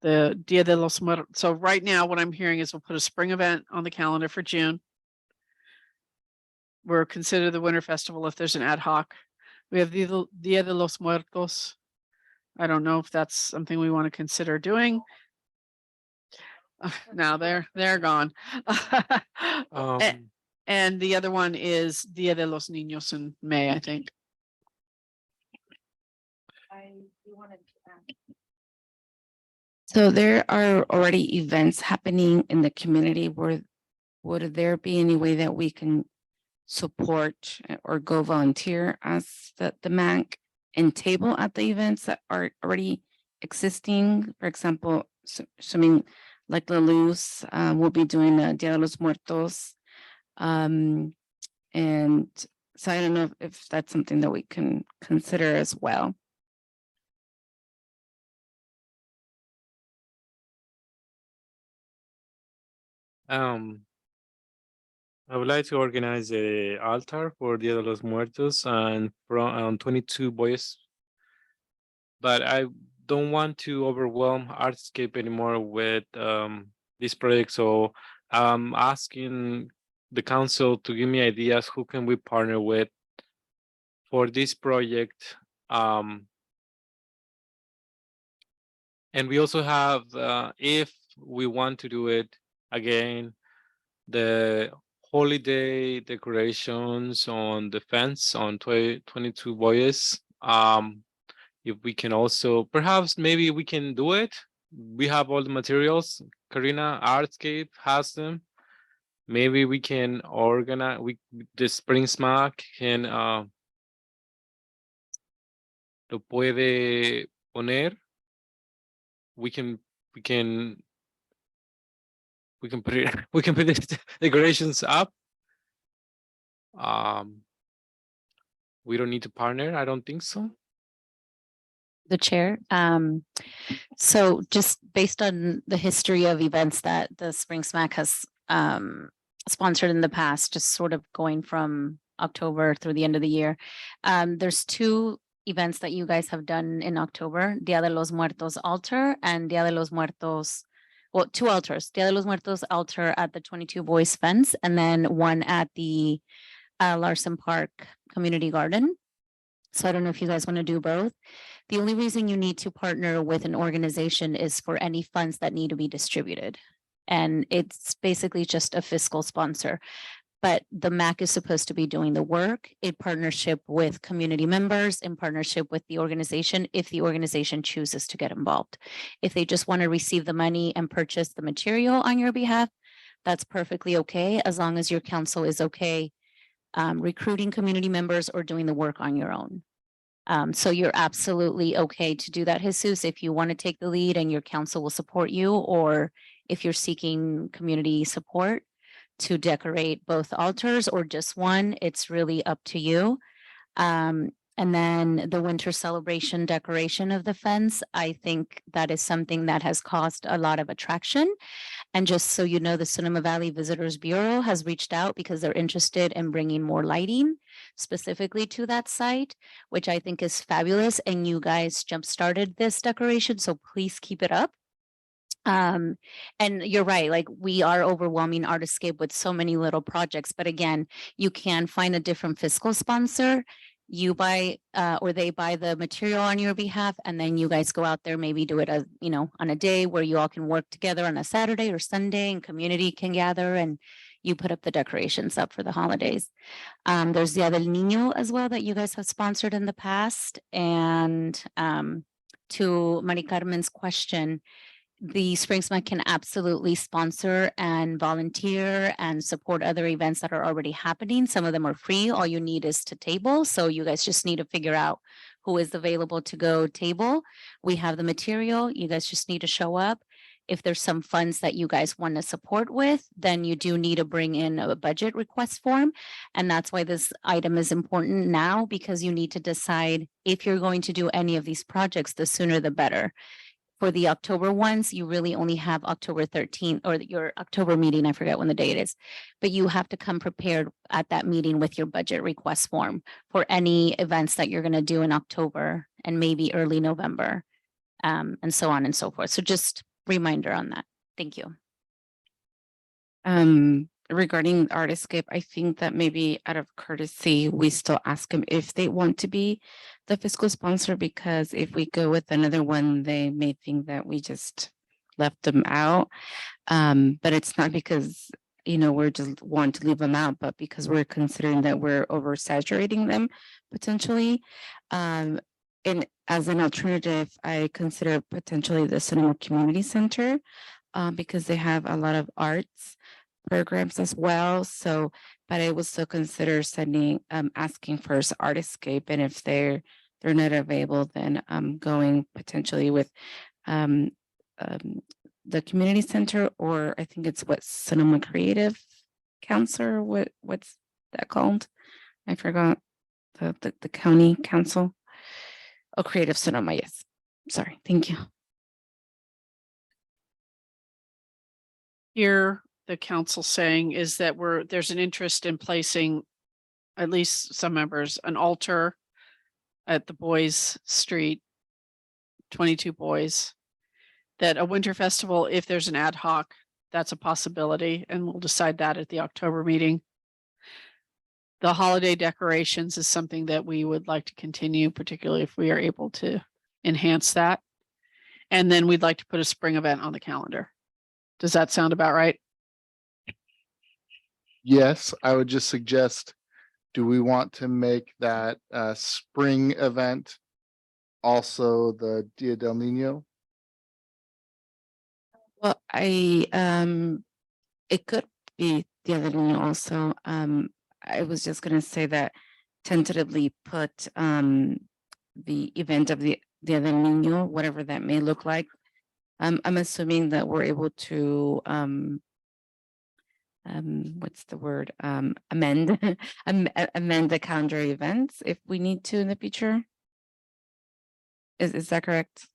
the Dia de los Muertos. So right now what I'm hearing is we'll put a spring event on the calendar for June. We'll consider the Winter Festival if there's an ad hoc. We have the Dia de los Muertos. I don't know if that's something we want to consider doing. Now they're gone. And the other one is Dia de los Niños in May, I think. So there are already events happening in the community. Would there be any way that we can support or go volunteer as the MAC and table at the events that are already existing? For example, assuming like La Luz will be doing Dia de los Muertos. And so I don't know if that's something that we can consider as well. I would like to organize a altar for Dia de los Muertos and from 22 boys, but I don't want to overwhelm Artscape anymore with this project. So I'm asking the council to give me ideas. Who can we partner with for this project? And we also have, if we want to do it again, the holiday decorations on the fence on 22 Boyes. If we can also, perhaps maybe we can do it. We have all the materials. Karina, Artscape has them. Maybe we can organize, the Spring Smack can, lo puede poner. We can put it, we can put the decorations up. We don't need to partner. I don't think so. The chair. So just based on the history of events that the Spring Smack has sponsored in the past, just sort of going from October through the end of the year. There's two events that you guys have done in October, Dia de los Muertos altar and Dia de los Muertos, well, two altars, Dia de los Muertos altar at the 22 Boys fence, and then one at the Larson Park Community Garden. So I don't know if you guys want to do both. The only reason you need to partner with an organization is for any funds that need to be distributed. And it's basically just a fiscal sponsor. But the MAC is supposed to be doing the work in partnership with community members, in partnership with the organization, if the organization chooses to get involved. If they just want to receive the money and purchase the material on your behalf, that's perfectly okay, as long as your council is okay recruiting community members or doing the work on your own. So you're absolutely okay to do that, Jesus, if you want to take the lead and your council will support you, or if you're seeking community support to decorate both altars or just one, it's really up to you. And then the winter celebration decoration of the fence, I think that is something that has caused a lot of attraction. And just so you know, the Sonoma Valley Visitors Bureau has reached out because they're interested in bringing more lighting specifically to that site, which I think is fabulous. And you guys jump-started this decoration, so please keep it up. And you're right, like we are overwhelming Artscape with so many little projects, but again, you can find a different fiscal sponsor. You buy or they buy the material on your behalf, and then you guys go out there, maybe do it as, you know, on a day where you all can work together on a Saturday or Sunday and community can gather and you put up the decorations up for the holidays. There's Dia del Niño as well that you guys have sponsored in the past. And to Mari Carmen's question, the Spring Smack can absolutely sponsor and volunteer and support other events that are already happening. Some of them are free. All you need is to table. So you guys just need to figure out who is available to go table. We have the material. You guys just need to show up. If there's some funds that you guys want to support with, then you do need to bring in a budget request form. And that's why this item is important now, because you need to decide if you're going to do any of these projects, the sooner the better. For the October ones, you really only have October 13th or your October meeting. I forget when the date is, but you have to come prepared at that meeting with your budget request form for any events that you're going to do in October and maybe early November, and so on and so forth. So just reminder on that. Thank you. Regarding Artscape, I think that maybe out of courtesy, we still ask them if they want to be the fiscal sponsor, because if we go with another one, they may think that we just left them out. But it's not because, you know, we're just want to leave them out, but because we're considering that we're oversaturating them potentially. And as an alternative, I consider potentially the Sonoma Community Center because they have a lot of arts programs as well. So, but I would still consider sending, asking first Artscape, and if they're not available, then going potentially with the community center, or I think it's what Sonoma Creative Council, what's that called? I forgot the county council. Oh, Creative Sonoma, yes. Sorry, thank you. Here, the council saying is that there's an interest in placing, at least some members, an altar at the Boys Street, 22 Boys, that a winter festival, if there's an ad hoc, that's a possibility, and we'll decide that at the October meeting. The holiday decorations is something that we would like to continue, particularly if we are able to enhance that. And then we'd like to put a spring event on the calendar. Does that sound about right? yes, I would just suggest, do we want to make that spring event also the Dia del Nino? Well, it could be the other one also. I was just gonna say that tentatively put, the event of the other Nino, whatever that may look like. I'm assuming that we're able to, what's the word? Amend, amend the calendar events if we need to in the future. Is that correct?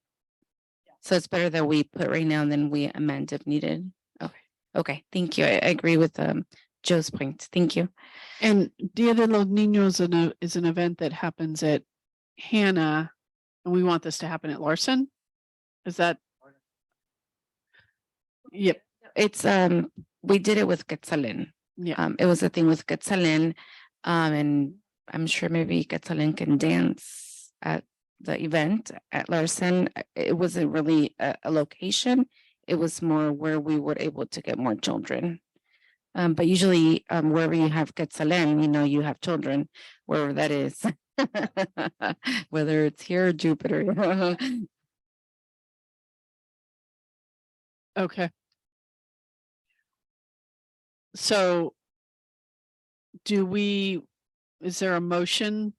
So it's better that we put right now and then we amend if needed. Okay, okay, thank you. I agree with Joe's point. Thank you. And Dia de los Niños is an event that happens at Hannah, and we want this to happen at Larson. Is that? Yep. It's we did it with Quetzalén. Yeah. It was a thing with Quetzalén, and I'm sure maybe Quetzalén can dance at the event at Larson. It wasn't really a location. It was more where we were able to get more children. But usually, wherever you have Quetzalén, you know, you have children, wherever that is, whether it's here or Jupiter. Okay. So is there a motion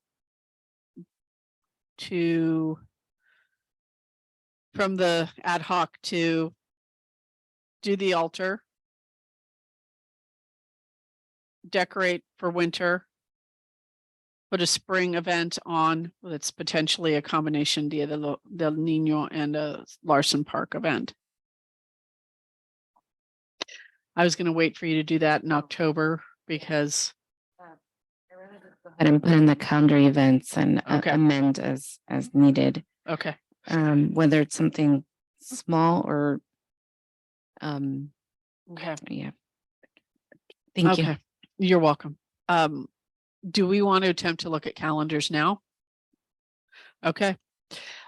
from the ad hoc to do the altar, decorate for winter, put a spring event on that's potentially a combination Dia del Nino and a Larson Park event? I was going to wait for you to do that in October because And put in the calendar events and amend as needed. Okay. Whether it's something small or Okay. yeah. Thank you. You're welcome. Do we want to attempt to look at calendars now? Okay.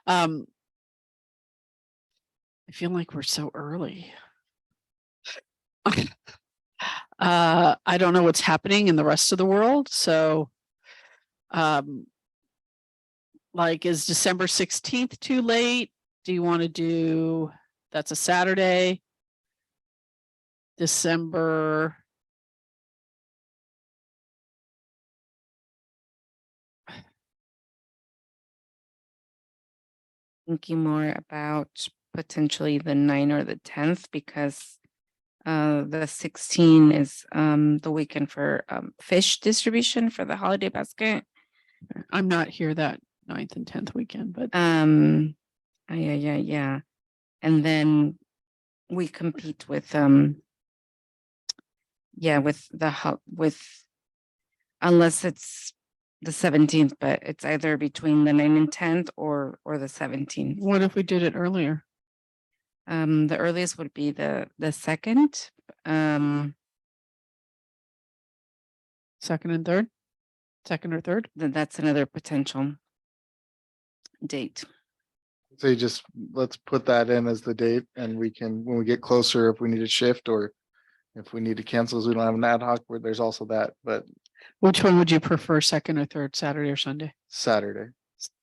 I feel like we're so early. I don't know what's happening in the rest of the world. So, like, is December 16th too late? Do you want to do, that's a Saturday, December? Thinking more about potentially the 9th or the 10th because the 16th is the weekend for fish distribution for the holiday basket. I'm not here that 9th and 10th weekend, but yeah. And then we compete with unless it's the 17th, but it's either between the 9th and 10th or the 17th. What if we did it earlier? The earliest would be the 2nd. Second and third? Second or third? Then that's another potential date. So let's put that in as the date and we can, when we get closer, if we need to shift or if we need to cancel, as we don't have an ad hoc where there's also that, but Which one would you prefer, second or third, Saturday or Sunday? Saturday.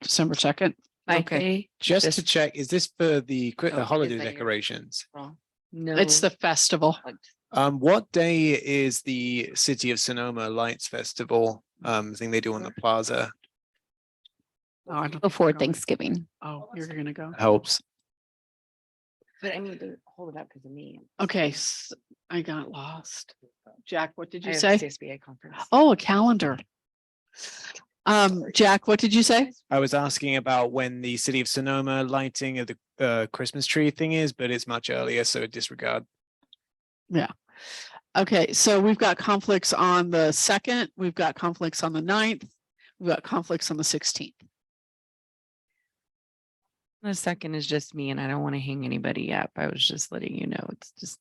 December 2nd. Okay. Just to check, is this for the holiday is that your- decorations? No. It's the festival. What day is the City of Sonoma Lights Festival thing they do on the plaza? Oh, I don't Before Thanksgiving. Oh, you're gonna go. Helps. But I need to hold it up because of me. Okay, I got lost. Jack, what did I you have say? CSBA conference. Oh, a calendar. Jack, what did you say? I was asking about when the City of Sonoma lighting of the Christmas tree thing is, but it's much earlier, so disregard. Yeah. Okay, so we've got conflicts on the 2nd, we've got conflicts on the 9th, we've got conflicts on the 16th. The 2nd is just me and I don't want to hang anybody up. I was just letting you know. It's just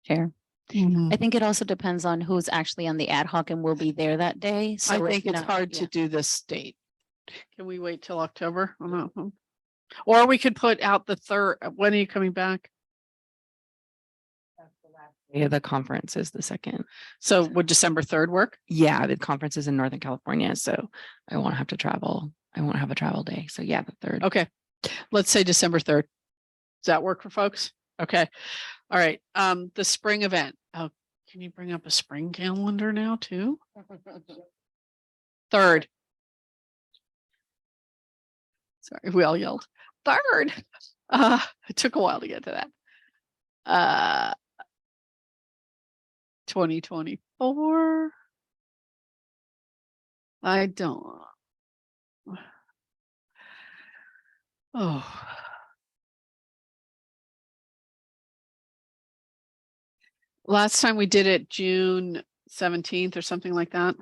Chair. Mhm. I think it also depends on who's actually on the ad hoc and will be there that day. I So think if it's not- hard yeah. to do this date. Can we wait till October? I don't know. Or we could put out the 3rd. When are you coming back? Yeah, the conference is the second. So would December 3rd work? Yeah, the conference is in Northern California, so I won't have to travel. I won't have a travel day. So yeah, the 3rd. Okay, let's say December 3rd. Does that work for folks? Okay. All right. The spring event. Oh, can you bring up a spring calendar now too? 3rd. Sorry, we all yelled 3rd. It took a while to get to that. 2024. I don't. Oh. Last time we did it June 17th or something like that.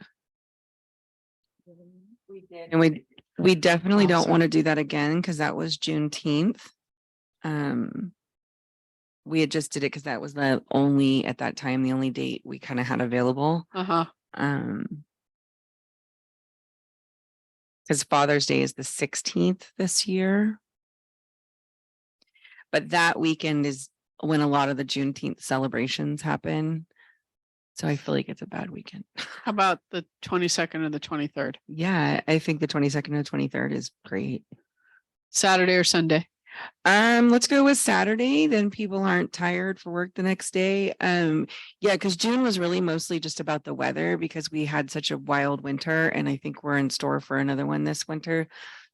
And we definitely don't Awesome. want to do that again because that was Juneteenth. We had just did it because that was the only at that time the only date we kind of had available. Uh-huh. Because Father's Day is the 16th this year. But that weekend is when a lot of the Juneteenth celebrations happen. So I feel like it's a bad weekend. How about the 22nd or the 23rd? Yeah, I think the 22nd and 23rd is great. Saturday or Sunday? Let's go with Saturday. Then people aren't tired for work the next day. Yeah, because June was really mostly just about the weather because we had such a wild winter, and I think we're in store for another one this winter.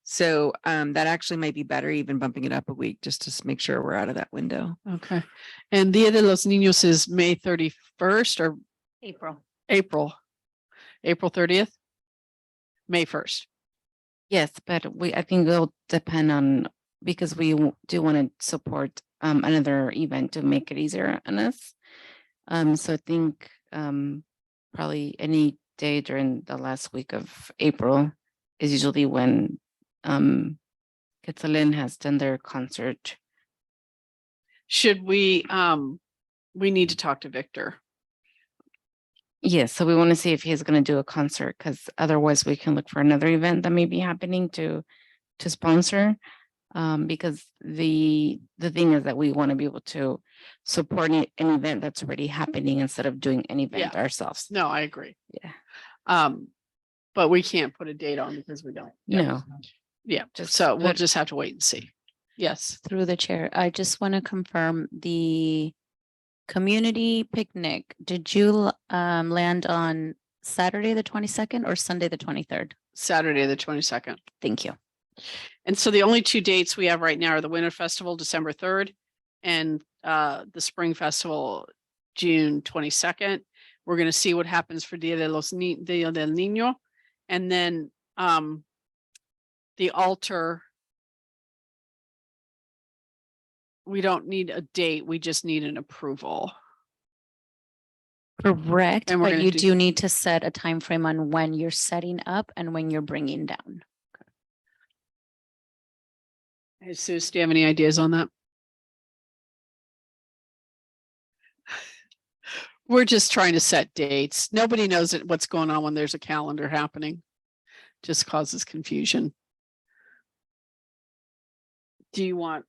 So that actually might be better, even bumping it up a week just to make sure we're out of that window. Okay. And Dia de los Niños is May 31st or April. April 30th? May 1st. Yes, but I think it'll depend on, because we do want to support another event to make it easier on us. So I think probably any day during the last week of April is usually when Quetzalén has done their concert. Should we need to talk to Victor. Yes, so we want to see if he's going to do a concert, because otherwise we can look for another event that may be happening to sponsor. Because the thing is that we want to be able to support an event that's already happening instead of doing an event ourselves. No, I agree. Yeah. But we can't put a date on because we don't. No. Yeah. Just So we'll put- just have to wait and see. Yes. Through the chair, I just want to confirm the community picnic. Did you land on Saturday, the 22nd or Sunday, the 23rd? Saturday, the 22nd. Thank you. And so the only two dates we have right now are the Winter Festival, December 3rd, and the Spring Festival, June 22nd. We're going to see what happens for Dia del Niño. And then the altar, we don't need a date. We just need an approval. Correct, And we're but gonna you do- do need to set a time frame on when you're setting up and when you're bringing down. Jesus, do you have any ideas on that? We're just trying to set dates. Nobody knows what's going on when there's a calendar happening. Just causes confusion. Do you want,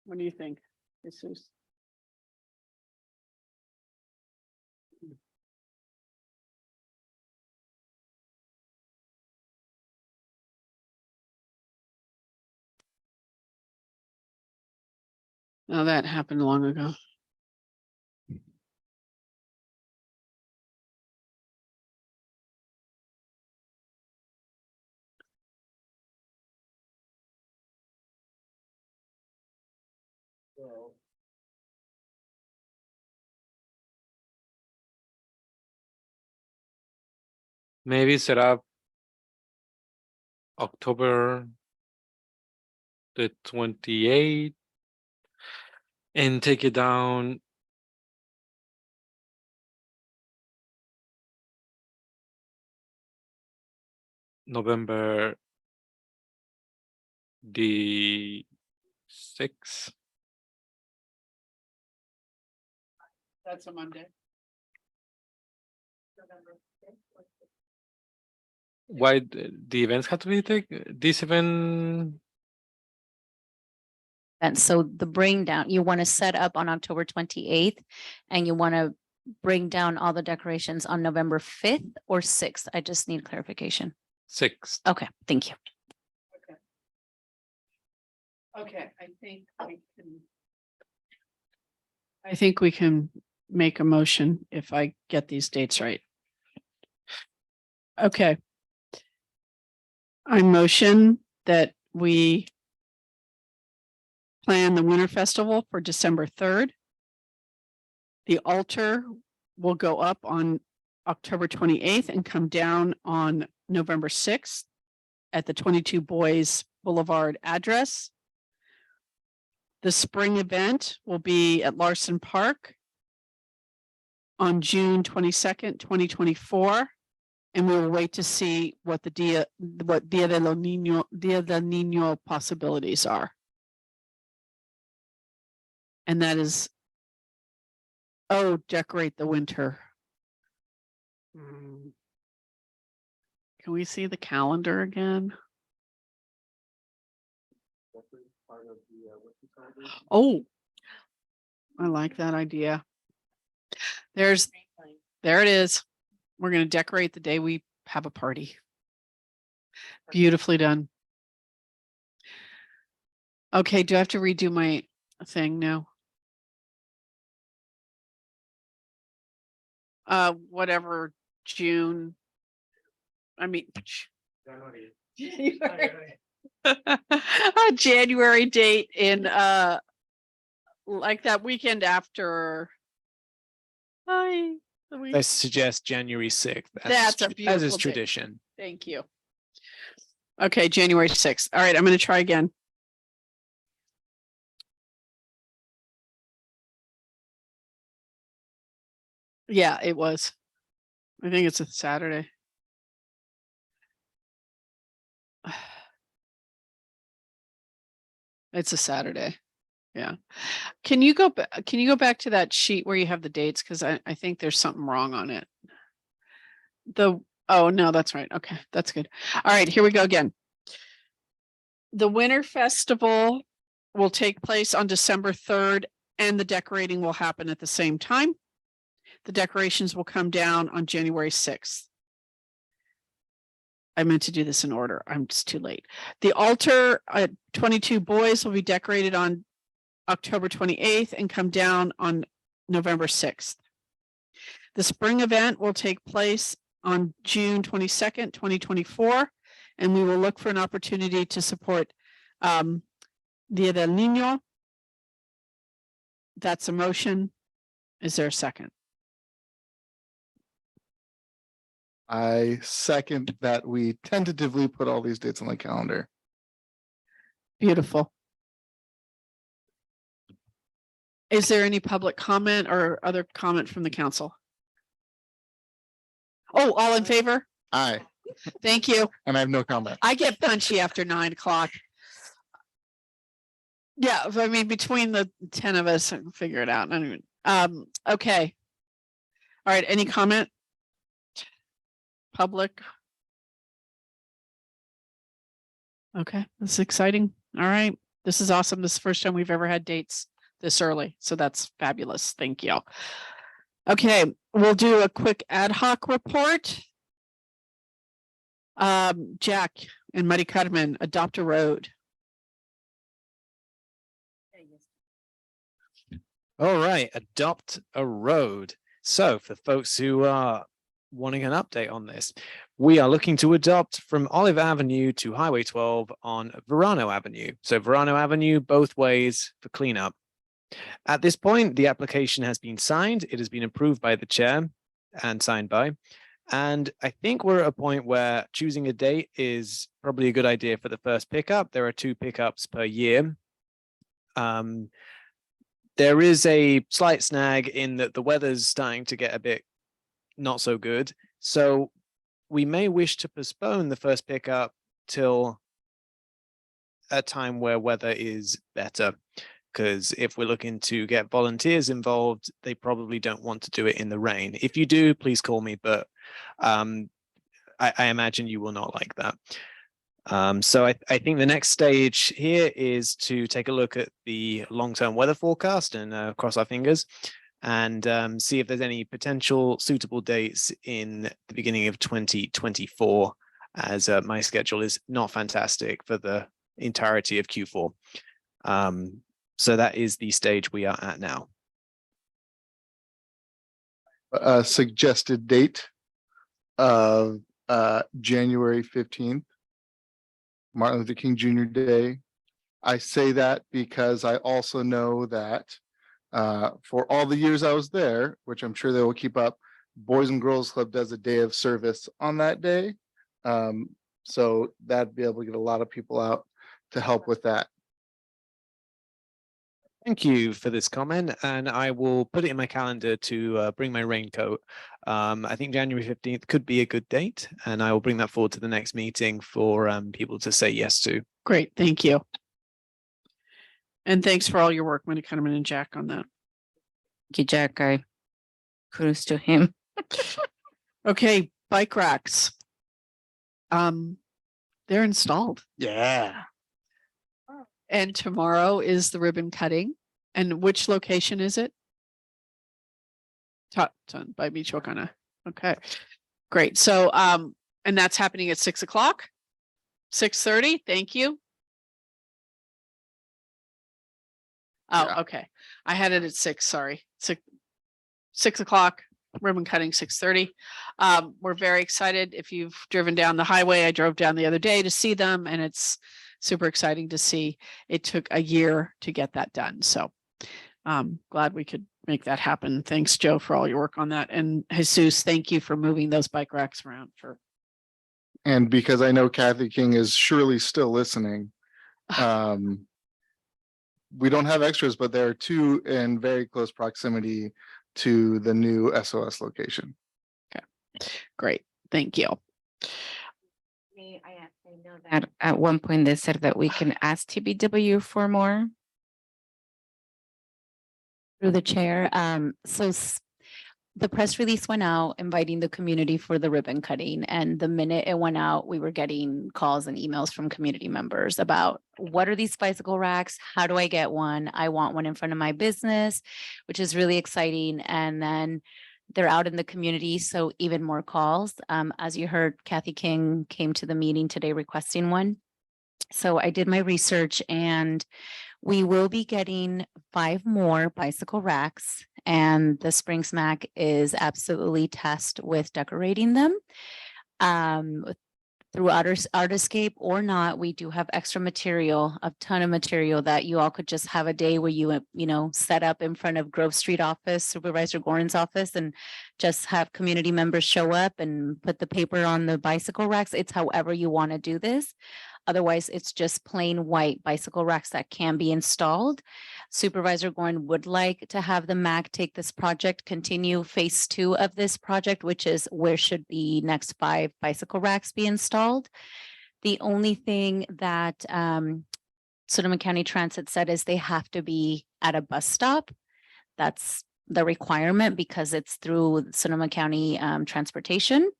what do you think, Jesus? No, that happened long ago. Maybe set up October the 28th and take it down November the 6th. That's a Monday. Why the events have to be this event? And so the bring down, you want to set up on October 28th and you want to bring down all the decorations on November 5th or 6th? I just need clarification. 6. Okay, thank you. Okay, I think we can make a motion if I get these dates right. Okay. I motion that we plan the Winter Festival for December 3rd. The altar will go up on October 28th and come down on November 6th at the 22 Boys Boulevard address. The spring event will be at Larson Park on June 22nd, 2024. And we will wait to see what the Dia del Niño possibilities are. And that is, decorate the winter. Can we see the calendar again? Oh, I like that idea. There it is. We're going to decorate the day we have a party. Beautifully done. Okay, do I have to redo my thing now? Whatever, June. I mean, a January date in like that weekend after. I suggest January 6th. That's a as beautiful is date. tradition. Thank you. Okay, January 6th. All right, I'm going to try again. Yeah, it was. I think it's a Saturday. It's a Saturday. Yeah. Can you go back to that sheet where you have the dates? Because I think there's something wrong on it. Oh no, that's right. Okay, that's good. All right, here we go again. The Winter Festival will take place on December 3rd, and the decorating will happen at the same time. The decorations will come down on January 6th. I meant to do this in order. I'm just too late. The altar at 22 Boys will be decorated on October 28th and come down on November 6th. The spring event will take place on June 22nd, 2024, and we will look for an opportunity to support Dia del Niño. That's a motion. Is there a second? I second that we tentatively put all these dates on the calendar. Beautiful. Is there any public comment or other comment from the council? Oh, all in favor? Aye. Thank you. And I have no comment. I get punchy after 9 o'clock. Yeah, I mean, between the 10 of us, I can figure it out. Okay. All right, any comment? Public? Okay, this is exciting. All right, this is awesome. This is the first time we've ever had dates this early, so that's fabulous. Thank you. Okay, we'll do a quick ad hoc report. Jack and Mari Carmen, adopt a road. All right, adopt a road. So for folks who are wanting an update on this, we are looking to adopt from Olive Avenue to Highway 12 on Verano Avenue. So Verano Avenue, both ways for cleanup. At this point, the application has been signed. It has been approved by the chair and signed by. And I think we're at a point where choosing a date is probably a good idea for the first pickup. There are 2 pickups per year. There is a slight snag in that the weather's starting to get a bit not so good. So we may wish to postpone the first pickup till a time where weather is better. Because if we're looking to get volunteers involved, they probably don't want to do it in the rain. If you do, please call me, but I imagine you will not like that. So I think the next stage here is to take a look at the long-term weather forecast and cross our fingers. and see if there's any potential suitable dates in the beginning of 2024, as my schedule is not fantastic for the entirety of Q4. So that is the stage we are at now. A suggested date of January 15th, Martin Luther King Jr. Day. I say that because I also know that for all the years I was there, which I'm sure they will keep up, Boys and Girls Club does a day of service on that day. So that'd be able to get a lot of people out to help with that. Thank you for this comment, and I will put it in my calendar to bring my raincoat. I think January 15th could be a good date, and I will bring that forward to the next meeting for people to say yes to. Great, thank you. And thanks for all your work, Wendy Cunnerman and Jack, on that. Thank you, Jack. I kudos to him. Okay, bike racks. They're installed. Yeah. And tomorrow is the ribbon cutting. And which location is it? Totton by Michoacana. Okay, great. So, and that's happening at 6 o'clock, 6:30. Thank you. Oh, Yeah. okay. I had it at 6. Sorry, 6 o'clock. Ribbon cutting 6:30. We're very excited. If you've driven down the highway, I drove down the other day to see them, and it's super exciting to see. It took a year to get that done. So glad we could make that happen. Thanks, Joe, for all your work on that. And Jesus, thank you for moving those bike racks around for. And because I know Kathy King is surely still listening, we don't have extras, but there are 2 in very close proximity to the new SOS location. Okay, great. Thank you. I know that at one point they said that we can ask TBW for more. Through the chair. The press release went out inviting the community for the ribbon cutting. And the minute it went out, we were getting calls and emails from community members about what are these bicycle racks? How do I get one? I want one in front of my business, which is really exciting. And then they're out in the community, so even more calls. As you heard, Kathy King came to the meeting today requesting one. So I did my research, and we will be getting 5 more bicycle racks, and the Springs MAC is absolutely tasked with decorating them. Through Artiscape or not, we do have extra material, a ton of material that you all could just have a day where you set up in front of Grove Street office, Supervisor Gorin's office, and just have community members show up and put the paper on the bicycle racks. It's however you want to do this. Otherwise, it's just plain white bicycle racks that can be installed. Supervisor Gorin would like to have the MAC take this project, continue phase 2 of this project, which is where should the next 5 bicycle racks be installed. The only thing that Sonoma County Transit said is they have to be at a bus stop. That's the requirement because it's through Sonoma County Transportation.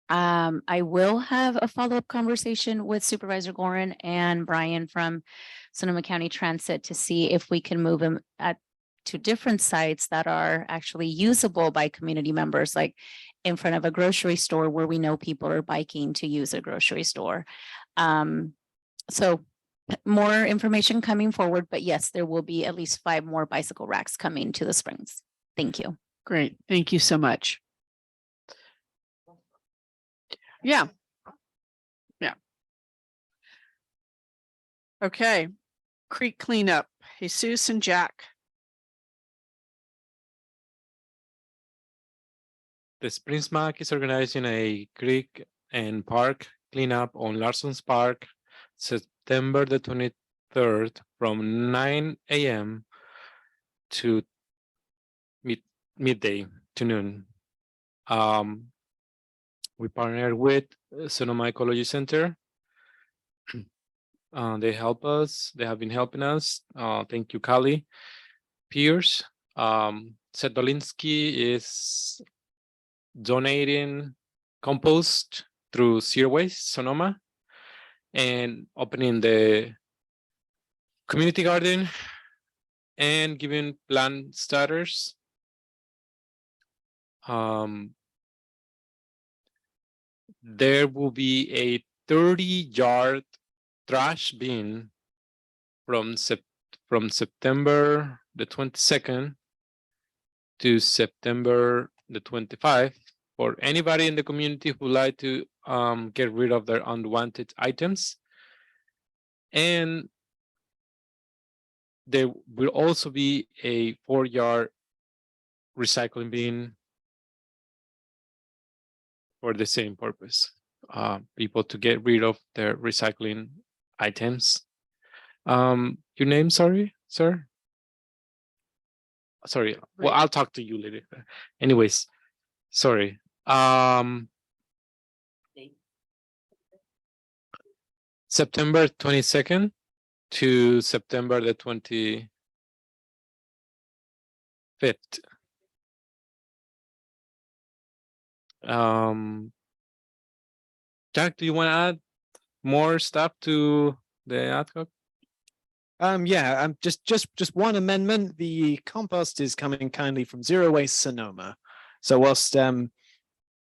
I will have a follow-up conversation with Supervisor Gorin and Brian from Sonoma County Transit to see if we can move them to different sites that are actually usable by community members, like in front of a grocery store where we know people are biking to use a grocery store. So more information coming forward, but yes, there will be at least 5 more bicycle racks coming to the Springs. Thank you. Great. Thank you so much. Yeah. Okay. Creek cleanup. Jesus and Jack. The Springs MAC is organizing a creek and park cleanup on Larson's Park, September the 23rd from 9 a.m. to midday to noon. We partnered with Sonoma Ecology Center. They help us. They have been helping us. Thank you, Kali. Pierce. Seth Dolinsky is donating compost through Zero Waste Sonoma and opening the community garden and giving plant starters there will be a 30-yard trash bin from September the 22nd to September the 25th for anybody in the community who like to get rid of their unwanted items. And there will also be a 4-yard recycling bin for the same purpose. People to get rid of their recycling items. Your name, sorry, sir? Sorry, well, I'll talk to you later. Anyways, sorry. September 22nd to September the 25th. Jack, do you want to add more stuff to the ad hoc? Yeah, just one amendment. The compost is coming kindly from Zero Waste Sonoma. So whilst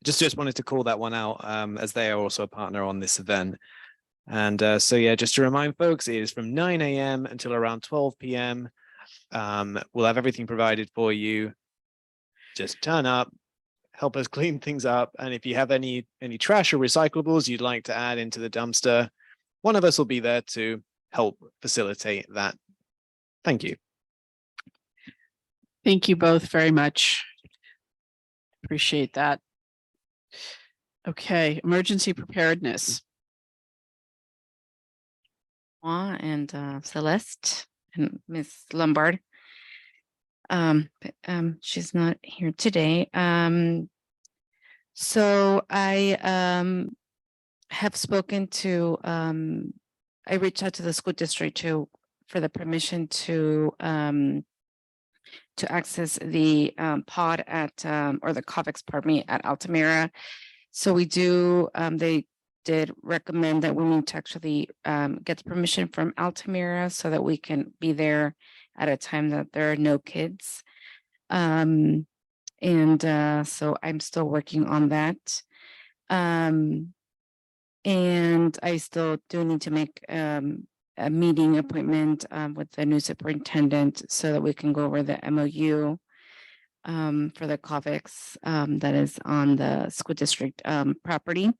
just wanted to call that one out, as they are also a partner on this event. And so yeah, just to remind folks, it is from 9 a.m. until around 12 p.m. We'll have everything provided for you. Just turn up, help us clean things up, and if you have any trash or recyclables you'd like to add into the dumpster, one of us will be there to help facilitate that. Thank you. Thank you both very much. Appreciate that. Okay, emergency preparedness. And Celeste and Miss Lombard. She's not here today. So I have spoken to I reached out to the school district for the permission to access the pod at or the COVEX, pardon me, at Altamira. So we do they did recommend that we need to actually get the permission from Altamira so that we can be there at a time that there are no kids. So I'm still working on that. And I still do need to make a meeting appointment with the new superintendent so that we can go over the MOU for the COVEX that is on the school district property.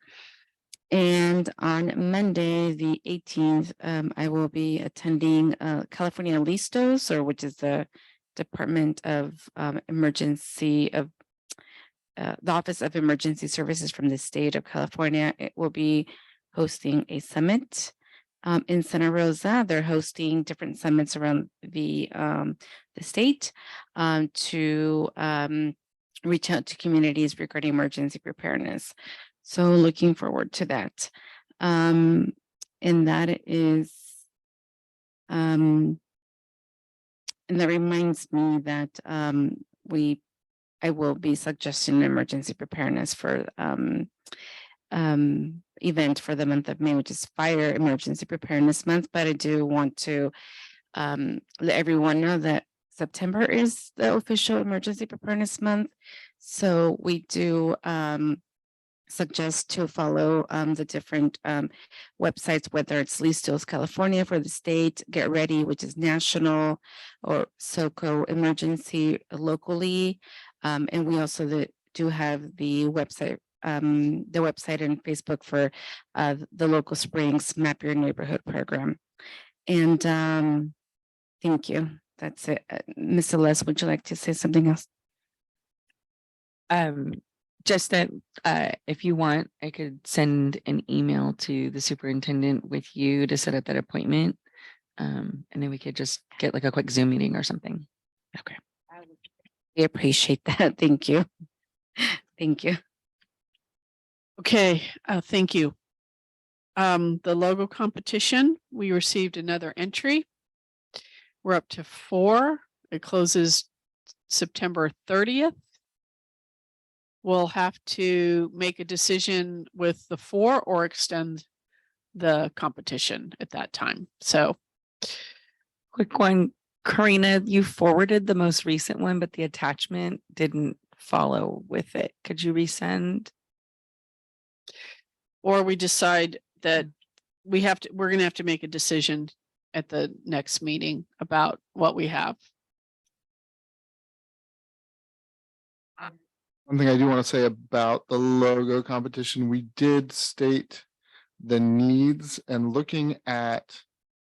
And on Monday, the 18th, I will be attending California Listos, which is the Department of Emergency of the Office of Emergency Services from the state of California. It will be hosting a summit in Santa Rosa. They're hosting different summits around the state to reach out to communities regarding emergency preparedness. So looking forward to that. And that is, and that reminds me that I will be suggesting an emergency preparedness for event for the month of May, which is Fire Emergency Preparedness Month. But I do want to let everyone know that September is the official Emergency Preparedness Month. So we do suggest to follow the different websites, whether it's Listos California for the state, Get Ready, which is national, or SoCo Emergency locally. And we also do have the website and Facebook for the Local Springs Map Your Neighborhood program. And thank you. That's it. Ms. Celeste, would you like to say something else? Just that if you want, I could send an email to the superintendent with you to set up that appointment. And then we could just get like a quick Zoom meeting or something. Okay. We appreciate that. Thank you. Thank you. Okay, thank you. The logo competition, we received another entry. We're up to 4. It closes September 30th. We'll have to make a decision with the 4 or extend the competition at that time. So quick one, Karina, you forwarded the most recent one, but the attachment didn't follow with it. Could you resend? Or we decide that we're gonna have to make a decision at the next meeting about what we have. One thing I do want to say about the logo competition, we did state the needs, and looking at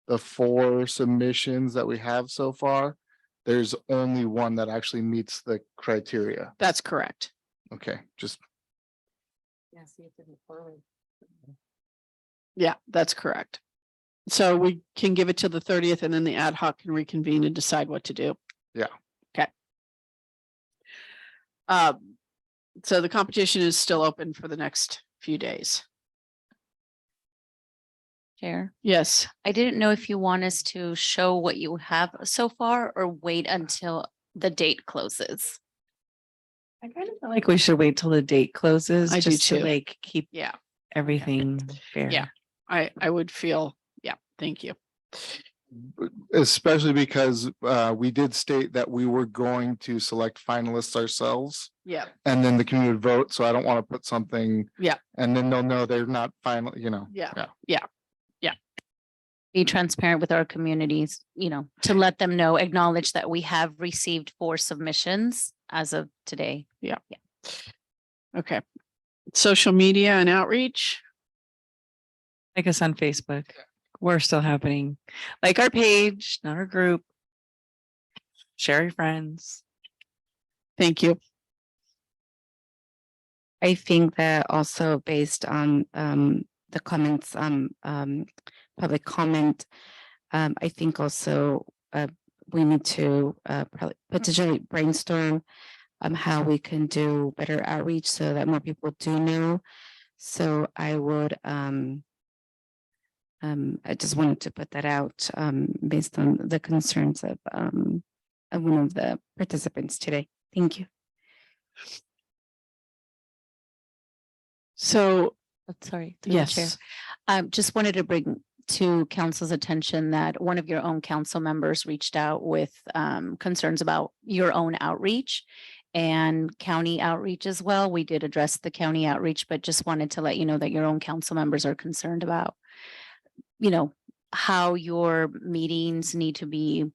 the 4 submissions that we have so far, there's only one that actually meets the criteria. That's correct. Okay, just Yeah, that's correct. So we can give it to the 30th and then the ad hoc can reconvene and decide what to do. yeah. Okay. So the competition is still open for the next few days. Chair, Yes. I didn't know if you want us to show what you have so far or wait until the date closes. I kind of feel like we should wait till the date closes. I do just to too. like keep Yeah. everything fair. Yeah. I would feel, yeah, thank you. Especially because we did state that we were going to select finalists ourselves. Yeah. And then the community would vote, so I don't want to put something. Yeah. And then they'll know they're not final, you know. Yeah. Yeah. Yeah. Be transparent with our communities, to let them know, acknowledge that we have received 4 submissions as of today. Yeah. Okay. Social media and outreach. Like us on Facebook. We're still happening. Like our page, not our group. Share your friends. Thank you. I think that also based on the comments public comment, I think also we need to probably potentially brainstorm how we can do better outreach so that more people do know. So I would I just wanted to put that out based on the concerns of one of the participants today. Thank you. So, Sorry. through the chair. yes. Just wanted to bring to council's attention that one of your own council members reached out with concerns about your own outreach and county outreach as well. We did address the county outreach, but just wanted to let you know that your own council members are concerned about, how your meetings need to be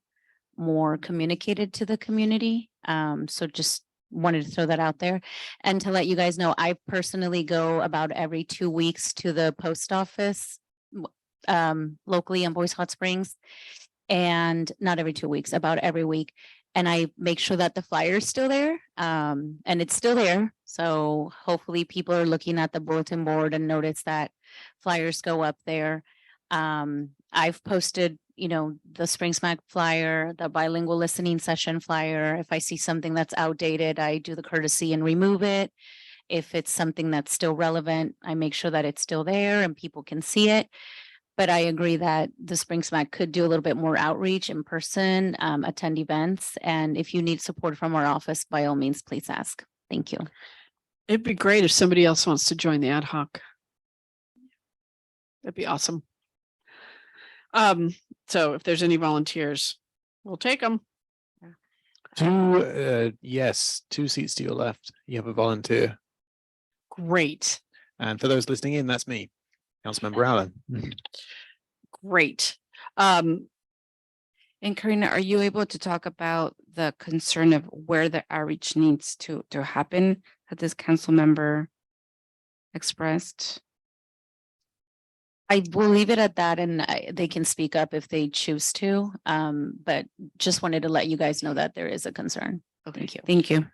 more communicated to the community. So just wanted to throw that out there and to let you guys know, I personally go about every 2 weeks to the post office locally in Boys Hot Springs, and not every 2 weeks, about every week. And I make sure that the flyer is still there, and it's still there. So hopefully people are looking at the bulletin board and notice that flyers go up there. I've posted, the Springs MAC flyer, the bilingual listening session flyer. If I see something that's outdated, I do the courtesy and remove it. If it's something that's still relevant, I make sure that it's still there and people can see it. But I agree that the Springs MAC could do a little bit more outreach in person, attend events. And if you need support from our office, by all means, please ask. Thank you. It'd be great if somebody else wants to join the ad hoc. That'd be awesome. So if there's any volunteers, we'll take them. Yes, 2 seats to your left. You have a volunteer. Great. And for those listening in, that's me, Councilmember Allen. Great. And Karina, are you able to talk about the concern of where the outreach needs to happen that this council member expressed? I will leave it at that, and they can speak up if they choose to. But just wanted to let you guys know that there is a concern. Okay. Thank you. Thank you.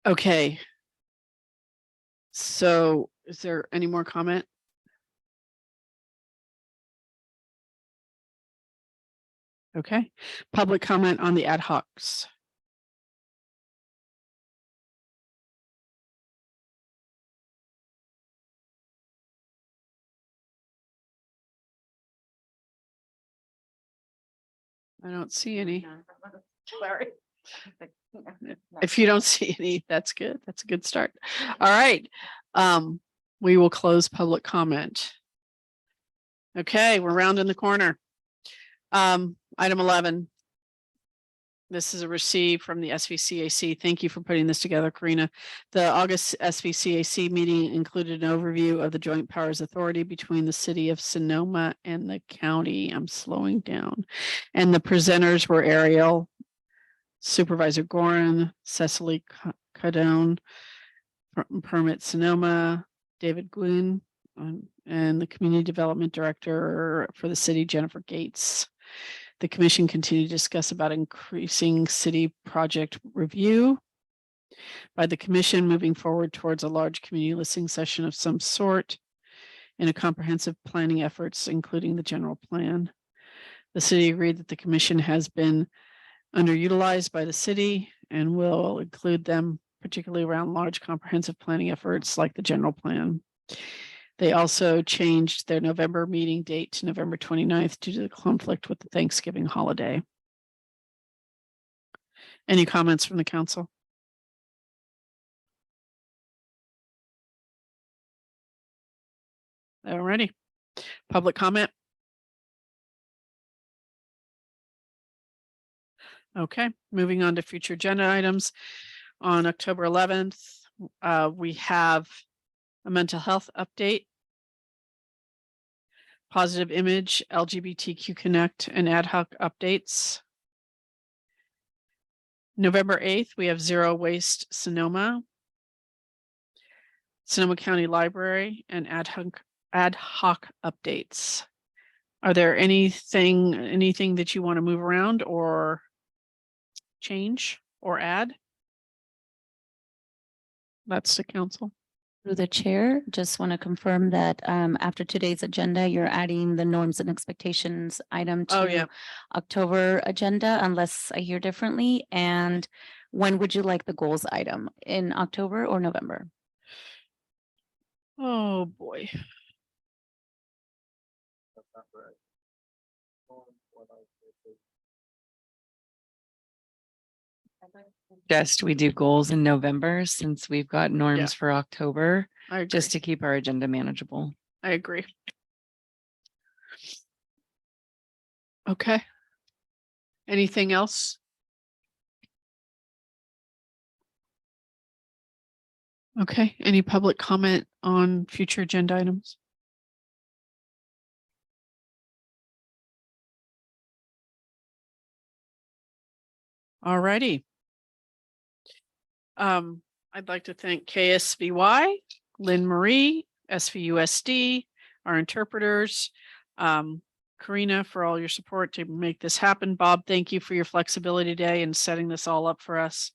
Okay. So is there any more comment? Okay. Public comment on the ad hocs. I don't see any. Sorry. If you don't see any, that's good. That's a good start. All right. We will close public comment. Okay, we're rounding the corner. Item 11, This is a receive from the SVCAC. Thank you for putting this together, Karina. The August SVCAC meeting included an overview of the joint powers authority between the city of Sonoma and the county. I'm slowing down. And the presenters were Ariel, Supervisor Gorin, Cecily Cadone, Permit Sonoma, David Gwynn, and the Community Development Director for the city, Jennifer Gates. The commission continued to discuss about increasing city project review by the commission, moving forward towards a large community listening session of some sort and a comprehensive planning efforts, including the general plan. The city agreed that the commission has been underutilized by the city and will include them, particularly around large comprehensive planning efforts like the general plan. They also changed their November meeting date to November 29th due to the conflict with the Thanksgiving holiday. Any comments from the council? Alrighty. Public comment? Okay, moving on to future agenda items. On October 11th, we have a mental health update, positive image, LGBTQ Connect, and ad hoc updates. November 8th, we have Zero Waste Sonoma, Sonoma County Library, and ad hoc updates. Are there anything that you want to move around or change or add? That's the council. Through the chair, just want to confirm that after today's agenda, you're adding the norms and expectations item to October agenda, unless I hear differently. And when would you like the goals item, in October or November? Oh, boy. Just we do goals in November since we've got norms for October, just to keep our agenda manageable. I agree. Okay. Anything else? Okay, any public comment on future agenda items? All righty. I'd like to thank KSVY, Lynn Marie, SVUSD, our interpreters, Karina, for all your support to make this happen. Bob, thank you for your flexibility today and setting this all up for us.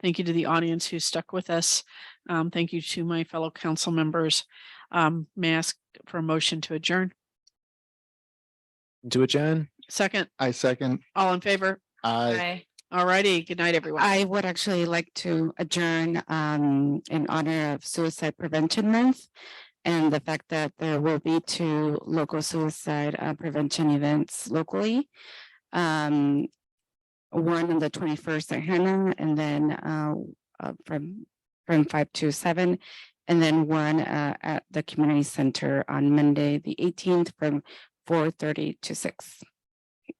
Thank you to the audience who stuck with us. Thank you to my fellow council members. May I ask for a motion to adjourn? To adjourn. Second. I second. All in favor? Aye. All righty. Good night, everyone. I would actually like to adjourn in honor of Suicide Prevention Month and the fact that there will be 2 local suicide prevention events locally. One on the 21st at Hannah, and then from 5 to 7, and then one at the community center on Monday, the 18th, from 4:30 to 6.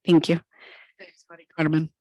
Thank you. Thanks, buddy. Carmen.